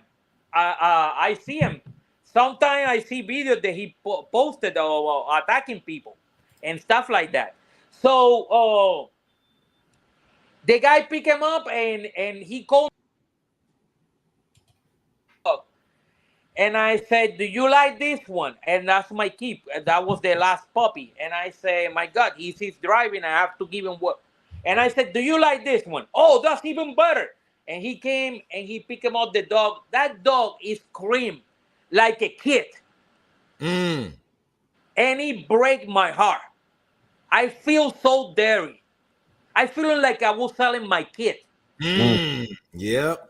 I see him. Sometimes I see videos that he posted attacking people and stuff like that. So the guy picked him up and he called. And I said, "Do you like this one?" And that's my keep. That was the last puppy. And I say, "My God, he's driving. I have to give him what?" And I said, "Do you like this one?" "Oh, that's even better." And he came and he picked him up the dog. That dog is scream like a kid. Mm. And it break my heart. I feel so dirty. I feeling like I was selling my kid. Mm. Yep.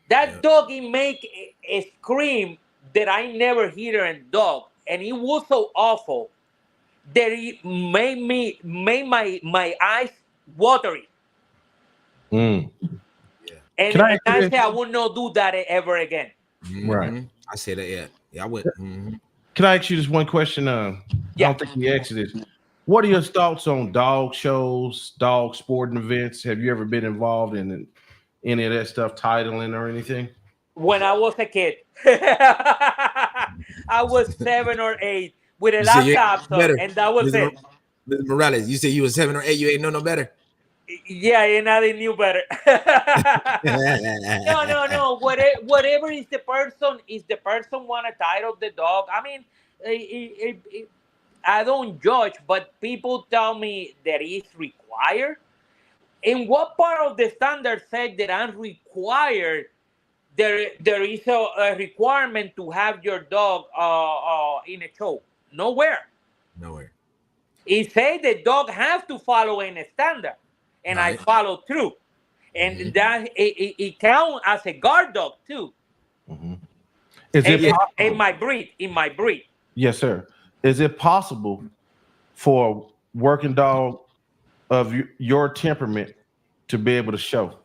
That dog, he make a scream that I never hear in dog. And it was so awful that it made my eyes watery. Mm. Yeah. And Can I I say I will not do that ever again. Right. I say that. Yeah. I went. Mm-hmm. Can I ask you just one question? I don't think you asked this. What are your thoughts on dog shows, dog sporting events? Have you ever been involved in any of that stuff, titling or anything? When I was a kid, I was 7 or 8 with a laptop, and that was it. Mr. Morales, you said you was 7 or 8. You ain't know no better. Yeah, and I knew better. No. Whatever is the person want to title the dog. I mean, I don't judge, but people tell me that it's required. In what part of the standard said that I'm required? There is a requirement to have your dog in a show. Nowhere. It say the dog has to follow a standard, and I follow through, and that it count as a guard dog too. Mm-hmm. Is it possible? In my breed? Yes, sir. Is it possible for a working dog of your temperament to be able to show?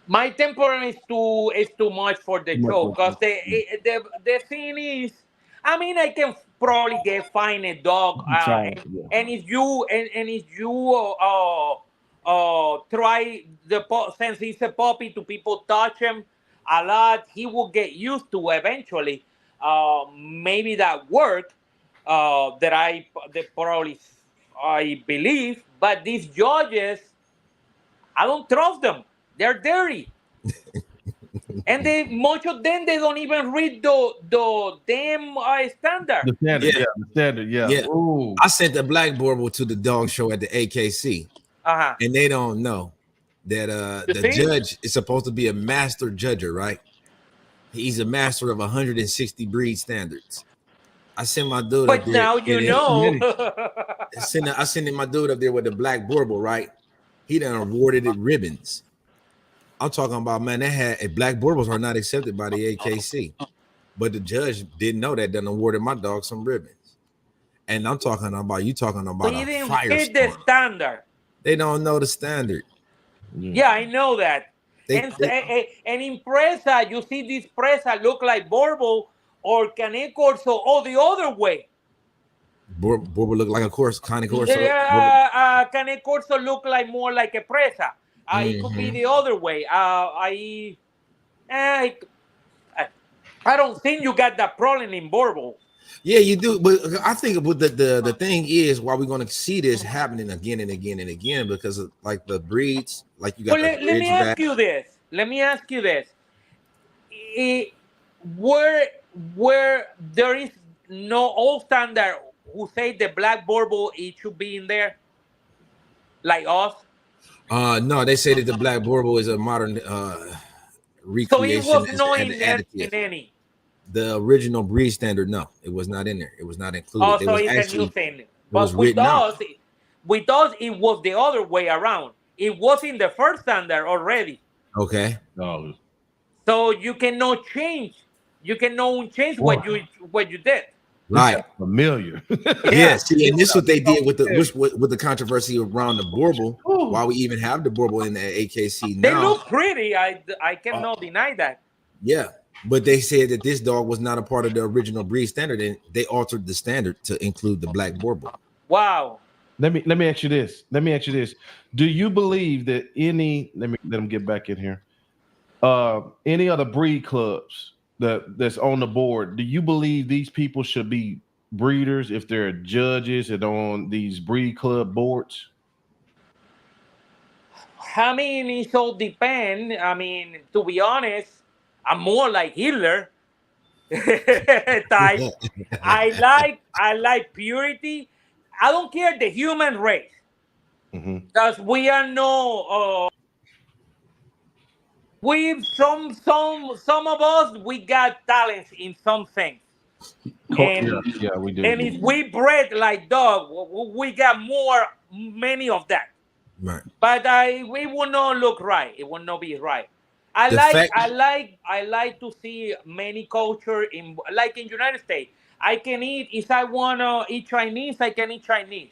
My temperament is too much for the show, because the thing is, I mean, I can probably find a dog, and if you try since he's a puppy, to people touch him a lot, he will get used to eventually. Maybe that work that probably I believe, but these judges, I don't trust them. They're dirty. And much of them, they don't even read the damn standard. The standard, yeah. Ooh. I sent the black Borbo to the dog show at the AKC. Uh-huh. and they don't know that You the see? judge is supposed to be a master judger, right? He's a master of 160 breed standards. I sent my dude up But there. now you know. I sent my dude up there with the black bauble, right? He done awarded it ribbons. I'm talking about, man, they had black baubles are not accepted by the AKC, but the judge didn't know that. Done awarded my dog some ribbons. And I'm talking about you talking about We a didn't hit the firestorm. standard. They don't know the standard. Yeah, I know that. They, they And in Presa, you see this Presa look like Borbo or Cane Corso or the other way. Borba look like a course, kind of course. Cane Corso look like more like a Presa. It could be the other way. I, I don't think you got that problem in Borbo. Yeah, you do, but I think what the thing is why we're going to see this happening again and again and again because of, like the breeds, like you got But the let me ask Ridgeback. you this. Let me ask you this. Eh, where there is no old standard who say the black Borbo it should be in there, like us. No, they say that the black Borbo is a modern So it recreation was as not an in there additive. in any. The original breed standard, no, it was not in there. It was not included. Oh, It so was it's a actually new thing. it was But with written out. us, it was the other way around. It was in the first standard already. Okay. No. So you cannot change. You cannot change what you did. Right. Familiar. Yeah. See, and this is what they did with the controversy around the Borbo. Why we even have the Borbo in the AKC They now? look pretty. I cannot deny that. Yeah. But they said that this dog was not a part of the original breed standard, and they altered the standard to include the black Borbo. Wow. Let me ask you this. Do you believe that let them get back in here. Any other breed clubs that's on the board, do you believe these people should be breeders if they're judges and on these breed club boards? I mean, it all depend. I mean, to be honest, I'm more like Hitler type. I like purity. I don't care the human race because we are no. We some of us we got talents in some things, and Yeah, we do. and if we bred like dog, we got many of that. Right. But it will not look right. It will not be right. I like to see many culture in like in United States. I can eat if I wanna eat Chinese, I can eat Chinese.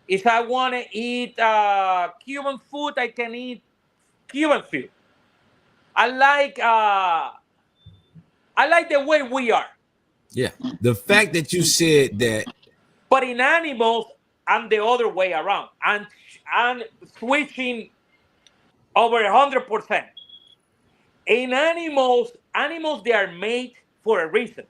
If I wanna eat Cuban food, I can eat Cuban food. I like the way we are. Yeah. The fact that you said that. But in animals, I'm the other way around. I'm switching over 100%. In animals, they are made for a reason.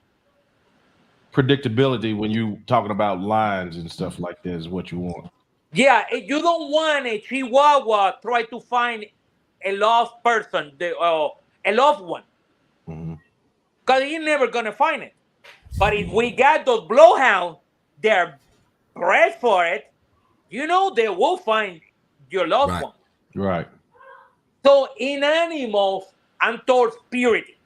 Predictability when you talking about lines and stuff like that is what you want. Yeah, you don't want a Chihuahua try to find a lost person, a loved one, because he's never gonna find it. But if we got those bloodhounds, they're bred for it. You know, they will find your loved one. Right. So in animals, I'm towards purity.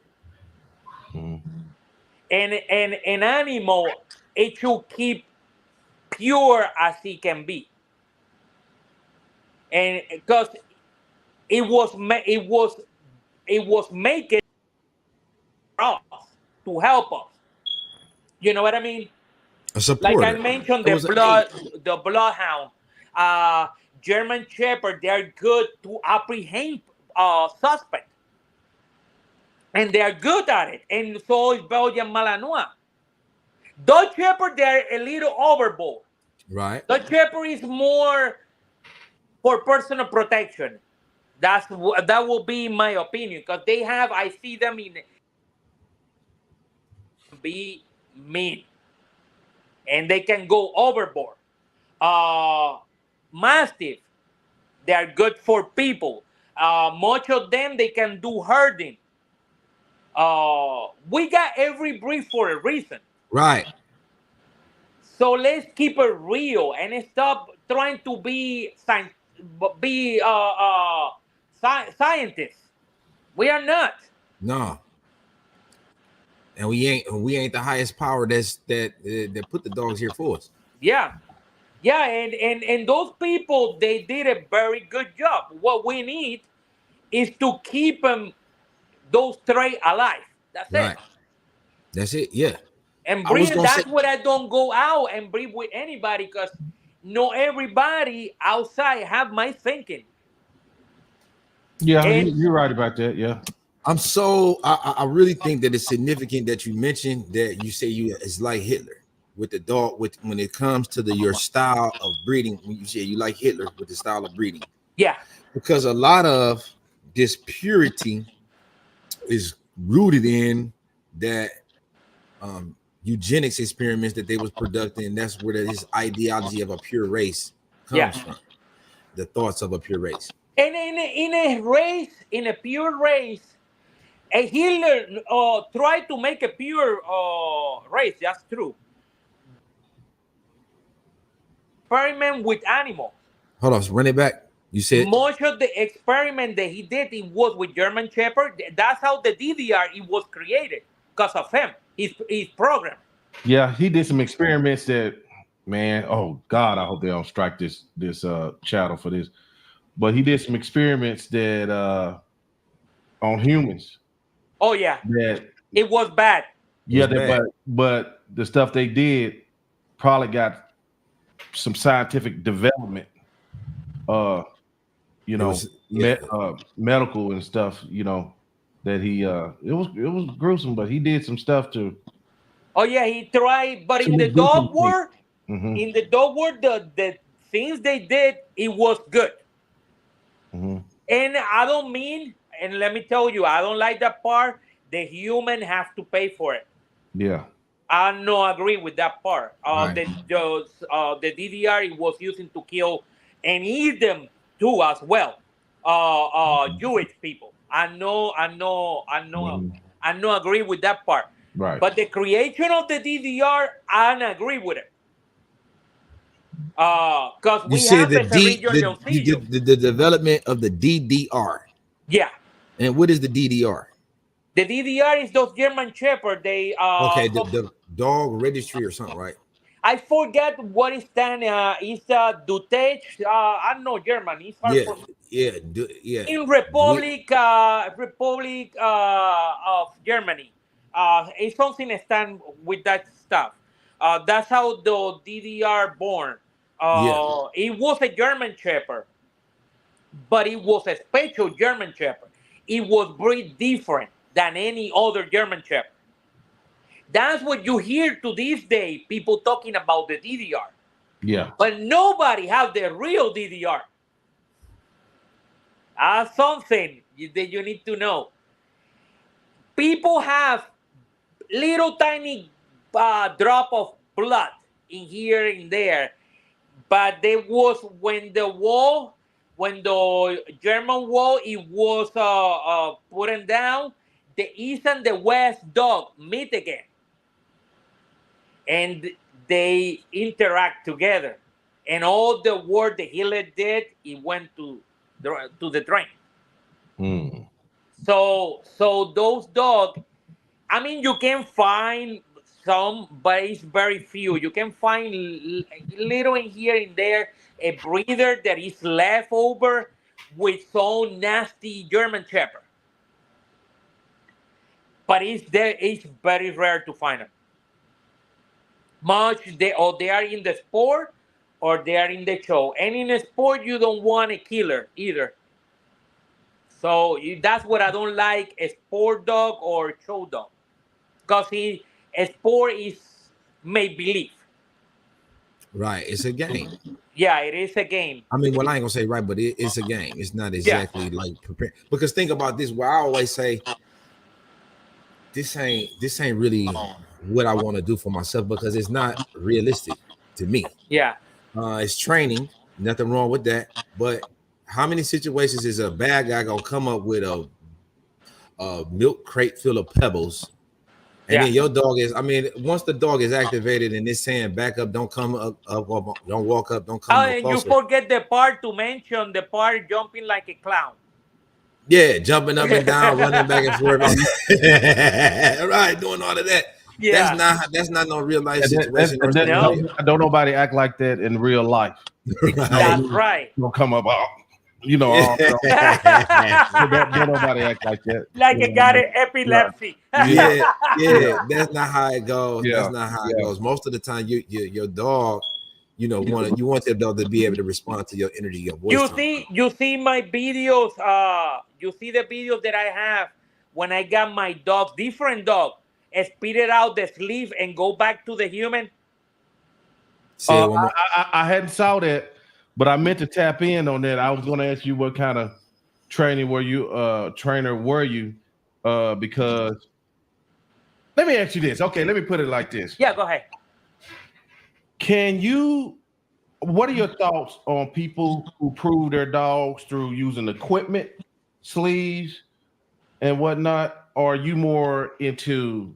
And an animal, it should keep pure as it can be. And because it was making us to help us. You know what I mean? Like I mentioned, the bloodhound, German Shepherd, they're good to apprehend suspect. And they're good at it. And so is Belgian Malinois. Dutch Shepherd, they're a little overboard. Right. Dutch Shepherd is more for personal protection. That will be my opinion. Because I see them be mean. And they can go overboard. Mastiff, they are good for people. Much of them, they can do herding. We got every breed for a reason. Right. So let's keep it real and stop trying to be scientists. We are not. No. And we ain't the highest power that put the dogs here for us. Yeah. Yeah, and those people, they did a very good job. What we need is to keep them, those traits alive. That's it. Right. That's it. Yeah. And I was breeding, gonna say, that's what I don't go out and breed with anybody, because not everybody outside have my thinking. Yeah, And you're right about that. Yeah. I really think that it's significant that you mentioned that you say it's like Hitler with the dog when it comes to your style of breeding. When you say you like Hitler with the style of breeding, yeah, because a lot of this purity is rooted in that eugenics experiments that they was conducting, and that's where this ideology of a pure race comes from. The thoughts of a pure race. And in a race, in a pure race, a Hitler tried to make a pure race. That's true. Experiment with animals. Hold on, run it back. You said Much of the experiment that he did, it was with German Shepherd. That's how the DDR it was created, because of him. His program. Yeah, he did some experiments that, man, oh God, I hope they don't strike this channel for this. But he did some experiments that on humans. Oh yeah, That it was bad. yeah, bad. but the stuff they did probably got some scientific development. Medical and stuff. That he it was gruesome, but he did some stuff to. Oh yeah, he tried, but in the dog world, the things they did, it was good. Mm-hmm. And I don't mean, and let me tell you, I don't like that part. The human have to pay for it. Yeah, I don't agree with that part. Right. The DDR it was using to kill and eat them too as well. Jewish people. I know. Agree with that part. right. But the creation of the DDR, I don't agree with it. Because we have the development of the DDR. Yeah. And what is the DDR? The DDR is those German Shepherd. They the dog registry or something, right? I forget what it stands. It's Dutech. I don't know German. It's hard for me. Yeah. In Republic of Germany. It's something stand with that stuff. That's how the DDR born. It was a German Shepherd, but it was a special German Shepherd. It was breed different than any other German Shepherd. That's what you hear to this day, people talking about the DDR. Yeah. But nobody have the real DDR. Something that you need to know. People have little tiny drop of blood in here and there. But there was when the German wall, it was put down, the East and the West dog meet again. And they interact together. And all the work that Hitler did, it went to the drain. Mm. So those dogs, I mean, you can find some, but it's very few. You can find little in here and there, a breeder that is left over with some nasty German Shepherd. But it's very rare to find them. They are in the sport or they are in the show. And in the sport, you don't want a killer either. So that's what I don't like, a sport dog or show dog. Because a sport is make-believe. Right, it's a game. Yeah, it is a game. I mean, well, I ain't gonna say right, but it's a game. It's not exactly like prepared. Because think about this, where I always say, this ain't really what I want to do for myself because it's not realistic to me. Yeah. It's training, nothing wrong with that. But how many situations is a bad guy gonna come up with a milk crate full of pebbles And then your dog is, I mean, once the dog is activated and it's saying back up, don't come up, don't walk up, don't come no and closer. you forget the part to mention, the part jumping like a clown. Yeah, jumping up and down, running back and forth. Right, doing all of that. Yeah. That's not no real life situation. Don't nobody act like that in real life. That's right. Don't come up, you know. Don't nobody act like that. Like it got an epilepsy. Yeah, that's not how it goes. That's not how it goes. Most of the time, your dog, you want your dog to be able to respond to your energy, your voice. You see my videos. You see the videos that I have when I got my dog, different dog, spit it out the sleeve and go back to the human. I hadn't saw that, but I meant to tap in on that. I was going to ask you what kind of trainer were you? Because let me ask you this. Okay, let me put it like this. Yeah, go ahead. What are your thoughts on people who prove their dogs through using equipment, sleeves, and whatnot? Or are you more into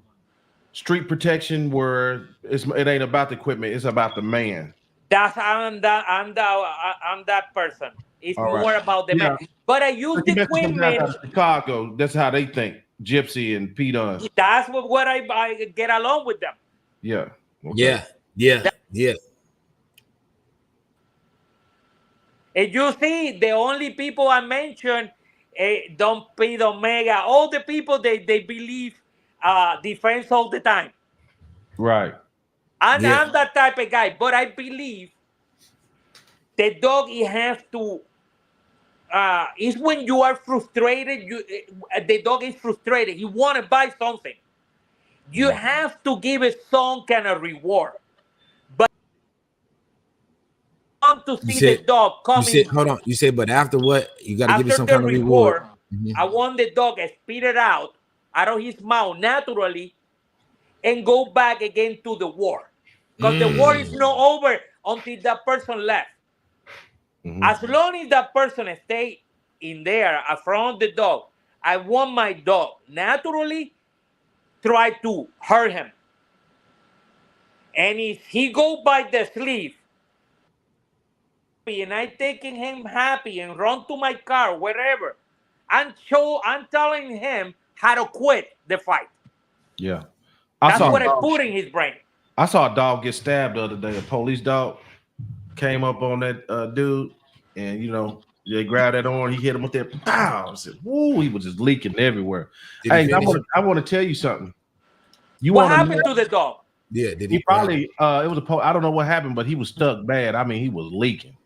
street protection where it ain't about the equipment, it's about the man? I'm that person. It's more about the man. But I use the equipment. Chicago, that's how they think. Gypsy and P Dunn. That's what I get along with them. Yeah. Okay. Yeah. And you see, the only people I mentioned, Don P, Don Mega, all the people they believe defense all the time. Right. I'm that type of guy, but I believe the dog, it has to. It's when you are frustrated. The dog is frustrated. He want to buy something. You have to give it some kind of reward. But I want to see the dog coming. Hold on. You said, but after what? You got to give it some kind of reward. I want the dog to spit it out of his mouth naturally and go back again to the war. Because the war is not over until that person left. As long as that person stay in there in front of the dog, I want my dog naturally try to hurt him. And if he go by the sleeve and I taking him happy and run to my car, wherever, I'm telling him how to quit the fight. Yeah. That's what I put in his brain. I saw a dog get stabbed the other day. A police dog came up on that dude, and they grabbed that arm. He hit him with that pow. I said, "Woo!" He was just leaking everywhere. Hey, I want to tell you something. What happened to the dog? Yeah, did he probably? It was I don't know what happened, but he was stuck bad. I mean, he was leaking.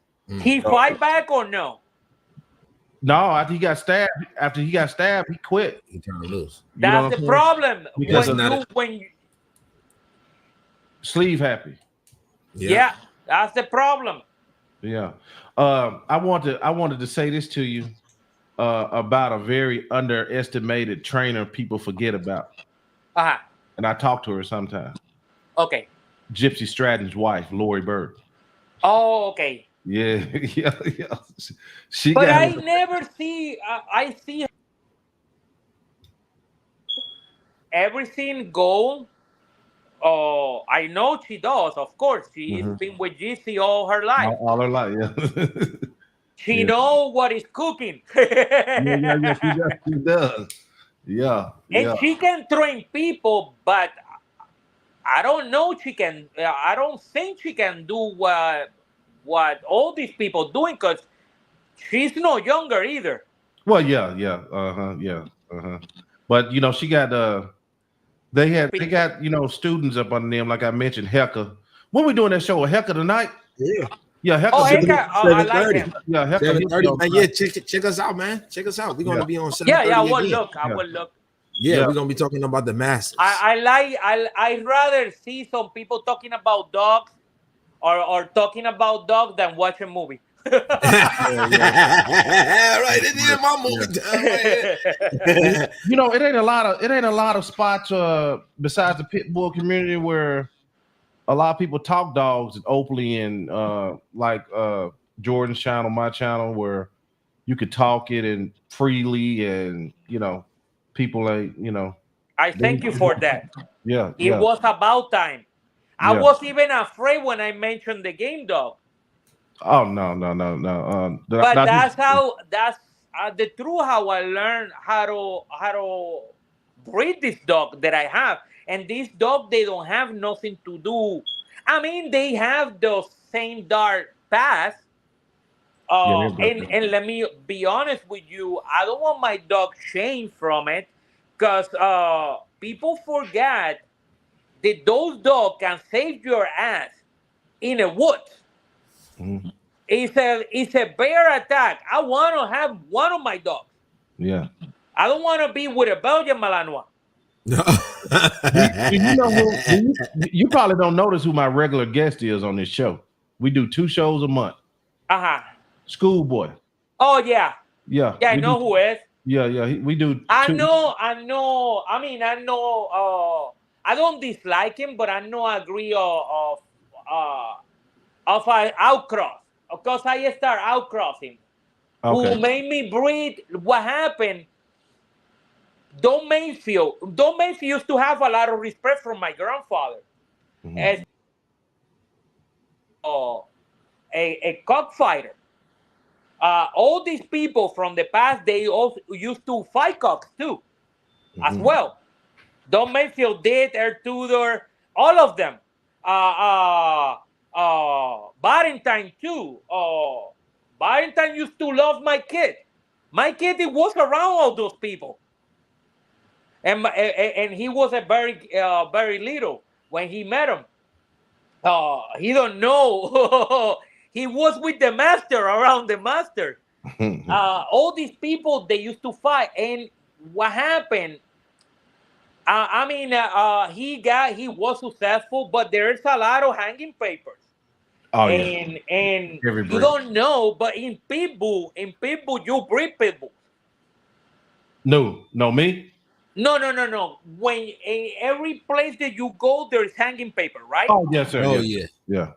He fight back or no? No, after he got stabbed, he quit. He turned loose. That's the problem. Because when you sleeve happy. Yeah, that's the problem. Yeah. I wanted to say this to you about a very underestimated trainer people forget about. And I talk to her sometimes. Okay. Gypsy Stratton's wife, Lori Bird. Oh, okay. Yeah. But I never see. I see everything go. Oh, I know she does. Of course, she's been with Gypsy all her life. All her life, yeah. She know what is cooking. She does. Yeah. And she can train people, but I don't know. I don't think she can do what all these people doing, because she's no younger either. Well, yeah. But she got they got students up under them, like I mentioned, Hecka. When we doing that show, Hecka tonight? Yeah, Hecka. Oh, Hecka. I like him. Yeah, Hecka. 7:30. Yeah, check us out, man. Check us out. We're gonna be on 7:30. Yeah, I will look. I will look. Yeah, we're gonna be talking about the masses. I rather see some people talking about dogs or talking about dogs than watch a movie. Right, it is my movie time. It ain't a lot of spots besides the pit bull community where a lot of people talk dogs openly, and like Jordan's channel, my channel, where you could talk it and freely, and people ain't I thank you for that. Yeah, It yeah, was about time. I yeah. was even afraid when I mentioned the game dog. Oh no, no, no, no. But that's the truth how I learned how to breed this dog that I have. And this dog, they don't have nothing to do. I mean, they have the same dark past. Yeah, they're good. And let me be honest with you, I don't want my dog shamed from it, because people forget that those dogs can save your ass in a woods. Mhm. It's a bear attack. I want to have one of my dogs. Yeah. I don't want to be with a Belgian Malinois. Do you know who? You probably don't notice who my regular guest is on this show. We do 2 shows a month. Uh-huh. Schoolboy. Oh yeah. Yeah. Yeah, I we know do, who is. Yeah, yeah. We do I 2. know. I mean, I know. I don't dislike him, but I know agree of an outcross. Of course, I start outcrossing. Who Okay. made me breed? What happened? Don Mayfield used to have a lot of respect from my grandfather Mhm. as a cockfighter. All these people from the past, they also used to fight cocks too, as Mhm. well. Don Mayfield did, Tudor, all of them. Barrington too. Barrington used to love my kid. My kid, he was around all those people, and he was a very little when he met him. He don't know. He was with the master, around the master. All these people, they used to fight, and what happened? I mean, he was successful, but there's a lot of hanging papers, Oh yeah. and Every you breed. don't know. But in pitbull, you breed pitbull. No, me. No. When in every place that you go, there's hanging paper, right? Oh yes, sir. Oh Yes. yeah. Yeah.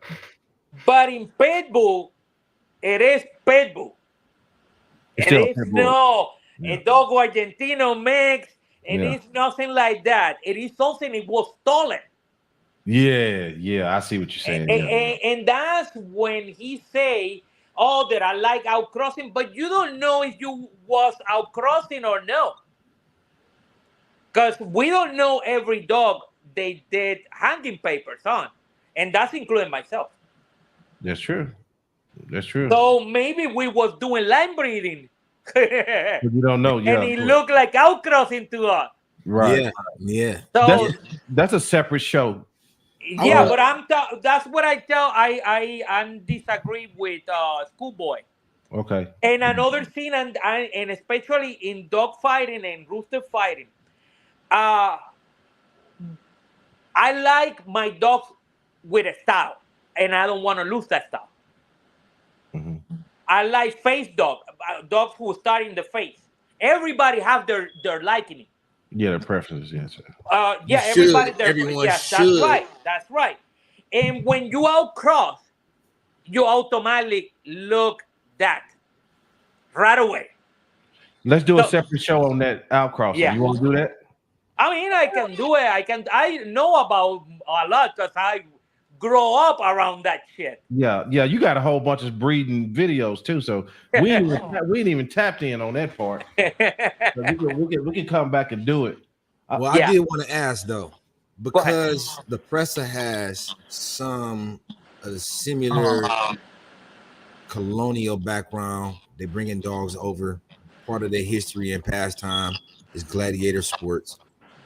But in pitbull, it is pitbull. It's It still a is pit bull. no Yeah. a Dogo Argentino mix, and Yeah. it's nothing like that. It is something it was stolen. Yeah. Yeah. I see what you're saying. Yeah. And that's when he say, "Oh, that I like outcrossing," but you don't know if you was outcrossing or no, because we don't know every dog they did hanging papers on, and that's including myself. That's true. That's true. So maybe we was doing line breeding, and But you don't know. Yeah. it looked like outcrossing to us. Right. Yeah. Yeah. So That's a separate show. I yeah, want but that's what I tell. I disagree with Schoolboy. Okay. And another thing, and especially in dog fighting and rooster fighting, uh, I like my dogs with a style, and I don't want to lose that style. Mhm. I like face dogs who start in the face. Everybody have their liking. Yeah, the preferences. Yes, sir. you Yeah, everybody should. Everyone yes, that's should. right, that's right. And when you outcross, you automatically look that right away. Let's do a So separate show on that outcrossing. yeah, You want to do that? I mean, I can do it. I know about a lot because I grow up around that shit. Yeah, yeah. You got a whole bunch of breeding videos too, so we ain't even tapped in on that part. So we can come back and do it. Well, I Yeah. did want to ask though, Go ahead. because the Presa has some similar colonial background. They bringing dogs over. Part of their history and pastime is gladiator sports.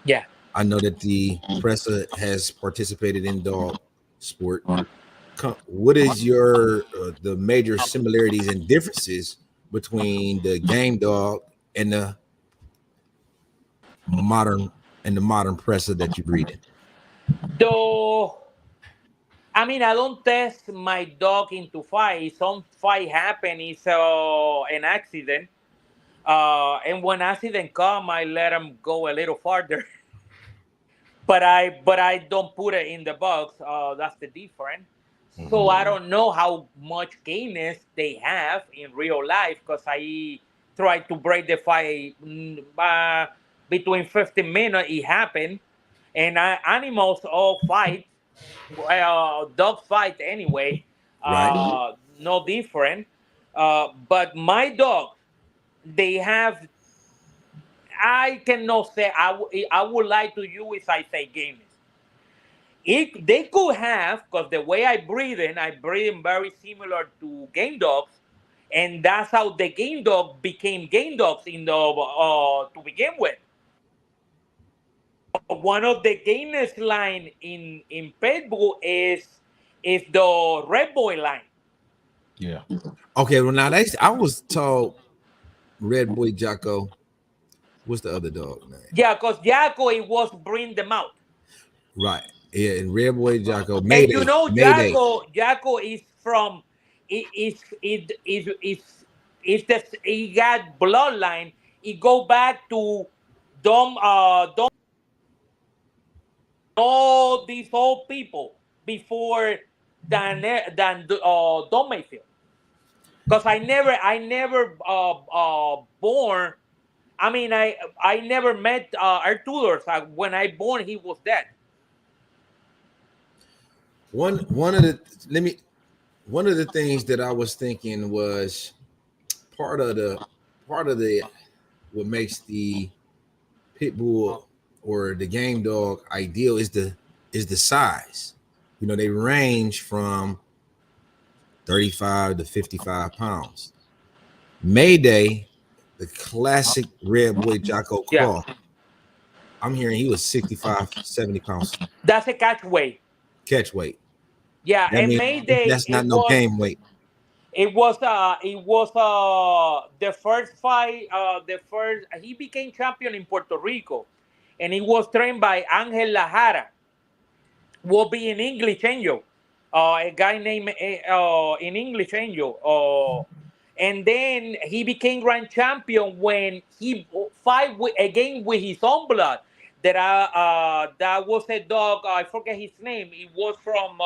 Yeah. I know that the Presa has participated in dog sport. What is your the major similarities and differences between the game dog and the modern Presa that you breed in? Though, I mean, I don't test my dog into fight. If some fight happen, it's an accident. And when accident come, I let them go a little farther. But I don't put it in the box. That's the difference. So I don't know how much gayness they have in real life because I try to break the fight between 15 minutes it happened, and animals all fight, dog fight anyway, Right. no different. But my dog, they have. I cannot say I would lie to you if I say gameness. They could have, because the way I breed them very similar to game dogs, and that's how the game dog became game dogs in the to begin with. One of the gameness line in Pitbull is the Red Boy line. Yeah. Okay, well now I was told Red Boy Jocko. What's the other dog name? Yeah, because Jacko it was bring them out. Right. Yeah, and Red Boy Jocko. And Mayday. you know, Mayday. Jacko is from it's the he got bloodline. He go back to Dom all these old people before than Dom Mayfield. Because I never born. I mean, I never met our tutors. When I born, he was dead. One of the things that I was thinking was part of the what makes the pit bull or the game dog ideal is the size. You know, they range from 35 to 55 pounds. Mayday, the classic Red Boy Jocko Claw. Yeah. I'm hearing he was 65, 70 pounds That's a catch weight. catch weight. Yeah, That and means Mayday that's not no game weight. It was the first fight. The first he became champion in Puerto Rico, and he was trained by Angel Lajara. Will be in English Angel, a guy named in English Angel. And then he became grand champion when he fight again with his own blood. That was a dog. I forget his name. It was from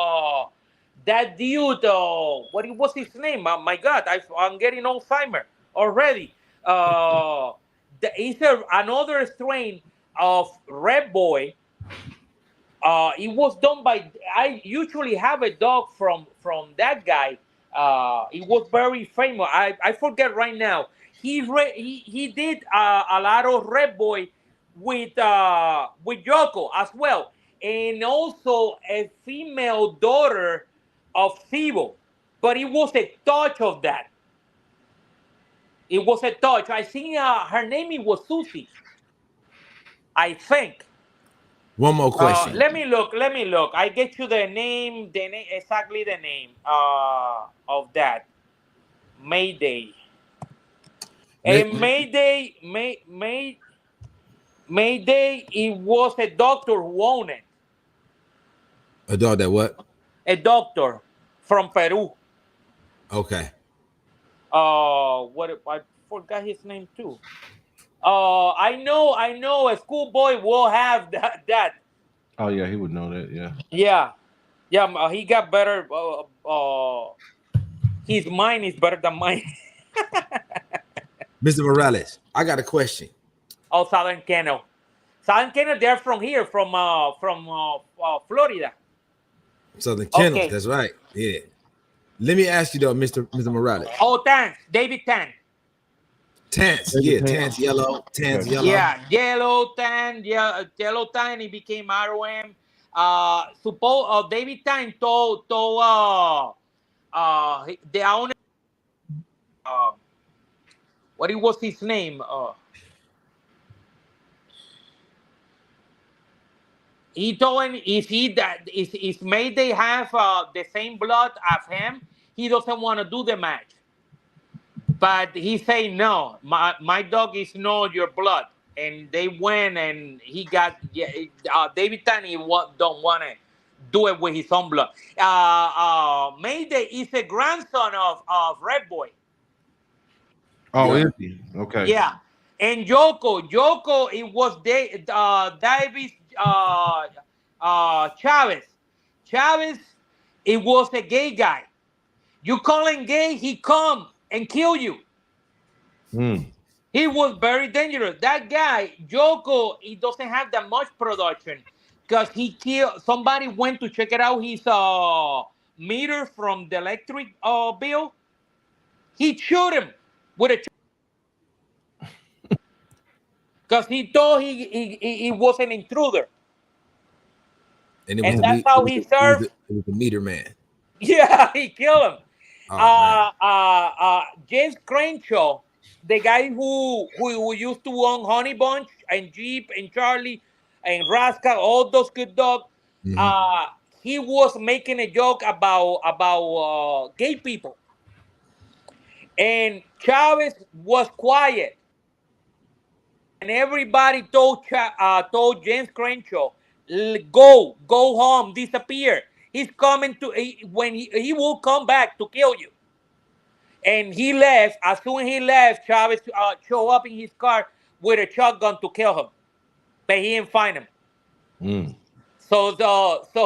that dude. What was his name? My God, I'm getting Alzheimer already. It's another strain of Red Boy. It was done by. I usually have a dog from that guy. It was very famous. I forget right now. He did a lot of Red Boy with Yoko as well, and also a female daughter of Sibo. But it was a touch of that. It was a touch. I think her name was Susie. I think. One more question. Let me look. I get you the name, exactly the name of that. Mayday. And Mayday, Mayday, it was a doctor who owned it. A dog that what? A doctor from Peru. Okay. What I forgot his name too. I know a schoolboy will have that. Oh yeah, he would know that. Yeah. Yeah. He got better. His mind is better than mine. Mr. Morales, I got a question. Oh, Southern Kennel. They're from here, from Florida. Southern Kennels, Okay. that's right. Yeah. Let me ask you though, Mr. Morales. Oh, Tans, David Tan. Tans, yeah, Tans yellow, Tans yellow. Yeah, yellow tan, yellow tan. He became ROM. David Tan told the owner. What was his name? He told him if made they have the same blood as him, he doesn't want to do the match. But he say no, my dog is not your blood, and they went and he got David Tani don't want to do it with his own blood. Mayday is a grandson of Red Boy. Oh, is he? Okay. Yeah, and Yoko, it was Davis Chavez, it was a gay guy. You call him gay, he come and kill you. He was very dangerous. That guy, Joko, he doesn't have that much production because he killed somebody went to check it out his meter from the electric bill. He shot him with a because he thought he was an intruder. And it was And the that's me- how he served. it was the meter man. Yeah, he killed him. Oh man. James Crenshaw, the guy who used to own Honey Bunch and Jeep and Charlie and Rascal, all those good dogs. Mhm. Uh, he was making a joke about gay people, and Chavez was quiet, and everybody told James Crenshaw, go home, disappear. He's coming when he will come back to kill you." And he left. As soon as he left, Chavez showed up in his car with a shotgun to kill him, but he didn't find him. Mm. So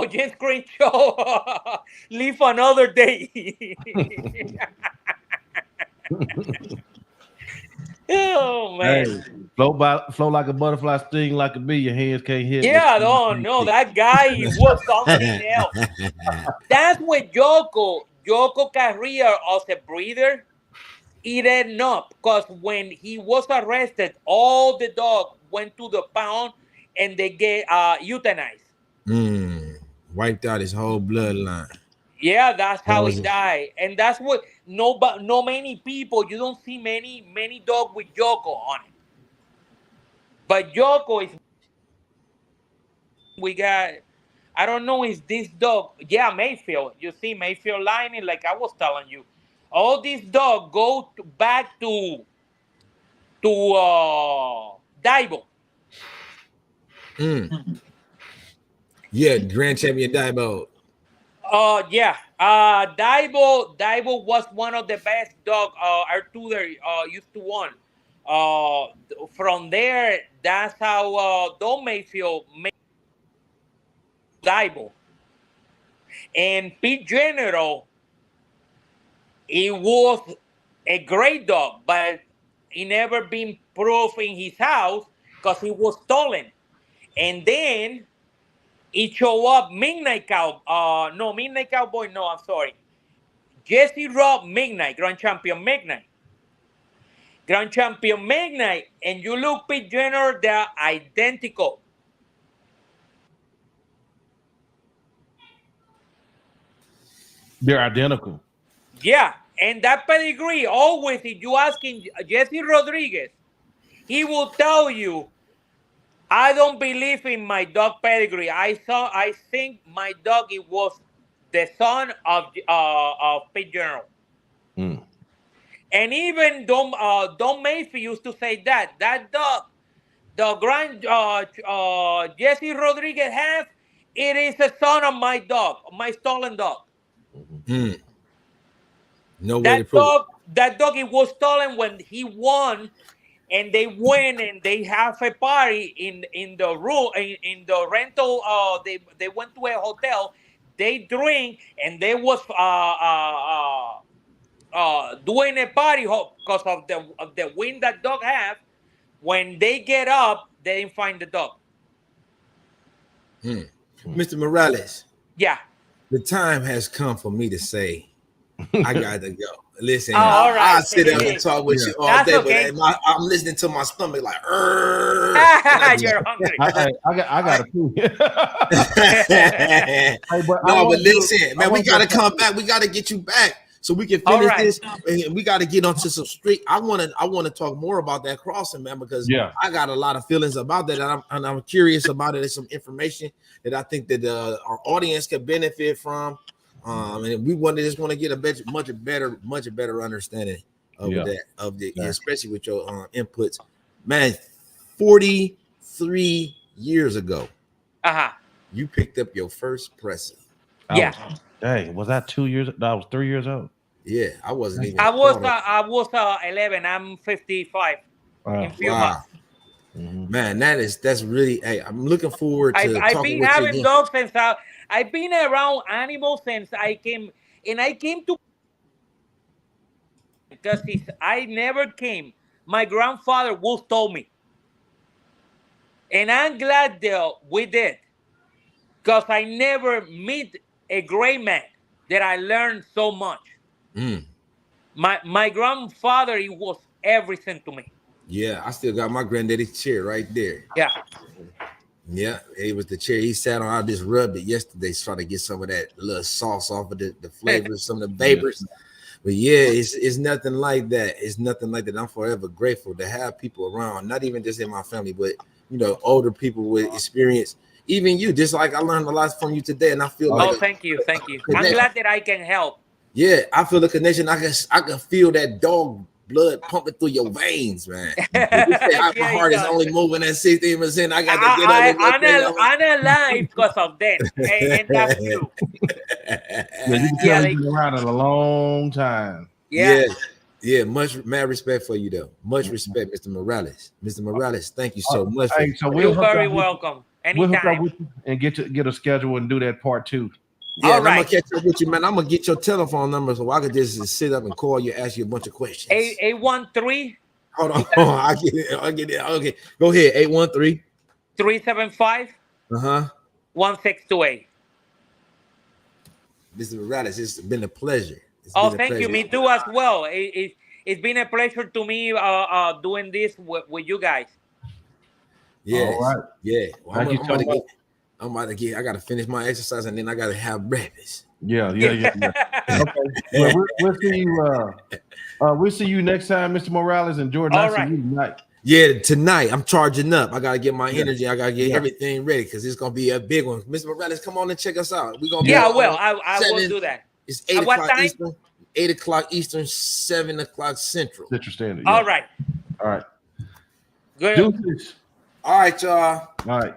James Crenshaw live another day. Oh Hey, man. flow like a butterfly, sting like a bee. Your hands can't hit. Yeah, no, that guy was something else. That's when Joko career as a breeder, it ended up because when he was arrested, all the dogs went to the pound and they get euthanized. Wiped out his whole bloodline. Yeah, that's That how he was it. died, and that's what no many people. You don't see many dogs with Joko on it, but Joko is. We got. I don't know. Is this dog? Yeah, Mayfield. You see Mayfield lining, like I was telling you. All these dogs go back to Daibo. Yeah, Grand Champion Diabo. Yeah. Daibo was one of the best dog Arturo used to won. From there, that's how Don Mayfield made Daibo. And Pete General, he was a great dog, but he never been proof in his house because he was stolen. And then he show up Midnight Cow. No, Midnight Cowboy. No, I'm sorry. Jesse Robb Midnight, Grand Champion Midnight. Grand Champion Midnight, and you look Pete Jenner, they're identical. They're identical. Yeah, and that pedigree, always, if you asking Jesse Rodriguez, he will tell you, I don't believe in my dog pedigree. I think my dog, it was the son of Pete General. Mm. And even Don Mayfield used to say that dog, the grand Jesse Rodriguez have, it is the son of my dog, my stolen dog. No way to prove it. That dog, it was stolen when he won, and they went and they have a party in the room in the rental. They went to a hotel, they drink, and they was doing a party because of the wind that dog have. When they get up, they didn't find the dog. Mr. Morales, Yeah. the time has come for me to say I got to go. Listen, Oh, all right. I'll sit up and talk with you all That's day, okay. but I'm listening to my stomach like, You're hungry. I got to poo. but listen, man, we got to come back. We got to get you back so we can finish this. And we got to get onto some street. I want to talk more about that crossing, man, because I got a lot of feelings about that, and I'm curious about it. There's some information that I think that our audience can benefit from. And we want to get a much better understanding of especially with your inputs, man. 43 years ago, you picked up your first Presa. Yeah. Dang, was that 2 years? No, I was 3 years old. Yeah, I wasn't even. I was 11. I'm 55 in few months. Man, that's really. Hey, I'm looking forward to. I've been having dogs since I've been around animals since I came, and I came to because I never came my grandfather once told me, and I'm glad that we did, because I never meet a great man that I learned so much. Mm. My grandfather, he was everything to me. Yeah, I still got my granddaddy's chair right there. Yeah. Yeah, it was the chair he sat on. I just rubbed it yesterday, trying to get some of that little sauce off of the flavors, some of the vapors. But yeah, it's nothing like that. It's nothing like that. I'm forever grateful to have people around, not even just in my family, but older people with experience. Even you, just like I learned a lot from you today, and I feel like Thank you. I'm glad that I can help. Yeah, I feel the connection. I can feel that dog blood pumping through your veins, man. My heart is only moving at 16%. I got to get up. I'm alive because of that, and that's you. You can tell he's been around in a long time. Yeah. Much mad respect for you, though. Much respect, Mr. Morales. Mr. Morales, thank you so much. Hey, so you're very welcome. Anytime. We'll hook up with you and get a schedule and do that part 2. Yeah, I'm gonna catch up with you, man. I'm gonna get your telephone number so I could just sit up and call you, ask you a bunch of questions. 813. Hold on. I get it. Okay, go ahead. 813 375 1628. Mr. Morales, it's been a pleasure. Thank you. Me too as well. It's been a pleasure to me doing this with you guys. Yes. All right. Yeah. Well, I'm about to get. I gotta finish my exercise and then I gotta have breakfast. Yeah. Okay. Well, we'll see you. We'll see you next time, Mr. Morales and Jordan. All right. See you tonight. Yeah, tonight I'm charging up. I gotta get my energy. I gotta get everything ready because it's gonna be a big one. Mr. Morales, come on and check us out. We're gonna be I will do that. It's 8 o'clock Eastern. 8 o'clock Eastern, 7 o'clock Central. Central Standard. All right. Good. All right, y'all. All right.